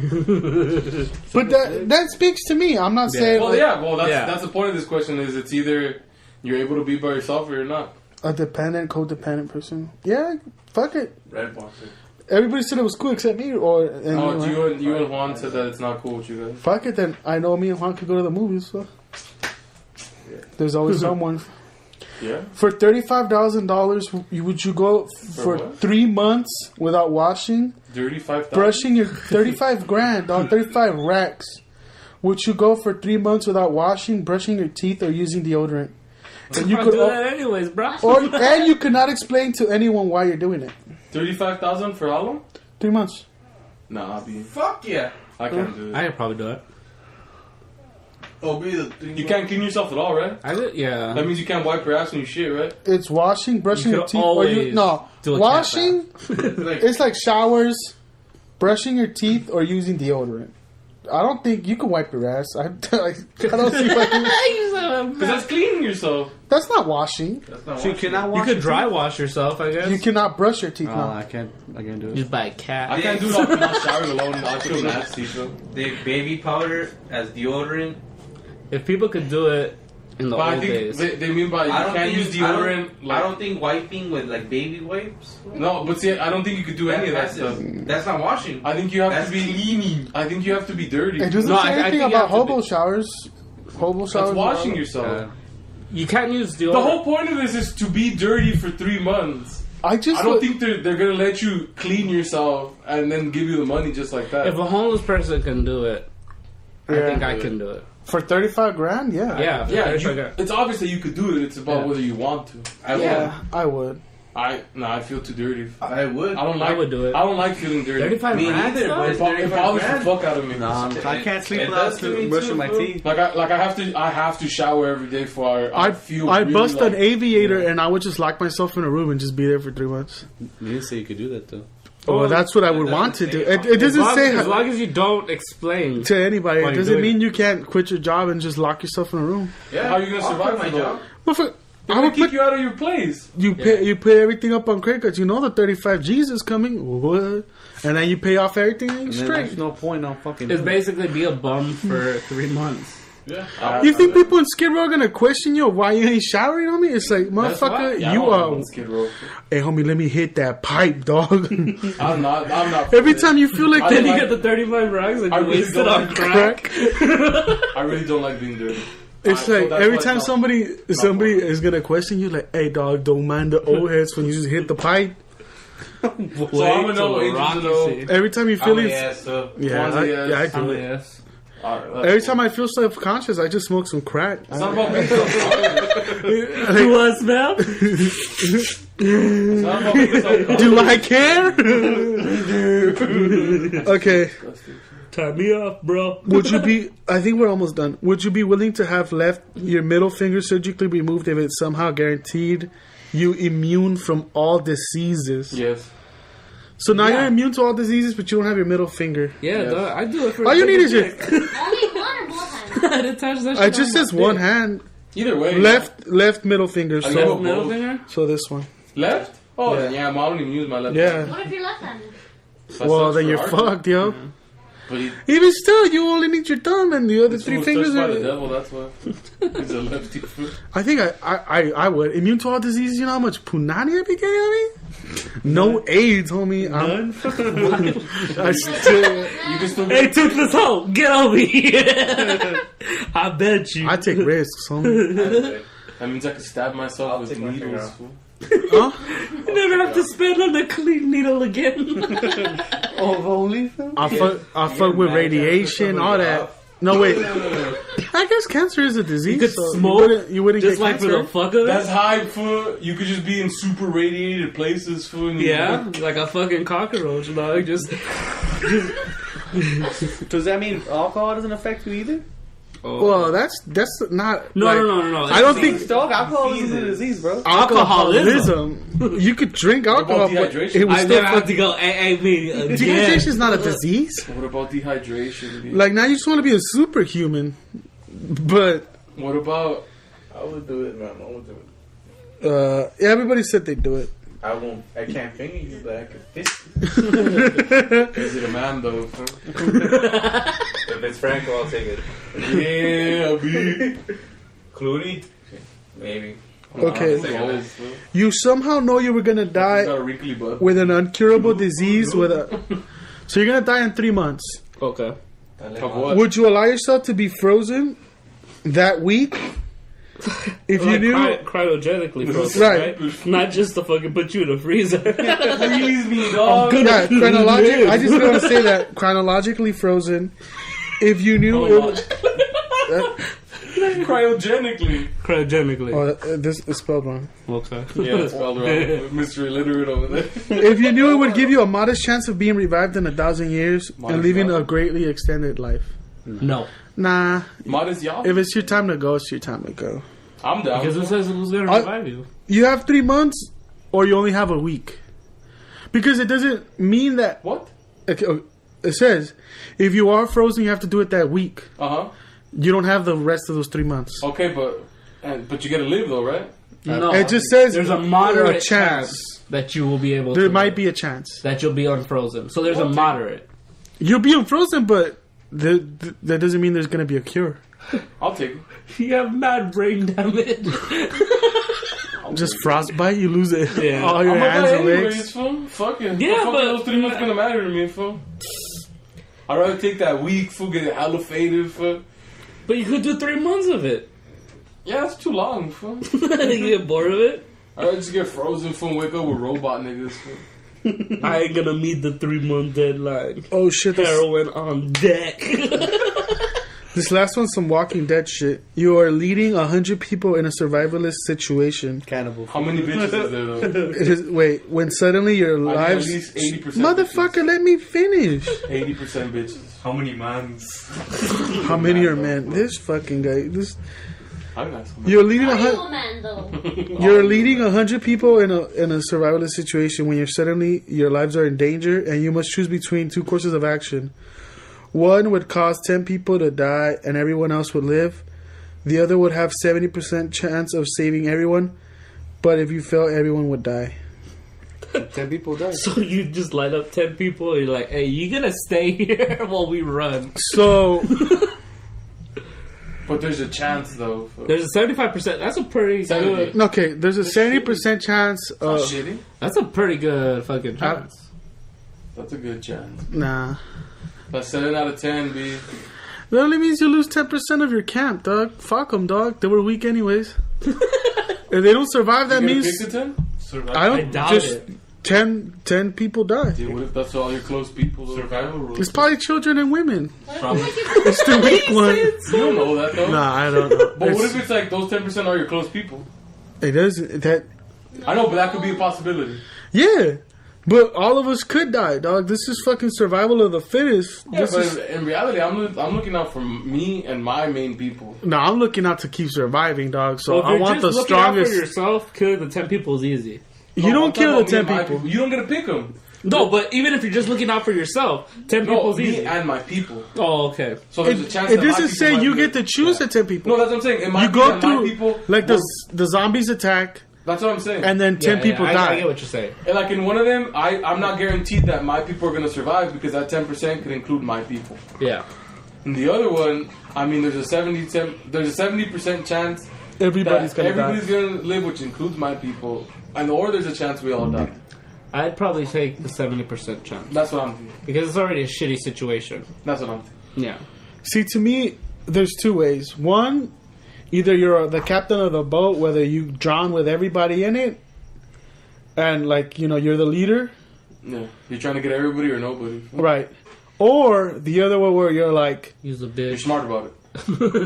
Speaker 3: But that speaks to me. I'm not saying
Speaker 1: Well,
Speaker 3: like,
Speaker 1: yeah. Well, that's
Speaker 2: Yeah.
Speaker 1: that's the point of this question. Is it's either you're able to be by yourself or you're not.
Speaker 3: a dependent, codependent person. Yeah, fuck it.
Speaker 5: Red boxer.
Speaker 3: Everybody said it was cool except me. Or
Speaker 1: You and Juan said that it's not cool with you guys.
Speaker 3: fuck it then. I know me and Juan could go to the movies. So there's always someone.
Speaker 1: Yeah.
Speaker 3: For $35,000, would you go for
Speaker 1: what?
Speaker 3: 3 months without washing,
Speaker 1: Dirty 5,000.
Speaker 3: brushing your 35 grand, dog, 35 racks? Would you go for 3 months without washing, brushing your teeth, or using deodorant? And you
Speaker 2: I
Speaker 3: could,
Speaker 2: do that anyways, bro.
Speaker 3: and you could not explain to anyone why you're doing it.
Speaker 1: 35,000 for how long?
Speaker 3: 3 months.
Speaker 1: Nah, I'll be.
Speaker 5: Fuck yeah.
Speaker 1: I can't do it.
Speaker 2: I could probably do it.
Speaker 5: Oh, be the thing.
Speaker 1: You can't clean yourself at all, right?
Speaker 2: I did, yeah.
Speaker 1: That means you can't wipe your ass when you shit, right?
Speaker 3: It's washing, brushing
Speaker 2: You
Speaker 3: your
Speaker 2: could
Speaker 3: teeth, or you
Speaker 2: always
Speaker 3: no
Speaker 2: do a cat
Speaker 3: washing.
Speaker 5: Like,
Speaker 3: It's like showers, brushing your teeth, or using deodorant. I don't think you can wipe your ass. I don't see why.
Speaker 1: Because that's cleaning yourself.
Speaker 3: That's not washing.
Speaker 5: that's not
Speaker 4: So you
Speaker 5: washing.
Speaker 4: cannot
Speaker 2: You
Speaker 4: wash
Speaker 2: could
Speaker 4: your
Speaker 2: dry
Speaker 4: teeth?
Speaker 2: wash yourself, I guess.
Speaker 3: You cannot brush your teeth
Speaker 4: Oh,
Speaker 3: now.
Speaker 4: I can't do it.
Speaker 2: Just buy a cat.
Speaker 1: I can't do it off not showering alone. I feel nasty, so.
Speaker 5: They have baby powder as deodorant.
Speaker 2: If people could do it in the
Speaker 1: But I
Speaker 2: old
Speaker 1: think
Speaker 2: days.
Speaker 1: they mean by you
Speaker 5: I don't
Speaker 1: can't
Speaker 5: think
Speaker 1: use deodorant.
Speaker 5: I don't think wiping with like baby wipes.
Speaker 1: No, but see, I don't think you could do any of that stuff.
Speaker 5: That's not washing.
Speaker 1: I think you have
Speaker 5: That's
Speaker 1: to be
Speaker 5: cleaning.
Speaker 1: I think you have to be dirty.
Speaker 3: It doesn't
Speaker 2: No,
Speaker 3: say
Speaker 2: I
Speaker 3: anything
Speaker 2: think you
Speaker 3: about
Speaker 2: have to
Speaker 3: hobo showers. Hobo showers.
Speaker 1: That's washing
Speaker 3: are-
Speaker 1: yourself.
Speaker 2: You can't use deodorant.
Speaker 1: The whole point of this is to be dirty for 3 months.
Speaker 3: I just
Speaker 1: I don't think they're gonna let you clean yourself and then give you the money just like that.
Speaker 2: If a homeless person can do it, I
Speaker 3: Yeah.
Speaker 2: think I can do it.
Speaker 3: for 35 grand. Yeah,
Speaker 2: Yeah,
Speaker 1: yeah,
Speaker 2: if I
Speaker 1: you,
Speaker 2: got-
Speaker 1: it's obvious that you could do it. It's about
Speaker 2: Yeah.
Speaker 1: whether you want to.
Speaker 3: yeah, I would.
Speaker 1: I feel too dirty.
Speaker 5: I would.
Speaker 1: I don't like.
Speaker 2: I would do it.
Speaker 1: I don't like feeling dirty.
Speaker 2: 35
Speaker 5: Me
Speaker 2: racks,
Speaker 5: neither,
Speaker 2: though?
Speaker 5: but
Speaker 1: It bothers the fuck out of me.
Speaker 4: Nah, I can't sleep
Speaker 5: It
Speaker 4: without
Speaker 5: does to me
Speaker 4: brushing
Speaker 5: too,
Speaker 4: my
Speaker 5: bro.
Speaker 4: teeth.
Speaker 1: I have to shower every day before I feel.
Speaker 3: I
Speaker 1: really
Speaker 3: bust
Speaker 1: like,
Speaker 3: an aviator and I would just lock myself in a room and just be there for 3 months.
Speaker 4: You didn't say you could do that though.
Speaker 3: Well, that's what I would
Speaker 5: It
Speaker 3: want to
Speaker 5: doesn't
Speaker 3: do.
Speaker 5: say
Speaker 3: It doesn't say
Speaker 2: as long as you don't explain.
Speaker 3: to anybody.
Speaker 2: Why
Speaker 3: It
Speaker 2: you're
Speaker 3: doesn't
Speaker 2: doing
Speaker 3: mean you can't quit your job and just lock yourself in a room.
Speaker 5: Yeah.
Speaker 1: How are you gonna
Speaker 5: I'll
Speaker 1: survive
Speaker 5: quit
Speaker 1: my job?
Speaker 3: Well, for,
Speaker 1: They're
Speaker 3: I
Speaker 1: gonna
Speaker 3: would
Speaker 1: kick
Speaker 3: put
Speaker 1: you out of your place.
Speaker 3: you pay everything up on credit cards. You know the 35 G's is coming. What? And then you pay off everything and
Speaker 4: And
Speaker 3: you're
Speaker 4: then
Speaker 3: straight.
Speaker 4: there's no point on fucking.
Speaker 2: It's
Speaker 4: doing it.
Speaker 2: basically be a bum for 3 months.
Speaker 1: Yeah.
Speaker 3: You think people in Skid Row are gonna question you why you ain't showering on me? It's like,
Speaker 1: That's why-
Speaker 3: motherfucker,
Speaker 1: yeah, I
Speaker 3: you
Speaker 1: don't
Speaker 3: are.
Speaker 1: want Skid Row.
Speaker 3: Hey, homie, let me hit that pipe, dog.
Speaker 1: I'm not.
Speaker 3: Every time you feel like
Speaker 1: I
Speaker 2: Then
Speaker 1: don't
Speaker 2: you
Speaker 1: like-
Speaker 2: get the 35 racks and
Speaker 1: I
Speaker 2: you
Speaker 1: really
Speaker 2: waste it
Speaker 1: don't
Speaker 2: on
Speaker 1: like
Speaker 2: crack.
Speaker 1: I really don't like being dirty.
Speaker 3: It's
Speaker 1: So
Speaker 3: like
Speaker 1: that's
Speaker 3: every
Speaker 1: why
Speaker 3: time
Speaker 1: it's not-
Speaker 3: somebody is gonna question you, like, "Hey, dog, don't mind the old heads when you just hit the pipe."
Speaker 1: So I'm gonna know. Angels to know.
Speaker 3: Every time you feel
Speaker 5: I'm
Speaker 3: it,
Speaker 5: an ass, so.
Speaker 3: yeah,
Speaker 1: Kwanzaa, yes.
Speaker 3: I do it.
Speaker 2: Yes.
Speaker 1: Alright, that's
Speaker 3: Every
Speaker 1: cool.
Speaker 3: time I feel self-conscious, I just smoke some crack.
Speaker 1: It's not about being self-conscious.
Speaker 2: Who was smell?
Speaker 1: It's not about being self-conscious.
Speaker 3: Do I care? Okay.
Speaker 2: Tie me off, bro.
Speaker 3: Would you be? I think we're almost done. Would you be willing to have left your middle finger surgically removed if it somehow guaranteed you immune from all diseases?
Speaker 1: Yes.
Speaker 3: So now you're immune to all diseases, but you don't have your middle finger.
Speaker 2: Yeah,
Speaker 1: Yes.
Speaker 2: dog, I do it for
Speaker 3: All you need is your.
Speaker 6: Only one or both hands?
Speaker 2: I didn't touch that
Speaker 3: It
Speaker 2: shit
Speaker 3: just
Speaker 2: on
Speaker 3: says
Speaker 2: my
Speaker 3: one
Speaker 2: dick.
Speaker 3: hand.
Speaker 1: Either way.
Speaker 3: Left middle finger.
Speaker 1: I
Speaker 3: So
Speaker 1: know.
Speaker 2: Middle
Speaker 1: Both.
Speaker 2: finger?
Speaker 3: so this one.
Speaker 1: Left? Oh,
Speaker 3: Yeah.
Speaker 1: then yeah, I don't even use my left.
Speaker 3: Yeah.
Speaker 6: What if you're left-handed?
Speaker 1: That
Speaker 3: Well,
Speaker 1: sucks
Speaker 3: then
Speaker 1: for
Speaker 3: you're
Speaker 1: art.
Speaker 3: fucked, yo.
Speaker 1: But he,
Speaker 3: Even still, you only need your thumb, and the other
Speaker 1: this
Speaker 3: three
Speaker 1: fool was
Speaker 3: fingers
Speaker 1: touched by the
Speaker 3: are.
Speaker 1: devil, that's why. He's a lefty foot.
Speaker 3: I think I would immune to all diseases. You know how much punani I be getting on me? No AIDS, homie.
Speaker 2: None?
Speaker 3: I still,
Speaker 1: You can still
Speaker 2: Hey, toothless hoe, get over here. I bet you.
Speaker 3: I take risks, homie.
Speaker 1: That means I can stab myself
Speaker 5: I'll
Speaker 1: with
Speaker 5: take my finger
Speaker 1: needles.
Speaker 5: off.
Speaker 1: fool.
Speaker 3: Huh?
Speaker 2: You never have to spend on the clean needle again.
Speaker 3: I fuck with radiation, all that. No, wait. I guess cancer is a disease.
Speaker 2: You could
Speaker 3: so
Speaker 2: smoke
Speaker 3: You wouldn't
Speaker 2: Just
Speaker 3: get
Speaker 2: like for
Speaker 3: cancer.
Speaker 2: the fuck of
Speaker 1: That's
Speaker 2: it.
Speaker 1: high, fool. You could just be in super radiated places, fool. and you-
Speaker 2: Yeah, like a fucking cockroach, dog. Just
Speaker 4: Does that mean alcohol doesn't affect you either?
Speaker 3: Well, that's not.
Speaker 2: no,
Speaker 3: like,
Speaker 2: no.
Speaker 3: I don't think
Speaker 4: Dog, alcoholism is a disease, bro.
Speaker 3: alcoholism. You could drink
Speaker 1: What
Speaker 3: alcohol,
Speaker 1: about
Speaker 3: but
Speaker 1: dehydration?
Speaker 3: it was
Speaker 2: I
Speaker 3: still
Speaker 2: never have
Speaker 3: fuck-
Speaker 2: to go. Hey, me again.
Speaker 3: Dehydration is not a disease.
Speaker 1: What about dehydration? dude?
Speaker 3: Like now, you just want to be a superhuman, but
Speaker 1: What about
Speaker 5: I would do it, man. I would do it.
Speaker 3: everybody said they'd do it.
Speaker 5: I won't. I can't finger you, but I can fist you.
Speaker 1: is it a man though? fool?
Speaker 5: If it's Franco, I'll take it.
Speaker 1: Yeah, B.
Speaker 5: Clooney? Maybe.
Speaker 3: Okay.
Speaker 1: Old, fool.
Speaker 3: You somehow know you were gonna
Speaker 1: He's
Speaker 3: die
Speaker 1: got a wrinkly butt.
Speaker 3: with an incurable disease so you're gonna die in 3 months.
Speaker 2: Okay.
Speaker 1: Of what?
Speaker 3: Would you allow yourself to be frozen that week? If you
Speaker 2: Like
Speaker 3: knew,
Speaker 2: cryogenically frozen,
Speaker 3: Right.
Speaker 2: right? Not just to fucking put you in a freezer.
Speaker 1: Freeze me, dog.
Speaker 3: yeah, chronologically. I just want to say that chronologically frozen. If you knew,
Speaker 1: Cryogenically.
Speaker 2: Cryogenically.
Speaker 3: this is spelled wrong.
Speaker 2: Okay.
Speaker 1: Yeah, it's spelled wrong. Mr. Illiterate over there.
Speaker 3: If you knew it would give you a modest chance of being revived in 1,000 years and living a greatly extended life.
Speaker 2: No.
Speaker 3: Nah.
Speaker 1: Modest y'all.
Speaker 3: If it's your time to go, it's your time to go.
Speaker 1: I'm down.
Speaker 2: Because who says who's going to revive you?
Speaker 3: You have 3 months, or you only have a week. Because it doesn't mean that.
Speaker 1: What?
Speaker 3: Okay, it says if you are frozen, you have to do it that week.
Speaker 1: Uh-huh.
Speaker 3: You don't have the rest of those 3 months.
Speaker 1: Okay, but you gotta live though, right?
Speaker 2: No.
Speaker 3: It just says
Speaker 2: There's a moderate
Speaker 3: a
Speaker 2: chance that you will be able to.
Speaker 3: There might be a chance
Speaker 2: that you'll be unfrozen. So there's a moderate.
Speaker 3: you'll be unfrozen, but that doesn't mean there's gonna be a cure.
Speaker 1: I'll take it.
Speaker 2: You have mad brain damage.
Speaker 3: Just frostbite, you lose it.
Speaker 2: Yeah.
Speaker 3: All your
Speaker 1: I'm gonna
Speaker 3: hands
Speaker 1: die
Speaker 3: and
Speaker 1: anyways,
Speaker 3: legs.
Speaker 1: fool. Fuck it.
Speaker 2: Yeah,
Speaker 1: Fuck
Speaker 2: but-
Speaker 1: those 3 months gonna matter to me, fool. I'd rather take that week, fool, get hella faded, fool.
Speaker 2: But you could do 3 months of it.
Speaker 1: Yeah, that's too long, fool.
Speaker 2: You get bored of it?
Speaker 1: I'd rather just get frozen, fool, and wake up with robot niggas, fool.
Speaker 2: I ain't gonna meet the 3 month deadline.
Speaker 3: Oh shit!
Speaker 2: Heroin on deck.
Speaker 3: This last one's some Walking Dead shit. You are leading 100 people in a survivalist situation.
Speaker 4: Cannibal.
Speaker 1: How many bitches is there, though?
Speaker 3: It is when suddenly your
Speaker 1: I need
Speaker 3: lives.
Speaker 1: at least 80%
Speaker 3: Motherfucker, let me finish.
Speaker 1: 80% bitches.
Speaker 5: How many mans?
Speaker 3: How many are men? This fucking guy. This.
Speaker 1: I got some.
Speaker 3: You're leading
Speaker 6: Are you
Speaker 3: 100.
Speaker 6: a man though?
Speaker 3: You're leading 100 people in a survivalist situation when you're suddenly your lives are in danger and you must choose between 2 courses of action. One would cause 10 people to die and everyone else would live. The other would have 70% chance of saving everyone, but if you fail, everyone would die.
Speaker 7: 10 people died.
Speaker 2: So you just line up 10 people and you're like, hey, you gonna stay here while we run.
Speaker 3: So
Speaker 1: But there's a chance, though. Fool.
Speaker 2: There's a 75%. That's a pretty
Speaker 1: 70.
Speaker 2: good.
Speaker 3: okay, there's a 70% chance
Speaker 1: Not
Speaker 3: of
Speaker 1: shitty.
Speaker 2: That's a pretty good fucking chance.
Speaker 1: That's a good chance.
Speaker 3: nah.
Speaker 1: That's 7 out of 10, B.
Speaker 3: That only means you lose 10% of your camp, dog. Fuck them, dog. They were weak anyways. If they don't survive, that
Speaker 1: You gonna
Speaker 3: means
Speaker 1: pick the 10?
Speaker 3: I don't
Speaker 2: I doubt
Speaker 3: just
Speaker 2: it.
Speaker 3: 10 people die.
Speaker 1: Dude, what if that's all your close people? Though?
Speaker 5: Survival rules.
Speaker 3: It's probably children and women.
Speaker 5: Probably.
Speaker 3: It's the weak one.
Speaker 1: You don't know that, though.
Speaker 3: Nah, I don't know.
Speaker 1: But what if it's like those 10% are your close people?
Speaker 3: It doesn't. That
Speaker 1: I know, but that could be a possibility.
Speaker 3: yeah, but all of us could die, dog. This is fucking survival of the fittest.
Speaker 1: Yeah,
Speaker 3: This
Speaker 1: but
Speaker 3: is,
Speaker 1: in reality, I'm looking out for me and my main people.
Speaker 3: no, I'm looking out to keep surviving, dog. So
Speaker 2: Well, if
Speaker 3: I
Speaker 2: you're
Speaker 3: want the
Speaker 2: just looking out
Speaker 3: strongest.
Speaker 2: for yourself, killing the 10 people is easy.
Speaker 3: You
Speaker 1: No, I'm
Speaker 3: don't kill the
Speaker 1: talking
Speaker 3: 10
Speaker 1: about me and my
Speaker 3: people.
Speaker 1: You don't get to pick them.
Speaker 2: No, but even if you're just looking out for yourself, 10
Speaker 1: No,
Speaker 2: people is
Speaker 1: me
Speaker 2: easy.
Speaker 1: and my people.
Speaker 2: Oh, okay.
Speaker 1: So there's a chance
Speaker 3: It
Speaker 1: that my
Speaker 3: doesn't
Speaker 1: people
Speaker 3: say
Speaker 1: might
Speaker 3: you
Speaker 1: be-
Speaker 3: get to choose
Speaker 1: Yeah.
Speaker 3: the 10 people.
Speaker 1: No, that's what I'm saying. It might
Speaker 3: You
Speaker 1: be
Speaker 3: go
Speaker 1: that my
Speaker 3: through
Speaker 1: people
Speaker 3: like
Speaker 1: will-
Speaker 3: the zombies attack,
Speaker 1: That's what I'm saying.
Speaker 3: and then 10 people
Speaker 2: I
Speaker 3: die.
Speaker 2: get what you're saying.
Speaker 1: And like in one of them, I'm not guaranteed that my people are gonna survive because that 10% could include my people.
Speaker 2: Yeah.
Speaker 1: In the other one, I mean, there's a 70% chance
Speaker 3: Everybody's
Speaker 1: that
Speaker 3: gonna
Speaker 1: everybody's
Speaker 3: die.
Speaker 1: gonna live, which includes my people, and or there's a chance we all die.
Speaker 2: I'd probably take the 70% chance.
Speaker 1: That's what I'm thinking.
Speaker 2: Because it's already a shitty situation.
Speaker 1: That's what I'm thinking.
Speaker 2: Yeah.
Speaker 3: See, to me, there's 2 ways. One, either you're the captain of the boat, whether you drown with everybody in it, and like you're the leader,
Speaker 1: Yeah, you're trying to get everybody or nobody.
Speaker 3: right? Or the other one where you're like,
Speaker 2: Use a
Speaker 1: You're
Speaker 2: bitch.
Speaker 1: smart about it.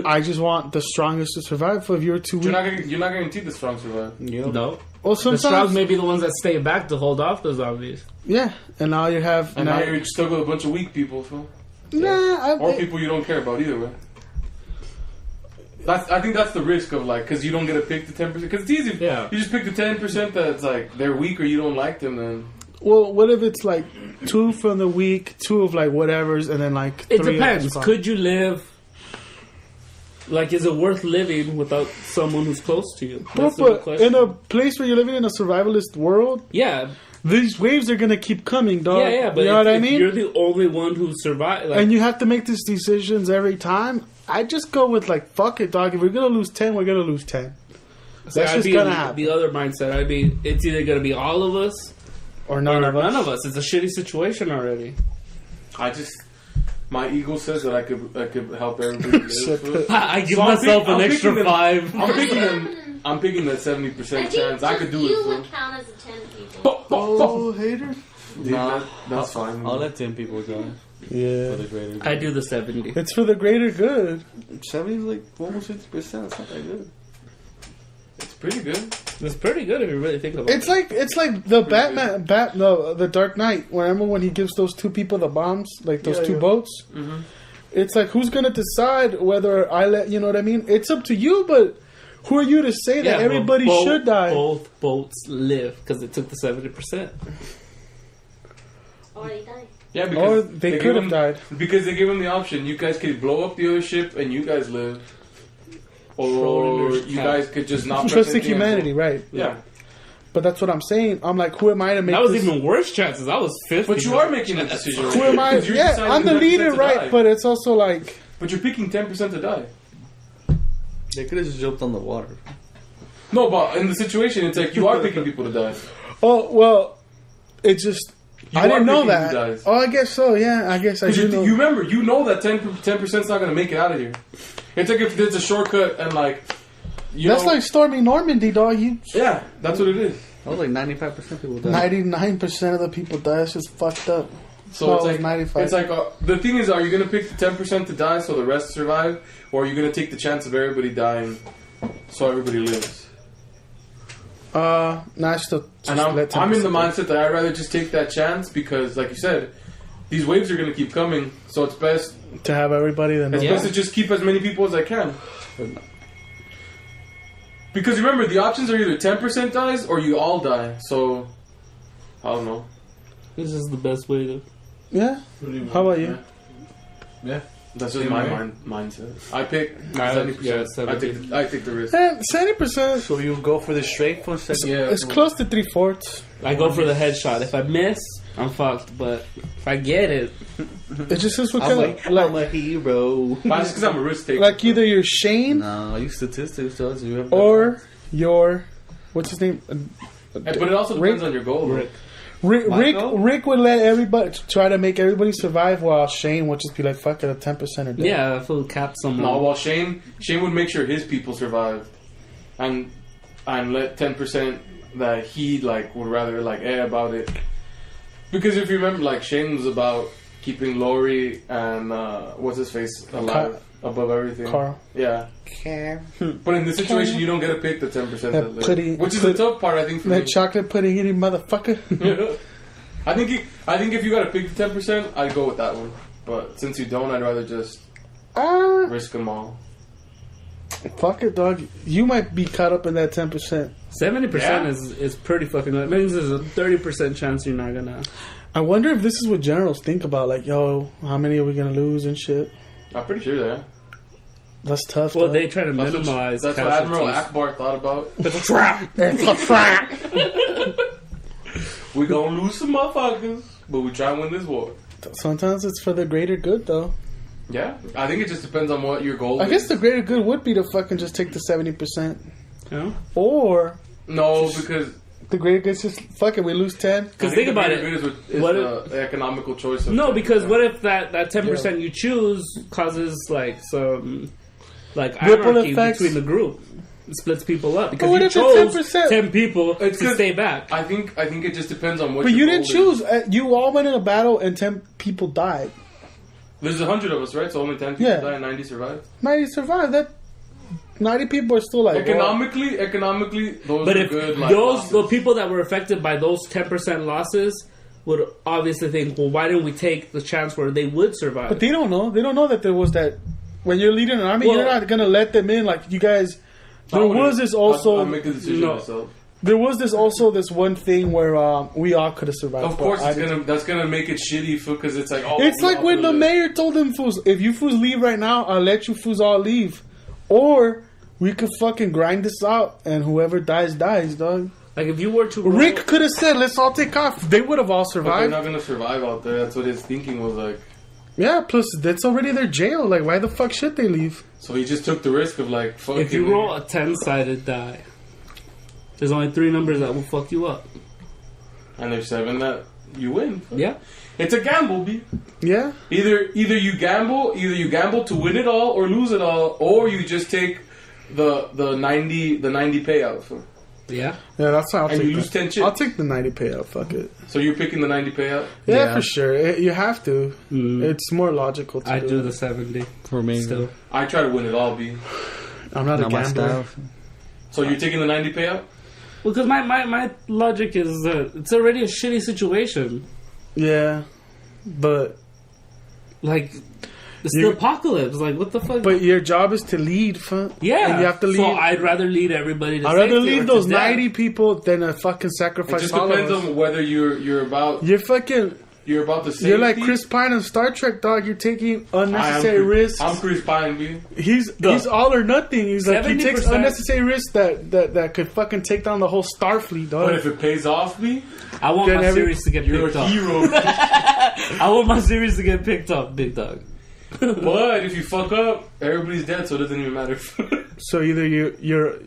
Speaker 3: I just want the strongest to survive. So if you're too weak,
Speaker 1: You're not guaranteed the strong survive.
Speaker 2: No.
Speaker 3: well,
Speaker 2: The strong
Speaker 3: sometimes,
Speaker 2: may be the ones that stay back to hold off the zombies.
Speaker 3: yeah. And now you have
Speaker 1: And now you're stuck with a bunch of weak people, so. Or people you don't care about either way. I think that's the risk of like, because you don't get to pick the 10%. Because it's easy.
Speaker 2: Yeah.
Speaker 1: You just pick the 10% that's like they're weak or you don't like them. Then
Speaker 3: well, what if it's like 2 from the week, 2 of like whatever's, and then like
Speaker 2: It
Speaker 3: 3 of
Speaker 2: depends.
Speaker 3: the strong?
Speaker 2: Could you live? Like, is it worth living without someone who's close to you?
Speaker 3: Well,
Speaker 2: That's the
Speaker 3: but
Speaker 2: question.
Speaker 3: in a place where you're living in a survivalist world,
Speaker 2: Yeah,
Speaker 3: these waves are gonna keep coming, dog.
Speaker 2: yeah, but
Speaker 3: you know what I
Speaker 2: if
Speaker 3: mean?
Speaker 2: you're the only one who survived. Like,
Speaker 3: And you have to make these decisions every time. I just go with like, fuck it, dog. If we're gonna lose 10, we're gonna lose 10.
Speaker 2: So
Speaker 3: That's
Speaker 2: I'd
Speaker 3: just
Speaker 2: be
Speaker 3: gonna happen.
Speaker 2: the other mindset. I'd be, it's either gonna be all of us
Speaker 3: Or none of us.
Speaker 2: none of us. It's a shitty situation already.
Speaker 1: My ego says that I could help everybody live. fool.
Speaker 2: I give
Speaker 1: So I'm
Speaker 2: myself
Speaker 1: pick-
Speaker 2: an
Speaker 1: I'm
Speaker 2: extra
Speaker 1: picking
Speaker 2: 5.
Speaker 1: I'm picking that 70% chance. I could do
Speaker 6: You
Speaker 1: it.
Speaker 6: would
Speaker 1: Fool.
Speaker 6: count as a 10 people.
Speaker 3: Oh, hater.
Speaker 1: Dude, that's fine.
Speaker 7: I'll let 10 people die
Speaker 3: Yeah.
Speaker 7: for the greater good.
Speaker 2: I do the 70.
Speaker 3: It's for the greater good.
Speaker 7: 70 is like almost 50%. It's not that good.
Speaker 1: It's pretty good.
Speaker 2: It's pretty good if you really think about
Speaker 3: It's
Speaker 2: it.
Speaker 3: like the Batman, the Dark Knight. Remember when he gives those two people the bombs, like those two boats?
Speaker 1: Mm-hmm.
Speaker 3: It's like, who's gonna decide whether I let, you know what I mean? It's up to you, but who are you to say that everybody should die?
Speaker 2: Both boats live because it took the 70%.
Speaker 6: Or they die.
Speaker 1: Yeah,
Speaker 3: Or
Speaker 1: because
Speaker 3: they
Speaker 1: gave
Speaker 3: could have
Speaker 1: him-
Speaker 3: died.
Speaker 1: Because they gave him the option. You guys could blow up the other ship and you guys live. Or
Speaker 2: Schrodinger's
Speaker 1: you
Speaker 2: cat.
Speaker 1: guys could just not press
Speaker 3: Trusting
Speaker 1: anything
Speaker 3: humanity,
Speaker 1: and-
Speaker 3: right?
Speaker 1: Yeah.
Speaker 3: But that's what I'm saying. I'm like, who am I to make
Speaker 2: That was
Speaker 3: this?
Speaker 2: even worse chances. I was 50.
Speaker 1: But you are making a decision.
Speaker 3: Who am I?
Speaker 1: Because you're
Speaker 3: Yeah,
Speaker 1: deciding
Speaker 3: I'm the
Speaker 1: 10%
Speaker 3: leader,
Speaker 1: to
Speaker 3: right?
Speaker 1: die.
Speaker 3: But it's also like,
Speaker 1: But you're picking 10% to die.
Speaker 7: They could have just jumped on the water.
Speaker 1: No, but in the situation, it's like you are picking people to die.
Speaker 3: oh well, it just.
Speaker 1: You
Speaker 3: I didn't
Speaker 1: are
Speaker 3: know
Speaker 1: picking
Speaker 3: that.
Speaker 1: who dies.
Speaker 3: Oh, I guess so. Yeah, I guess I
Speaker 1: Because
Speaker 3: do know.
Speaker 1: you remember, you know that 10% is not going to make it out of here. It's like if there's a shortcut and like,
Speaker 3: That's like storming Normandy, dog.
Speaker 1: yeah, that's what it is.
Speaker 7: That was like 95% people died.
Speaker 3: 99% of the people die. That's just fucked up.
Speaker 1: So
Speaker 3: No,
Speaker 1: it's
Speaker 3: it
Speaker 1: like
Speaker 3: was 95.
Speaker 1: It's like the thing is, are you going to pick the 10% to die so the rest survive, or are you going to take the chance of everybody dying so everybody lives?
Speaker 3: Nice to.
Speaker 1: And I'm in the mindset that I'd rather just take that chance because, like you said, these waves are going to keep coming. So it's best
Speaker 3: to have everybody. Then
Speaker 1: best to just keep as many people as I can. Because remember, the options are either 10% dies or you all die. So I don't know.
Speaker 2: This is the best way to.
Speaker 3: Yeah. How about you?
Speaker 5: Yeah.
Speaker 1: That's just
Speaker 5: Same
Speaker 1: my
Speaker 5: way.
Speaker 1: mindset. I pick
Speaker 2: Yeah,
Speaker 1: 70%.
Speaker 2: 70.
Speaker 1: I take the risk.
Speaker 3: 70%.
Speaker 7: So you go for the straight for second?
Speaker 5: Yeah.
Speaker 3: It's close to 3/4.
Speaker 2: I go for the headshot. If I miss, I'm fucked. But if I get it,
Speaker 3: It just says what
Speaker 7: I'm
Speaker 3: kind of
Speaker 7: I'm a hero.
Speaker 1: But just because I'm a risk taker.
Speaker 3: like either you're Shane
Speaker 7: No, you statistics tells you have
Speaker 3: or you're what's his name?
Speaker 1: But it also depends on your goal. though.
Speaker 2: Rick.
Speaker 3: Rick would let everybody try to make everybody survive, while Shane would just be like, "Fuck it, a 10% or dead."
Speaker 2: Yeah, if it cap someone.
Speaker 1: No, well, Shane would make sure his people survived, and let 10% that he like would rather like about it. Because if you remember, like Shane was about keeping Lori and what's his face alive above everything.
Speaker 3: Carl.
Speaker 1: Yeah. But in this situation, you don't get to pick the 10% that live,
Speaker 3: pudding-
Speaker 1: which is the tough part, I think. For me.
Speaker 3: That chocolate pudding eating motherfucker.
Speaker 1: I think if you got to pick the 10%, I'd go with that one. But since you don't, I'd rather just risk them all.
Speaker 3: Fuck it, dog. You might be caught up in that 10%.
Speaker 2: 70% is pretty fucking low. It means there's a 30% chance you're not gonna.
Speaker 3: I wonder if this is what generals think about. Like, yo, how many are we gonna lose and shit?
Speaker 1: I'm pretty sure that.
Speaker 3: That's tough.
Speaker 2: Well,
Speaker 3: dog.
Speaker 2: they try to
Speaker 1: That's
Speaker 2: minimize.
Speaker 1: what Admiral Akbar thought about.
Speaker 3: It's a trap.
Speaker 1: We gonna lose some motherfuckers, but we try and win this war.
Speaker 3: Sometimes it's for the greater good, though.
Speaker 1: Yeah, I think it just depends on what your goal
Speaker 3: I
Speaker 1: is.
Speaker 3: guess the greater good would be to fucking just take the 70%,
Speaker 2: Yeah.
Speaker 3: or
Speaker 1: No, because
Speaker 3: the greater good's just fuck it. We lose 10.
Speaker 2: Because think about it.
Speaker 1: Is
Speaker 2: What
Speaker 1: the economical choice of
Speaker 2: No, because
Speaker 1: 10%.
Speaker 2: what if that 10% you choose causes like some like
Speaker 3: Ripple
Speaker 2: anarchy
Speaker 3: effects?
Speaker 2: between the group? It splits people up because
Speaker 3: But what
Speaker 2: you
Speaker 3: if
Speaker 2: chose
Speaker 3: it's 10%?
Speaker 2: 10 people
Speaker 1: It's
Speaker 2: to
Speaker 1: 'cause-
Speaker 2: stay back.
Speaker 1: I think it just depends on what.
Speaker 3: But
Speaker 1: your
Speaker 3: you didn't
Speaker 1: goal
Speaker 3: choose.
Speaker 1: is.
Speaker 3: You all went in a battle and 10 people died.
Speaker 1: There's 100 of us, right? So only 10 people
Speaker 3: Yeah.
Speaker 1: die and 90 survive.
Speaker 3: 90 survived. That 90 people are still like
Speaker 1: Economically, those
Speaker 2: But
Speaker 1: are
Speaker 2: if
Speaker 1: good. Like,
Speaker 2: those
Speaker 1: losses.
Speaker 2: the people that were affected by those 10% losses would obviously think, well, why didn't we take the chance where they would survive?
Speaker 3: But they don't know. They don't know that there was that. When you're leading an army,
Speaker 2: Well-
Speaker 3: you're not gonna let them in. Like you guys. There was this also.
Speaker 1: I'll make the decision
Speaker 2: No.
Speaker 1: myself.
Speaker 3: There was this also this one thing where we all could have survived.
Speaker 1: Of
Speaker 3: but
Speaker 1: course,
Speaker 3: I didn't.
Speaker 1: that's gonna make it shitty because it's like
Speaker 3: It's like when the mayor told them fools, if you fools leave right now, I'll let you fools all leave, or we could fucking grind this out and whoever dies dies, dog.
Speaker 2: like if you were to roll,
Speaker 3: Rick could have said, "Let's all take off." They would have all
Speaker 1: But they're
Speaker 3: survived.
Speaker 1: not gonna survive out there. That's what his thinking was like.
Speaker 3: Yeah. Plus, that's already their jail. Like, why the fuck should they leave?
Speaker 1: So he just took the risk of like, fuck
Speaker 2: if you
Speaker 1: it.
Speaker 2: roll a 10-sided die, There's only 3 numbers that will fuck you up.
Speaker 1: And there's 7 that you win.
Speaker 2: Yeah.
Speaker 1: It's a gamble, B.
Speaker 3: Yeah.
Speaker 1: Either you gamble to win it all or lose it all, or you just take the 90 payout.
Speaker 2: Yeah.
Speaker 3: Yeah, that's how I'll
Speaker 1: And
Speaker 3: take
Speaker 1: you lose 10 chips.
Speaker 3: I'll take the 90 payout. Fuck it.
Speaker 1: So you're picking the 90 payout?
Speaker 3: Yeah, for sure. You have to.
Speaker 2: Mm.
Speaker 3: It's more logical to
Speaker 2: I do
Speaker 3: it.
Speaker 2: the 70.
Speaker 7: For me.
Speaker 2: Still.
Speaker 1: I try to win it all, B.
Speaker 3: I'm not a
Speaker 7: Not my
Speaker 3: gambler.
Speaker 7: style.
Speaker 1: So you're taking the 90 payout?
Speaker 2: Well, because my logic is that it's already a shitty situation.
Speaker 3: Yeah, but
Speaker 2: Like, it's the apocalypse. Like, what the fuck?
Speaker 3: your job is to lead.
Speaker 2: yeah.
Speaker 3: and you have to lead.
Speaker 2: So I'd rather lead everybody to
Speaker 3: I'd rather
Speaker 2: safety
Speaker 3: lead
Speaker 2: or
Speaker 3: those
Speaker 2: to death.
Speaker 3: 90 people than a fucking
Speaker 1: It
Speaker 3: sacrifice
Speaker 1: just
Speaker 3: all of
Speaker 1: depends
Speaker 3: us.
Speaker 1: on whether you're about the safety.
Speaker 3: You're like Chris Pine in Star Trek, dog. You're taking unnecessary risks.
Speaker 1: I'm Chris Pine, B.
Speaker 3: He's all or nothing. He's like he takes
Speaker 2: 70%.
Speaker 3: unnecessary risks that could fucking take down the whole Starfleet, dog.
Speaker 1: But if it pays off, B,
Speaker 2: I want
Speaker 3: Then
Speaker 2: my series to get
Speaker 1: you're
Speaker 2: picked
Speaker 1: a
Speaker 2: up.
Speaker 1: hero.
Speaker 2: I want my series to get picked up, big dog.
Speaker 1: But if you fuck up, everybody's dead, so it doesn't even matter.
Speaker 3: So either you're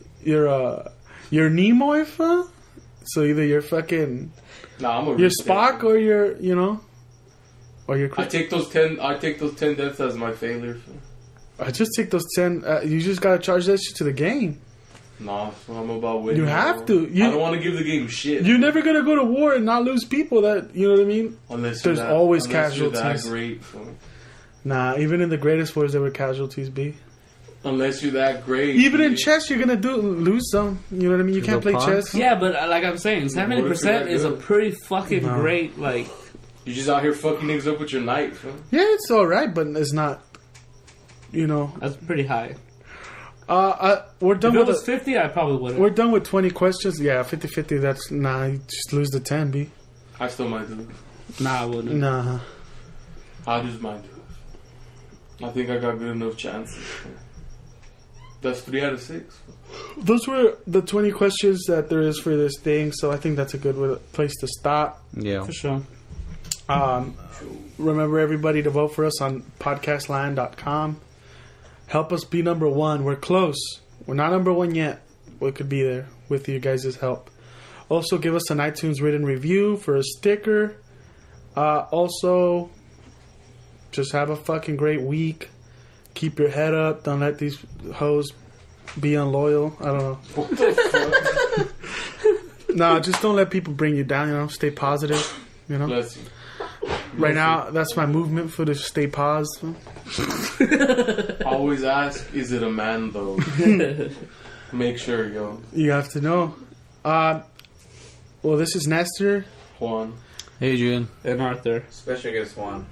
Speaker 3: Nimoy, so either you're fucking
Speaker 1: Nah, I'm a
Speaker 3: you're
Speaker 1: risk
Speaker 3: Spock
Speaker 1: taker.
Speaker 3: or you're or you're.
Speaker 1: I take those 10 deaths as my failure.
Speaker 3: I just take those 10. You just gotta charge that shit to the game.
Speaker 1: Nah, I'm about winning.
Speaker 3: You have
Speaker 1: bro.
Speaker 3: to. You-
Speaker 1: I don't want to give the game shit.
Speaker 3: You're never gonna go to war and not lose people. That you know what I mean?
Speaker 1: Unless
Speaker 3: There's
Speaker 1: you're
Speaker 3: always
Speaker 1: unless you're
Speaker 3: casualties.
Speaker 1: that great. So.
Speaker 3: Nah, even in the greatest wars there were casualties. B.
Speaker 1: Unless you're that great.
Speaker 3: Even in
Speaker 1: B.
Speaker 3: chess, you're gonna lose some. You know what I mean? You can't play chess.
Speaker 2: Yeah, but like I'm saying, 70% is a
Speaker 1: good?
Speaker 2: pretty fucking
Speaker 3: No.
Speaker 2: great, like...
Speaker 1: You're just out here fucking niggas up with your knife. Huh?
Speaker 3: Yeah, it's all right, but it's not. You know,
Speaker 2: That's pretty high.
Speaker 3: we're
Speaker 2: If
Speaker 3: done
Speaker 2: it
Speaker 3: with
Speaker 2: was 50, I probably wouldn't.
Speaker 3: we're done with 20 questions. Yeah, 50-50. That's you just lose the 10. B.
Speaker 1: I still might do it.
Speaker 2: Nah, I wouldn't.
Speaker 3: Nah.
Speaker 1: I just might do it. I think I got good enough chances. That's 3 out of 6.
Speaker 3: Those were the 20 questions that there is for this thing, so I think that's a good place to stop.
Speaker 7: Yeah.
Speaker 2: For sure.
Speaker 3: Remember, everybody, to vote for us on podcastland.com. Help us be number 1. We're close. We're not number 1 yet. We could be there with you guys' help. Also, give us an iTunes written review for a sticker. Also, just have a fucking great week. Keep your head up. Don't let these hoes be unloyal. I don't know.
Speaker 1: What the fuck?
Speaker 3: No, just don't let people bring you down. You know, stay positive. You know.
Speaker 1: Bless you.
Speaker 3: Right now, that's my movement for the stay paused.
Speaker 1: Always ask, is it a man though? Make sure, yo.
Speaker 3: You have to know. Well, this is Nestor.
Speaker 1: Juan.
Speaker 7: Adrian.
Speaker 2: And Arthur.
Speaker 5: Special guest one.